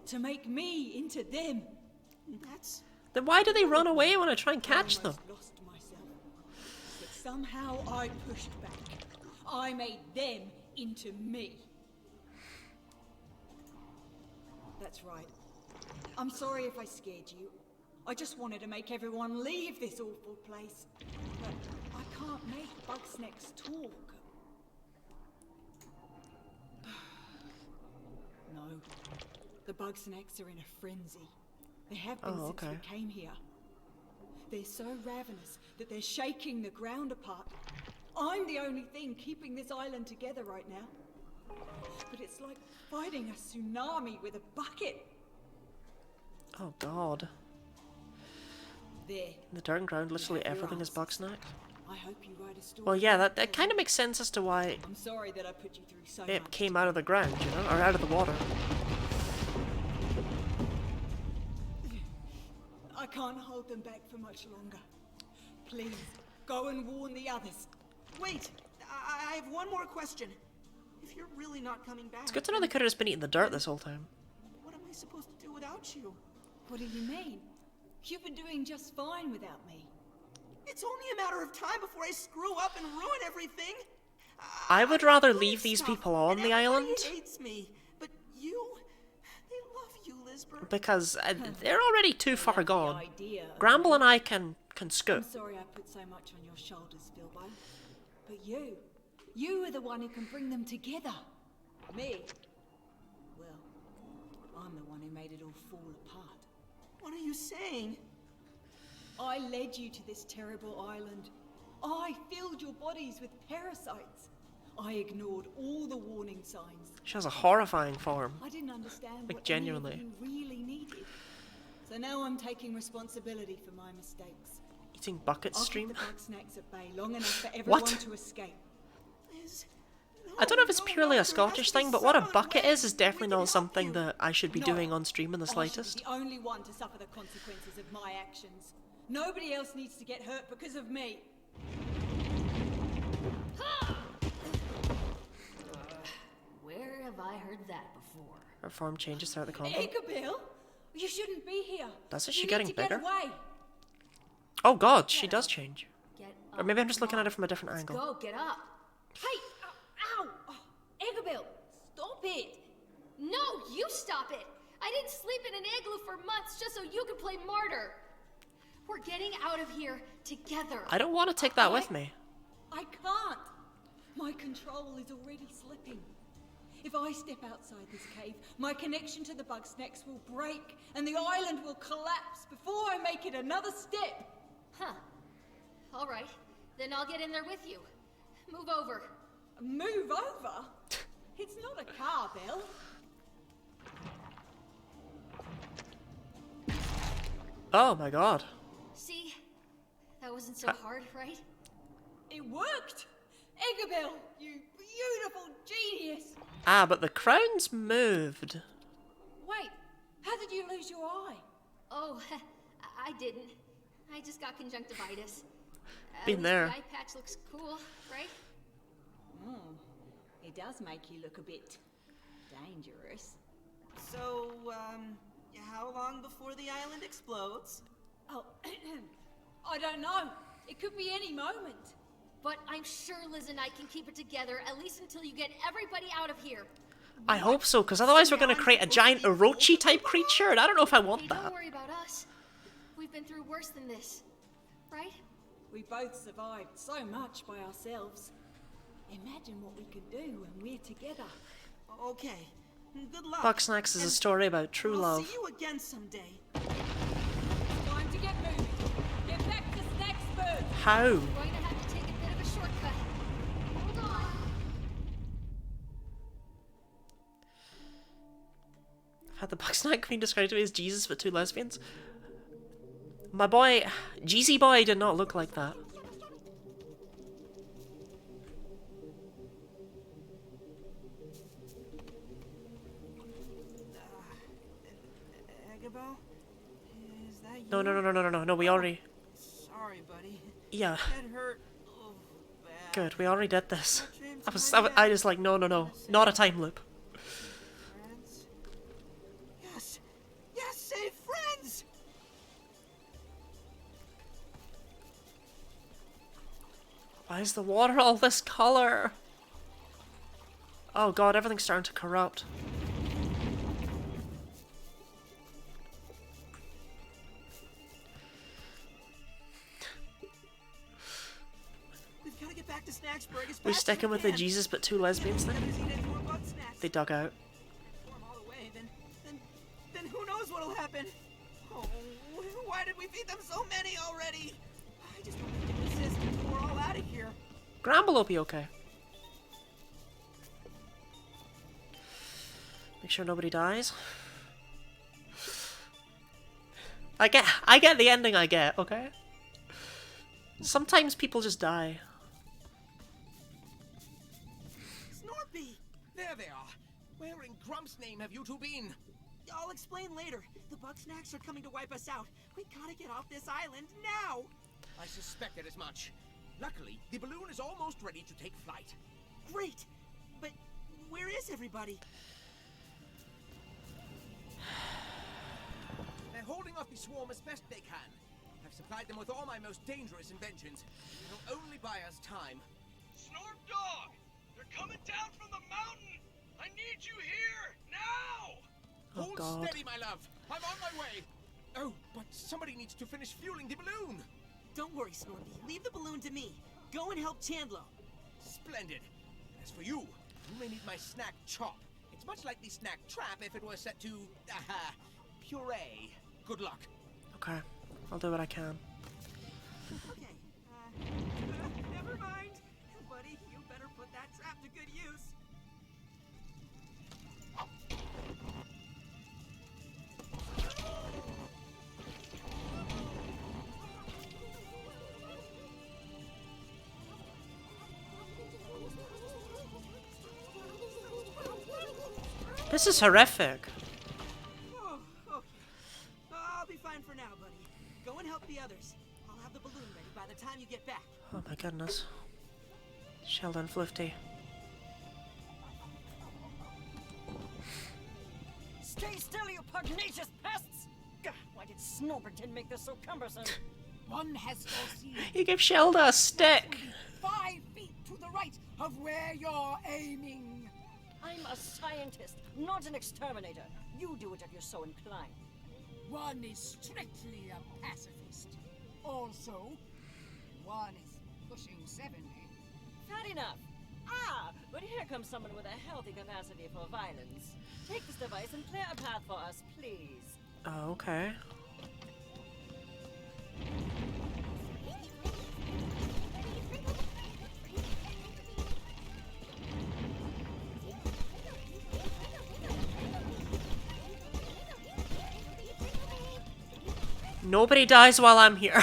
to make me into them. Then why do they run away when I try and catch them? Lost myself. But somehow I pushed back. I made them into me. That's right. I'm sorry if I scared you. I just wanted to make everyone leave this awful place. But I can't make Bugsnax talk. No. The Bugsnax are in a frenzy. They have been since we came here. They're so ravenous that they're shaking the ground apart. I'm the only thing keeping this island together right now. But it's like fighting a tsunami with a bucket. Oh god. There. In the dark ground, literally everything is Bugsnax. I hope you write a story. Well, yeah, that kind of makes sense as to why I'm sorry that I put you through so it much. came out of the ground, you know, or out of the water. I can't hold them back for much longer. Please, go and warn the others. Wait, I have one more question. If you're really not coming back... It's good to know they could have just been eating the dirt this whole time. What am I supposed to do without you? What do you mean? You've been doing just fine without me. It's only a matter of time before I screw up and ruin everything. I would rather leave these people on the island. Everybody hates me, but you... They love you, Lisbeth. Because they're already too far gone. Gramble and I can scoot. I'm sorry I put so much on your shoulders, Bilbo. But you are the one who can bring them together. Me? Well, I'm the one who made it all fall apart. What are you saying? I led you to this terrible island. I filled your bodies with parasites. I ignored all the warning signs. She has a horrifying form. I didn't understand like, what genuinely. any of you really needed. So now I'm taking responsibility for my mistakes. Eating bucket stream? I'll keep the Bugsnax at bay long enough for everyone to escape. I don't know if it's purely a Scottish thing, but what a bucket is definitely not something that I should be doing on stream in the slightest. I should be the only one to suffer the consequences of my actions. Nobody else needs to get hurt because of me. Where have I heard that before? Her form changes throughout the combat. Igabil, you shouldn't be here. Does it? She You getting need to bigger? Get away. Oh god, she does change. Get Or up. maybe I'm just looking at it from a different angle. Go, get up. Hey! Ow! Oh, Igabil, stop it! No, you stop it! I didn't sleep in an igloo for months just so you could play martyr. We're getting out of here together. I don't want to take that with me. I can't. My control is already slipping. If I step outside this cave, my connection to the Bugsnax will break and the island will collapse before I make it another step. Huh. All right. Then I'll get in there with you. Move over. Move over? It's not a car, Bill. Oh my god. See? That wasn't so hard, right? It worked! Igabil, you beautiful genius! Ah, but the crown's moved. Wait, how did you lose your eye? Oh, I didn't. I just got conjunctivitis. Been there. The eye patch looks cool, right? It does make you look a bit dangerous. So, how long before the island explodes? Oh, I don't know. It could be any moment. But I'm sure Liz and I can keep it together at least until you get everybody out of here. I hope so, because otherwise we're going to create a giant Orochi type creature, and I don't know if I want Hey, that. don't worry about us. We've been through worse than this, right? We both survived so much by ourselves. Imagine what we could do when we're together. Okay, good luck. Bugsnax is a story about true I'll love. see you again someday. Time to get moving. Get back to Snacksburg. How? We're going to have to take a bit of a shortcut. Hold on. I've had the Bugsnax being described to me as Jesus with two lesbians. My boy, Jeezy boy, did not look like that. Agabo? Is that you? No, we already... Sorry, buddy. Yeah. That hurt. Oh, bad. Good, we already did this. I was like, no, not a time loop. Friends? Yes! Yes, save friends! Why is the water all this color? Oh god, everything's starting to corrupt. We've got to get back to Snacksburg as We're fast sticking as with we the can. Jesus but two lesbians thing. Others eat any more Bugsnax. They dug out. Form all the way, then who knows what'll happen? Oh, why did we feed them so many already? I just don't think it persist until we're all out of here. Gramble will be okay. Make sure nobody dies. I get the ending I get, okay? Sometimes people just die. Snorpy! There they are. Where in Grump's name have you two been? I'll explain later. The Bugsnax are coming to wipe us out. We gotta get off this island now. I suspected as much. Luckily, the balloon is almost ready to take flight. Great! But where is everybody? They're holding off the swarm as best they can. I've supplied them with all my most dangerous inventions. It'll only buy us time. Snorp Dog! They're coming down from the mountain! I need you here! Now! Oh, Hold God. steady, my love. I'm on my way. Oh, but somebody needs to finish fueling the balloon. Don't worry, Snorpy. Leave the balloon to me. Go and help Chandlo. Splendid. As for you, you may need my snack chop. It's much like the snack trap if it were set to, puree. Good luck. Okay, I'll do what I can. Okay, never mind. Buddy, you better put that trap to good use. This is horrific. Oh, okay. I'll be fine for now, buddy. Go and help the others. I'll have the balloon ready by the time you get back. Oh my goodness. Sheldon Flifty. Stay still, you pugnacious pests! Gah, why did Snorperton make this so cumbersome? One has foreseen. He gave Shelda a stick. 5 feet to the right of where you're aiming. I'm a scientist, not an exterminator. You do it if you're so inclined. One is strictly a pacifist. Also, one is pushing 70. Not enough. Ah, but here comes someone with a healthy capacity for violence. Take this device and clear a path for us, please. Oh, okay. Nobody dies while I'm here.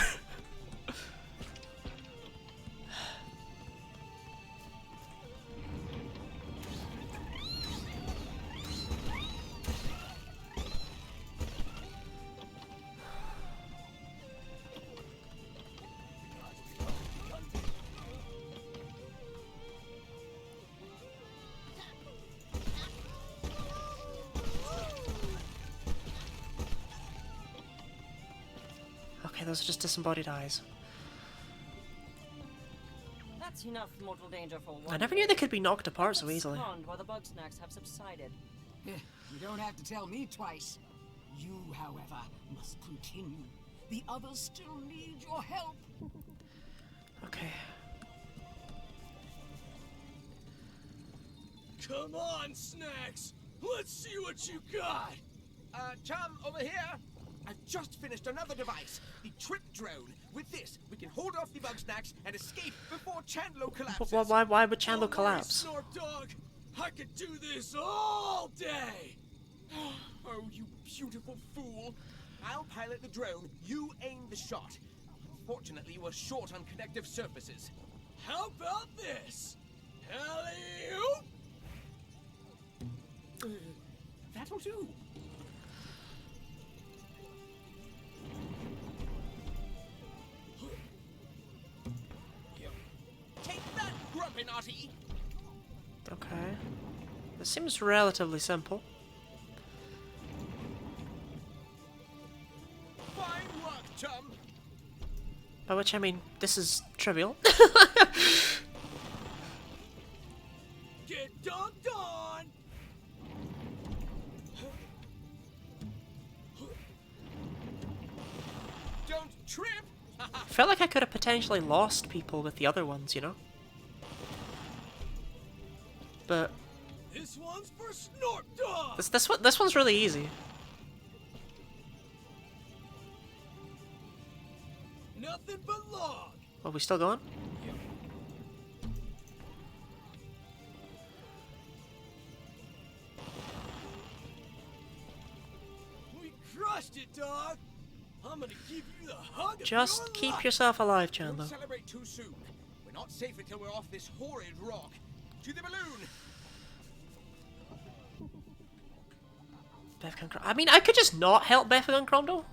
Okay, those are just disembodied eyes. That's enough mortal danger for one. I never knew they could be knocked apart so easily. Pond where the Bugsnax have subsided. You don't have to tell me twice. You, however, must continue. The others still need your help. Okay. Come on, Snacks! Let's see what you got! Chum, over here. I've just finished another device, the Trip Drone. With this, we can hold off the Bugsnax and escape before Chandlo collapses. Why would Chandlo collapse? Snorp Dog! I could do this all day! Oh, you beautiful fool. I'll pilot the drone, you aim the shot. Unfortunately, we're short on connective surfaces. How about this? Alley-oop! That'll do. Take that, Grumpy-Naughty! Okay. This seems relatively simple. Fine work, chum! By which I mean, this is trivial. Get dunked on! trip. I felt like I could have potentially lost people with the other ones, you know? But This one's for Snort Dog. this one's really easy. Nothing but log. Are we still going? We crushed it, dog. I'm gonna give you the hug of Just your keep life. yourself alive, Chandler. Don't celebrate too soon. We're not safe until we're off this horrid rock. To the balloon. I mean, I could just not help Beffic and Cromdo.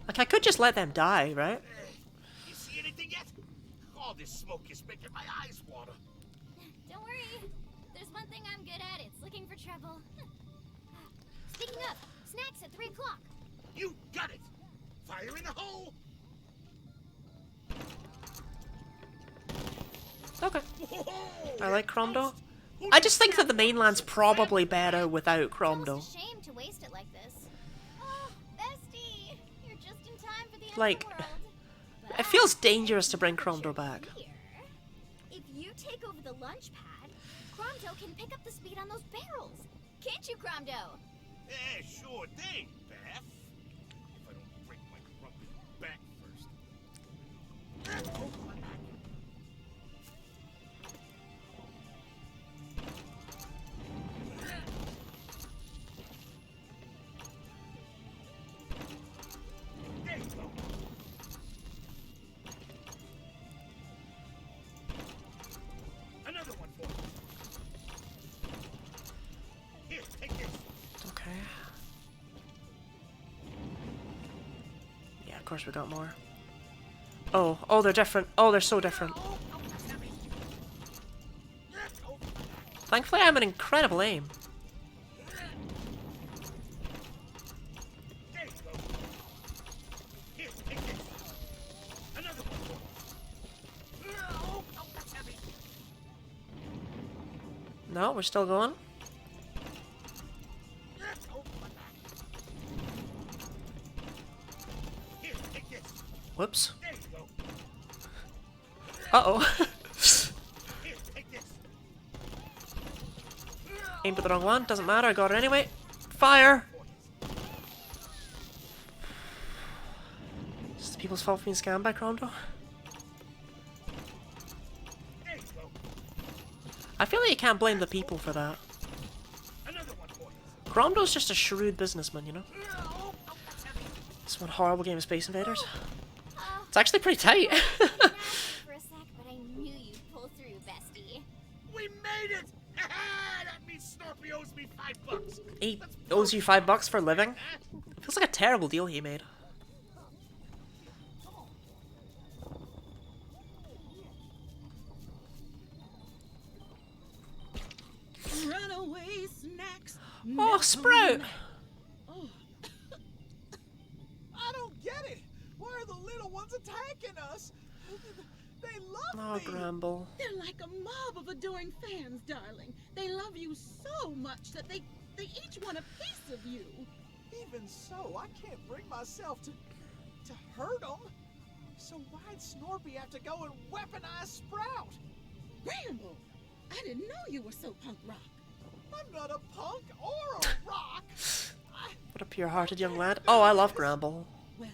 Like, I could just let them die, right? You see anything yet? All this smoke is making my eyes water. Don't worry. There's one thing I'm good at. It's looking for trouble. Speaking of, snacks at 3 o'clock. You got it. Fire in the hole. Okay. I like Cromdo. I just think that the mainland's probably better without Cromdo. It's a shame to waste it like this. Oh, bestie, you're just in time for the end Like, of the world. it feels dangerous to bring Cromdo back. If you take over the lunch pad, Cromdo can pick up the speed on those barrels. Can't you, Cromdo? Yeah, sure thing, Beth. If I don't break my grumpy back first. Oh, my back. There you go. Another one for you. Here, take this. Okay. Yeah, of course we got more. Oh, they're different. Oh, they're so different. Thankfully, I'm an incredible aim. There you go. Here, take this. Another one for you. Oh, that's heavy. No, we're still going. Oh, my back. Here, take this. Whoops. There you go. Uh-oh. Here, take this. Aimed at the wrong one. Doesn't matter. I got it anyway. Fire! Is the people's fault for being scammed by Cromdo? There you go. I feel like you can't blame the people for that. Another one for you. Cromdo's just a shrewd businessman, you know? This one horrible game of Space Invaders. It's actually pretty tight. For a sec, but I knew you'd pull through, bestie. We made it! That means Snorpy owes me $5. He owes you $5 for living? Feels like a terrible deal he made. Runaway snacks. Oh, Sprout! Oh. I don't get it. Why are the little ones attacking us? They love Oh, Gramble. They're like a mob of adoring fans, darling. They love you so much that they each want a piece of you. Even so, I can't bring myself to hurt them. So why'd Snorpy have to go and weaponize Sprout? Ramble, I didn't know you were so punk rock. I'm not a punk or a rock. What a pure-hearted young lad. Oh, I love Gramble. Well,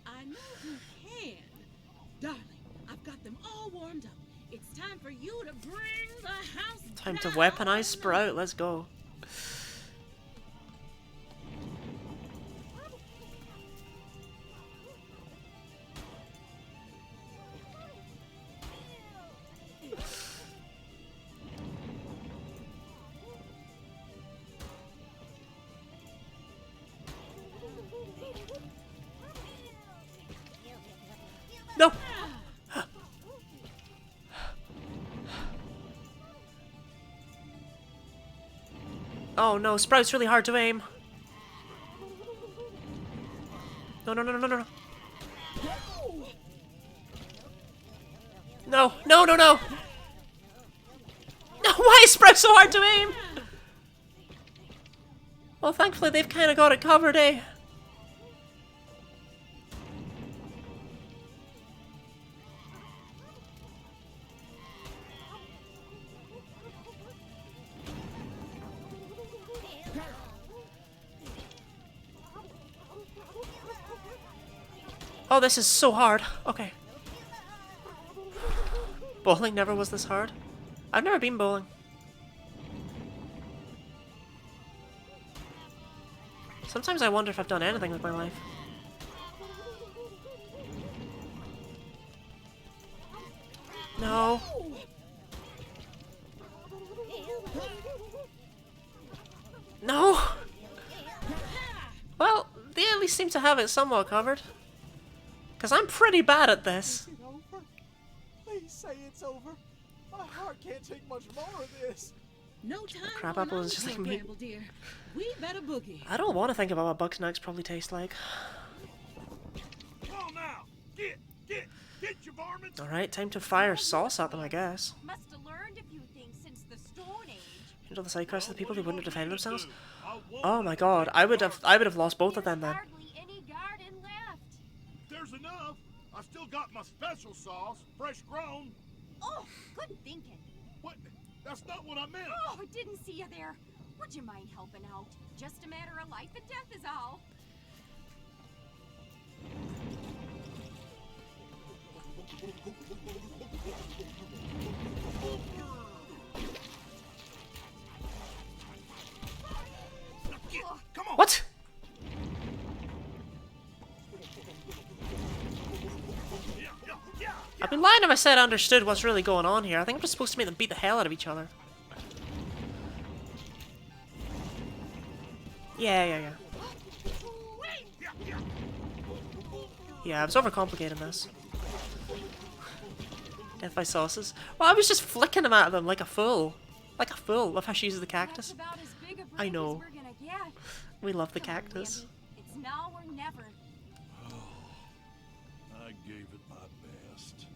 I know you can. Darling, I've got them all warmed up. It's time for you to bring the house Time to down. weaponize Sprout. Let's go. No! Oh no, Sprout's really hard to aim. No, no, no, no, no, no. No, no, no, no! No, why is Sprout so hard to aim? Well, thankfully they've kind of got it covered, eh? Oh, this is so hard. Okay. Bowling never was this hard. I've never been bowling. Sometimes I wonder if I've done anything with my life. No. No! Well, they at least seem to have it somewhat covered. Because I'm pretty bad at this. Is it over? Please say it's over. My heart can't take much more of this. No time Crab for apple an is just like encore, me. Bramble dear. We better boogie. I don't want to think about what Bugsnax probably taste like. Come on now! Get your varmints! Alright, time to fire sauce at them, I guess. Must have learned a few things since the Stone Age. You know the side quests of the people who wouldn't defend themselves? Oh my god, I would have lost both of them then. Hardly any garden left. There's enough. I still got my special sauce, fresh grown. Oh, good thinking. What? That's not what I meant. Oh, I didn't see you there. Would you mind helping out? Just a matter of life and death is all. What? I've been lying if I said I understood what's really going on here. I think I'm just supposed to make them beat the hell out of each other. Yeah. Yeah, I was overcomplicating this. Death by sauces. Well, I was just flicking them at them like a fool. Like a fool. Love how she uses the cactus. I know. We love the cactus. It's now or never. I gave it my best.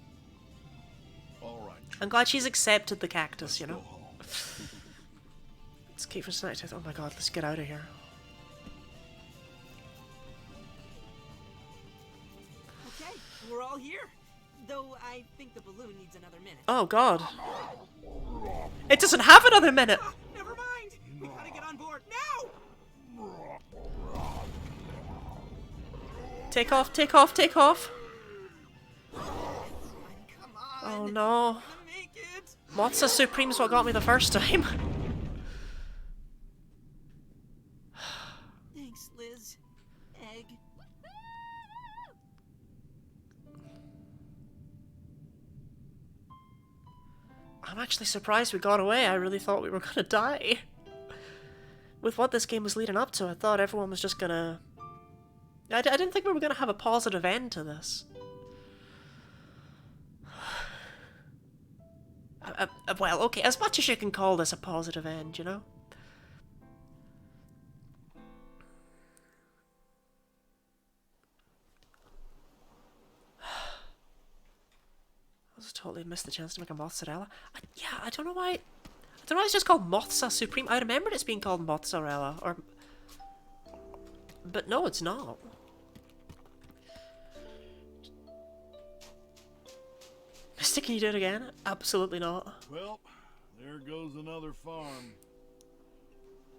All right. I'm glad she's accepted the cactus, you know. Let's keep for tonight. Oh my god, let's get out of here. Okay, we're all here. Though I think the balloon needs another minute. Oh god. It doesn't have another minute! Never mind! We gotta get on board now! Take off, take off, take off! Oh no. Mozza Supreme's what got me the first time. Thanks, Liz. Egg. I'm actually surprised we got away. I really thought we were gonna die. With what this game was leading up to, I thought everyone was just gonna... I didn't think we were gonna have a positive end to this. Well, okay, as much as you can call this a positive end, you know? I just totally missed the chance to make a mozzarella. Yeah, I don't know why... I don't know why it's just called Mozza Supreme. I remembered it's being called mozzarella, or... But no, it's not. Mystic, can you do it again? Absolutely not. Well, there goes another farm.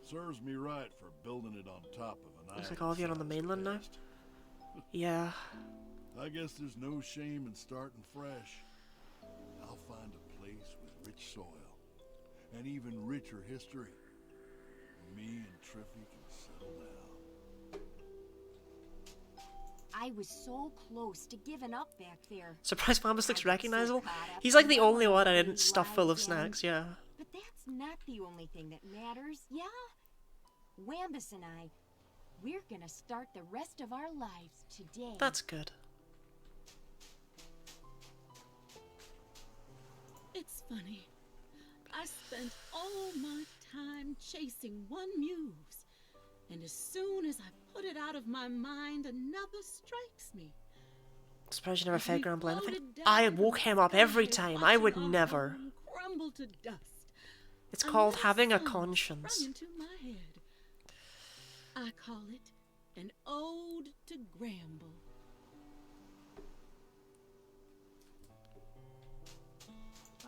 Serves me right for building it on top of an island. Looks like all of you are on the mainland now. Yeah. I guess there's no shame in starting fresh. I'll find a place with rich soil and even richer history. Me and Triffy can settle down. I was so close to giving up back there. Surprise Bambus looks recognizable. He's like the only one I didn't stuff full of snacks, yeah. But that's not the only thing that matters, yeah? Wambus and I, we're gonna start the rest of our lives today. That's good. It's funny. I spent all my time chasing one muse, and as soon as I put it out of my mind, another strikes me. Surprised you never fed Grumble anything. I woke him up every time. I would never. Crumble to dust. It's called having a conscience. Sprung into my head. I call it an ode to Gramble.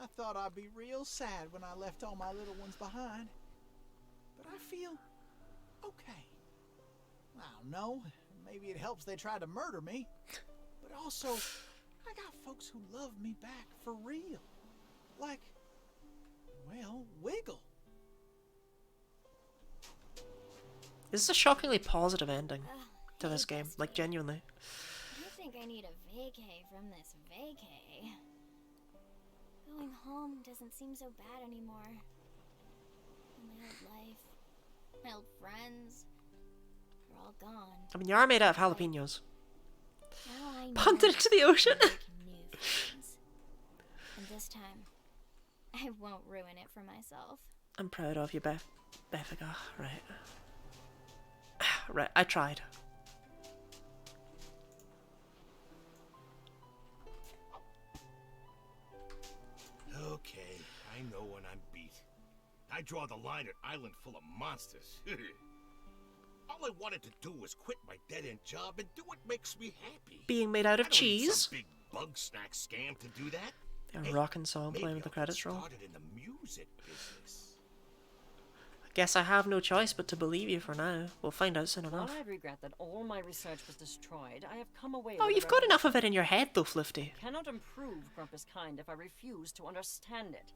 I thought I'd be real sad when I left all my little ones behind. But I feel okay. I don't know. Maybe it helps they tried to murder me. But also, I got folks who love me back for real. Like, well, Wiggle. This is a shockingly positive ending to this game, like genuinely. I think I need a vacay from this vacay. Going home doesn't seem so bad anymore. My old life, my old friends, they're all gone. I mean, you are made out of jalapenos. Now I know Punted into the ocean. to make new friends. And this time, I won't ruin it for myself. I'm proud of you, Beffiga. Right. Right, I tried. Okay, I know when I'm beat. I draw the line at Island full of monsters. All I wanted to do was quit my dead-end job and do what makes me happy. Being made out of I don't need cheese. some big Bugsnax scam to do that. A rockin' song playing with the credits roll. Started in the music business. Guess I have no choice but to believe you for now. We'll find out soon enough. While I regret that all my research was destroyed, I have come away Oh, with you've got enough of it in your head though, Flifty. Cannot improve Grumpus kind if I refuse to understand it.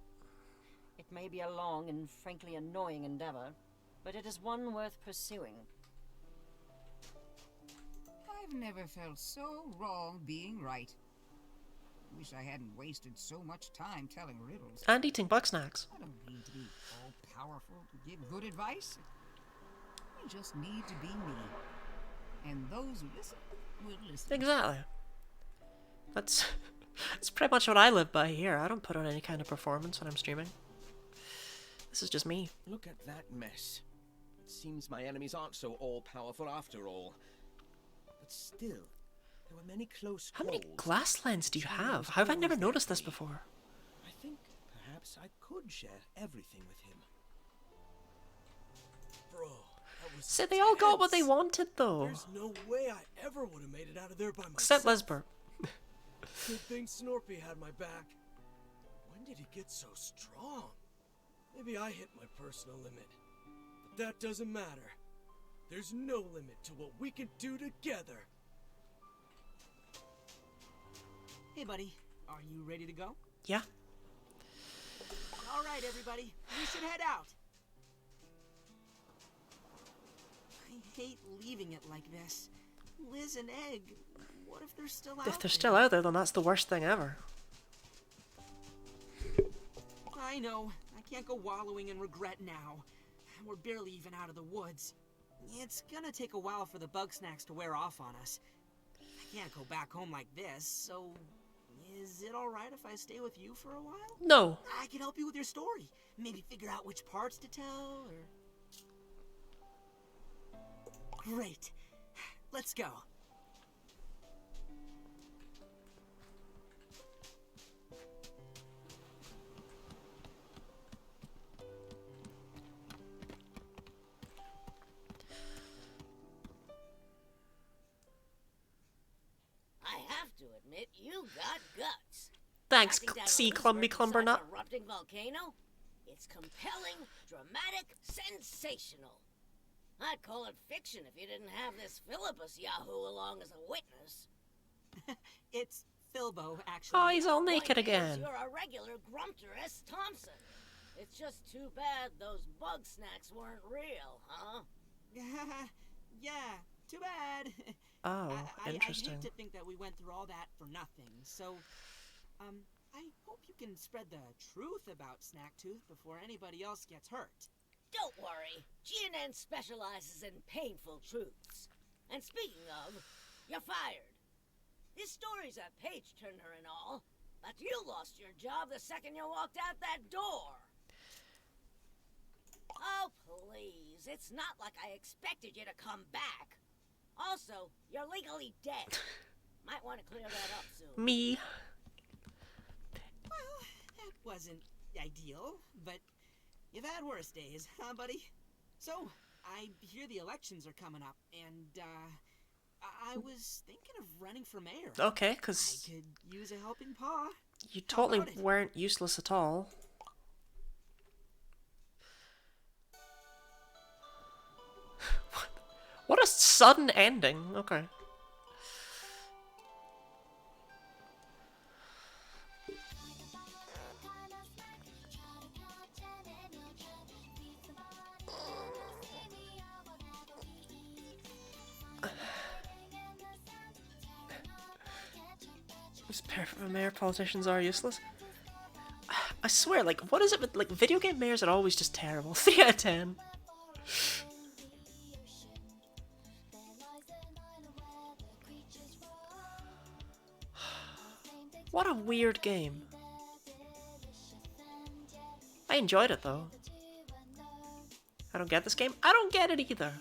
It may be a long and frankly annoying endeavor, but it is one worth pursuing. I've never felt so wrong being right. Wish I hadn't wasted so much time telling riddles. And eating Bugsnax. I don't need to be all-powerful to give good advice. I just need to be me. And those who listen will listen. Exactly. That's pretty much what I live by here. I don't put on any kind of performance when I'm streaming. This is just me. Look at that mess. It seems my enemies aren't so all-powerful after all. But still, there were many close How calls. many glass lens do you have? How have I never noticed this before? I think perhaps I could share everything with him. Bro, that was So they all got what they tense. wanted though. There's no way I ever would have made it out of there by myself. Except Lisbert. Good thing Snorpy had my back. When did he get so strong? Maybe I hit my personal limit. But that doesn't matter. There's no limit to what we can do together. Hey, buddy. Are you ready to go? Yeah. All right, everybody. We should head out. I hate leaving it like this. Liz and Egg, what if they're still out If they're still out there, then that's the worst thing ever. I know. I can't go wallowing in regret now. We're barely even out of the woods. It's gonna take a while for the Bugsnax to wear off on us. I can't go back home like this, so is it alright if I stay with you for a while? No. I can help you with your story. Maybe figure out which parts to tell, or... Great. Let's go. I have to admit, you got guts. Thanks, Tracking down a C. lizard Clumby inside Clumbernut. an erupting volcano? It's compelling, dramatic, sensational. I'd call it fiction if you didn't have this Philippus Yahoo along as a witness. It's Philbo, actually. Oh, he's all naked Point is, again. You're a regular Grumpter S. Thompson. It's just too bad those Bugsnax weren't real, huh? Yeah, too bad. Oh, I interesting. hate to think that we went through all that for nothing. So, I hope you can spread the truth about Snacktooth before anybody else gets hurt. Don't worry. GNN specializes in painful truths. And speaking of, you're fired. This story's a page-turner and all, but you lost your job the second you walked out that door. Oh, please. It's not like I expected you to come back. Also, you're legally dead. Might want to clear that up soon. Me. Well, that wasn't ideal, but you've had worse days, huh, buddy? So, I hear the elections are coming up, and, I was thinking of running for mayor. Okay, because I could use a helping paw. you How totally about it? weren't useless at all. What a sudden ending. Okay. It's perfect for mayor. Politicians are useless. I swear, like, what is it with, like, video game mayors are always just terrible. 3 out of 10. What a weird game. I enjoyed it, though. I don't get this game. I don't get it either.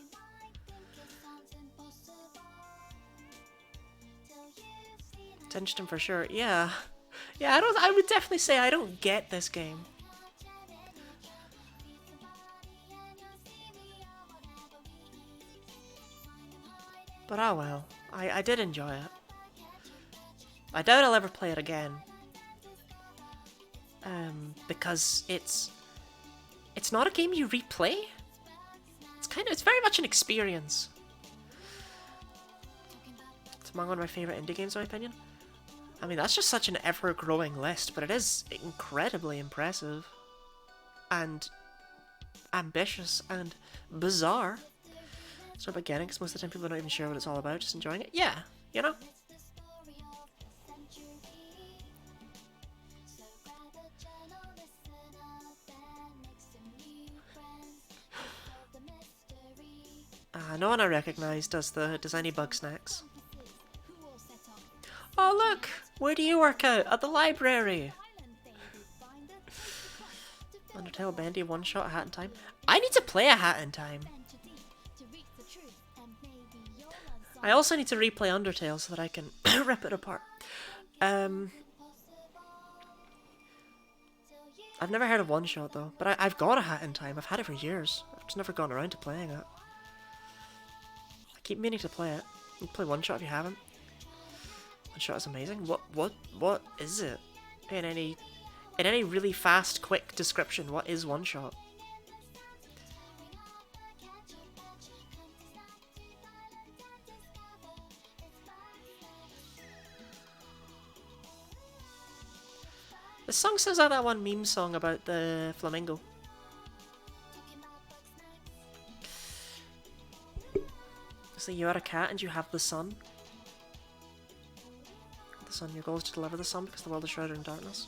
It's interesting for sure. Yeah. Yeah, I would definitely say I don't get this game. But oh well. I did enjoy it. I doubt I'll ever play it again. Because it's not a game you replay. It's very much an experience. It's among one of my favorite indie games in my opinion. I mean, that's just such an ever-growing list, but it is incredibly impressive. And ambitious and bizarre. Start by getting, because most of the time people are not even sure what it's all about, just enjoying it. Yeah, you know? No one I recognise does any Bugsnax. Oh look! Where do you work out? At the library! Undertale, Bendy, One Shot, Hat in Time. I need to play a Hat in Time. I also need to replay Undertale so that I can rip it apart. I've never heard of One Shot though, but I've got a Hat in Time. I've had it for years. I've just never gone around to playing it. I keep meaning to play it. You can play One Shot if you haven't. One Shot is amazing. What is it? In any really fast, quick description, what is One Shot? The song sounds like that one meme song about the flamingo. So you are a cat and you have the sun. The sun, your goal is to deliver the sun because the world is shrouded in darkness.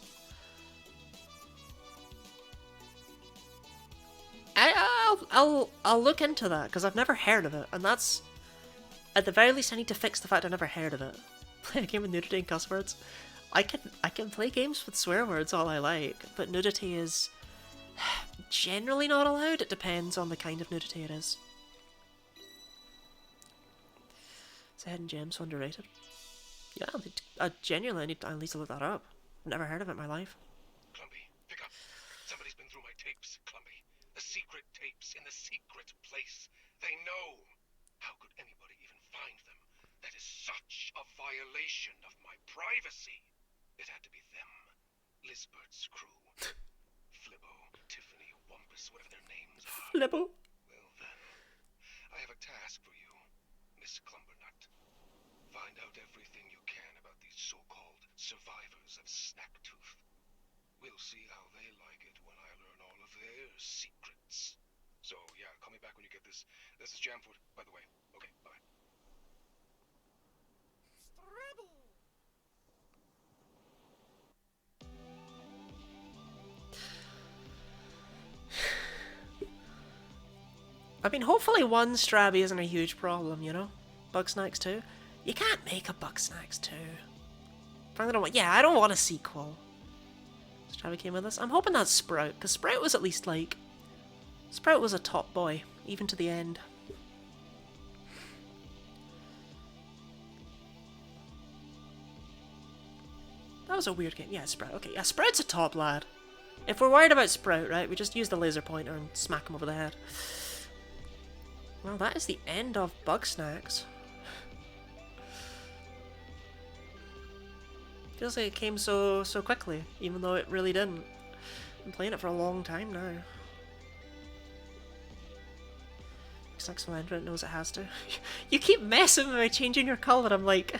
I'll look into that because I've never heard of it, and that's at the very least I need to fix the fact I've never heard of it. Play a game with nudity and cuss words. I can play games with swear words all I like, but nudity is generally not allowed. It depends on the kind of nudity it is. Is Hidden Gems underrated? Yeah, I genuinely need to look that up. Never heard of it in my life. Clumpy, pick up. Somebody's been through my tapes, Clumpy. The secret tapes in the secret place. They know. How could anybody even find them? That is such a violation of my privacy. It had to be them. Lisbert's crew. Flibbo, Tiffany, Wumpus, whatever their names are. Flibbo? Well then, I have a task for you, Miss Clumbernut. Find out everything you can about these so-called survivors of Snacktooth. We'll see how they like it when I learn all of their secrets. So yeah, call me back when you get this. This is Jamfoot, by the way. Okay, bye. I mean, hopefully one Strabby isn't a huge problem, you know? Bugsnax 2? You can't make a Bugsnax 2. I don't want a sequel. Strabby came with us. I'm hoping that's Sprout, because Sprout was at least like... Sprout was a top boy, even to the end. That was a weird game. Yeah, Sprout. Okay, yeah, Sprout's a top lad. If we're worried about Sprout, right, we just use the laser pointer and smack him over the head. Well, that is the end of Bugsnax. Feels like it came so quickly, even though it really didn't. I've been playing it for a long time now. Bugsnax will enter it, knows it has to. You keep messing with me changing your colour, I'm like...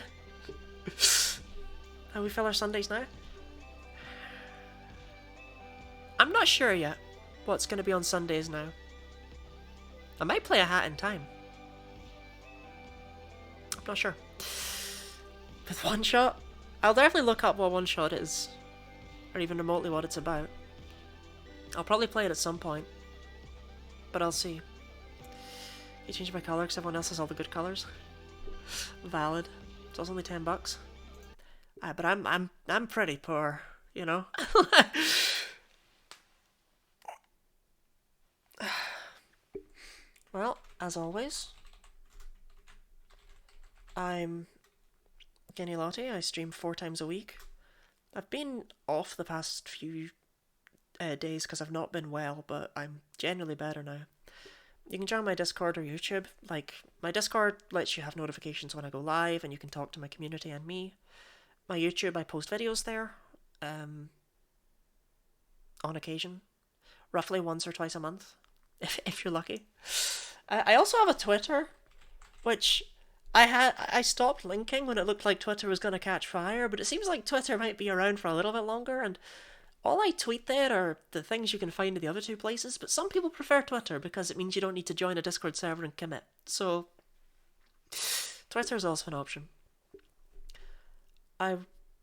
How we fill our Sundays now? I'm not sure yet what's going to be on Sundays now. I might play a Hat in Time. I'm not sure. With One Shot, I'll definitely look up what one shot is, or even remotely what it's about. I'll probably play it at some point, but I'll see. You changed my color because everyone else has all the good colors. Valid. So it's only $10. But I'm pretty poor, you know. Well, as always, I'm Kenny Lottie. I stream 4 times a week. I've been off the past few days because I've not been well, but I'm generally better now. You can join my Discord or YouTube. Like, my Discord lets you have notifications when I go live, and you can talk to my community and me. My YouTube, I post videos there, on occasion, roughly once or twice a month, if you're lucky. I also have a Twitter, which I stopped linking when it looked like Twitter was going to catch fire, but it seems like Twitter might be around for a little bit longer, and all I tweet there are the things you can find in the other 2 places, but some people prefer Twitter because it means you don't need to join a Discord server and commit. So, Twitter is also an option.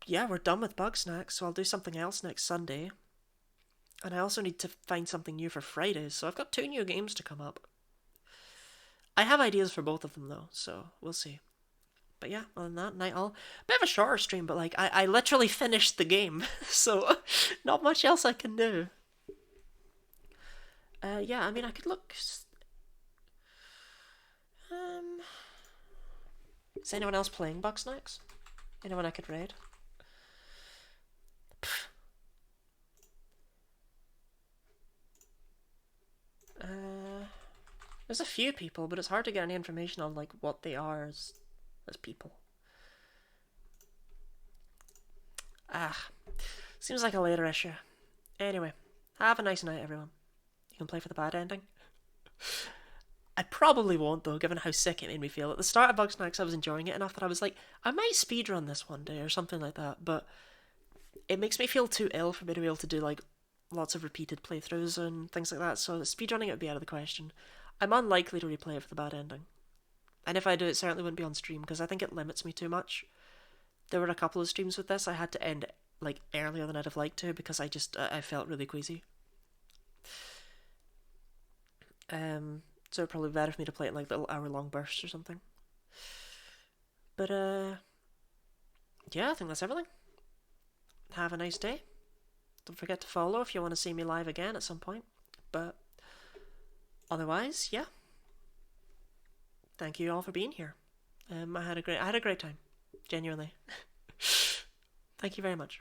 Yeah, we're done with Bugsnax, so I'll do something else next Sunday. And I also need to find something new for Fridays, so I've got 2 new games to come up. I have ideas for both of them though, so we'll see. But yeah, other than that, night all. Bit of a shorter stream, but like, I literally finished the game, so not much else I can do. Yeah, I mean, I could look... Is anyone else playing Bugsnax? Anyone I could raid? There's a few people, but it's hard to get any information on like what they are as people. Seems like a later issue. Anyway, have a nice night, everyone. You can play for the bad ending. I probably won't though, given how sick it made me feel. At the start of Bugsnax, I was enjoying it enough that I was like, I might speedrun this one day or something like that, but it makes me feel too ill for me to be able to do like lots of repeated playthroughs and things like that, so speedrunning it would be out of the question. I'm unlikely to replay it for the bad ending. And if I do, it certainly wouldn't be on stream, because I think it limits me too much. There were a couple of streams with this I had to end like earlier than I'd have liked to, because I felt really queasy. So it'd probably be better for me to play it in like little hour-long bursts or something. But yeah, I think that's everything. Have a nice day. Don't forget to follow if you want to see me live again at some point. But otherwise, yeah. Thank you all for being here. I had a great time, genuinely. Thank you very much.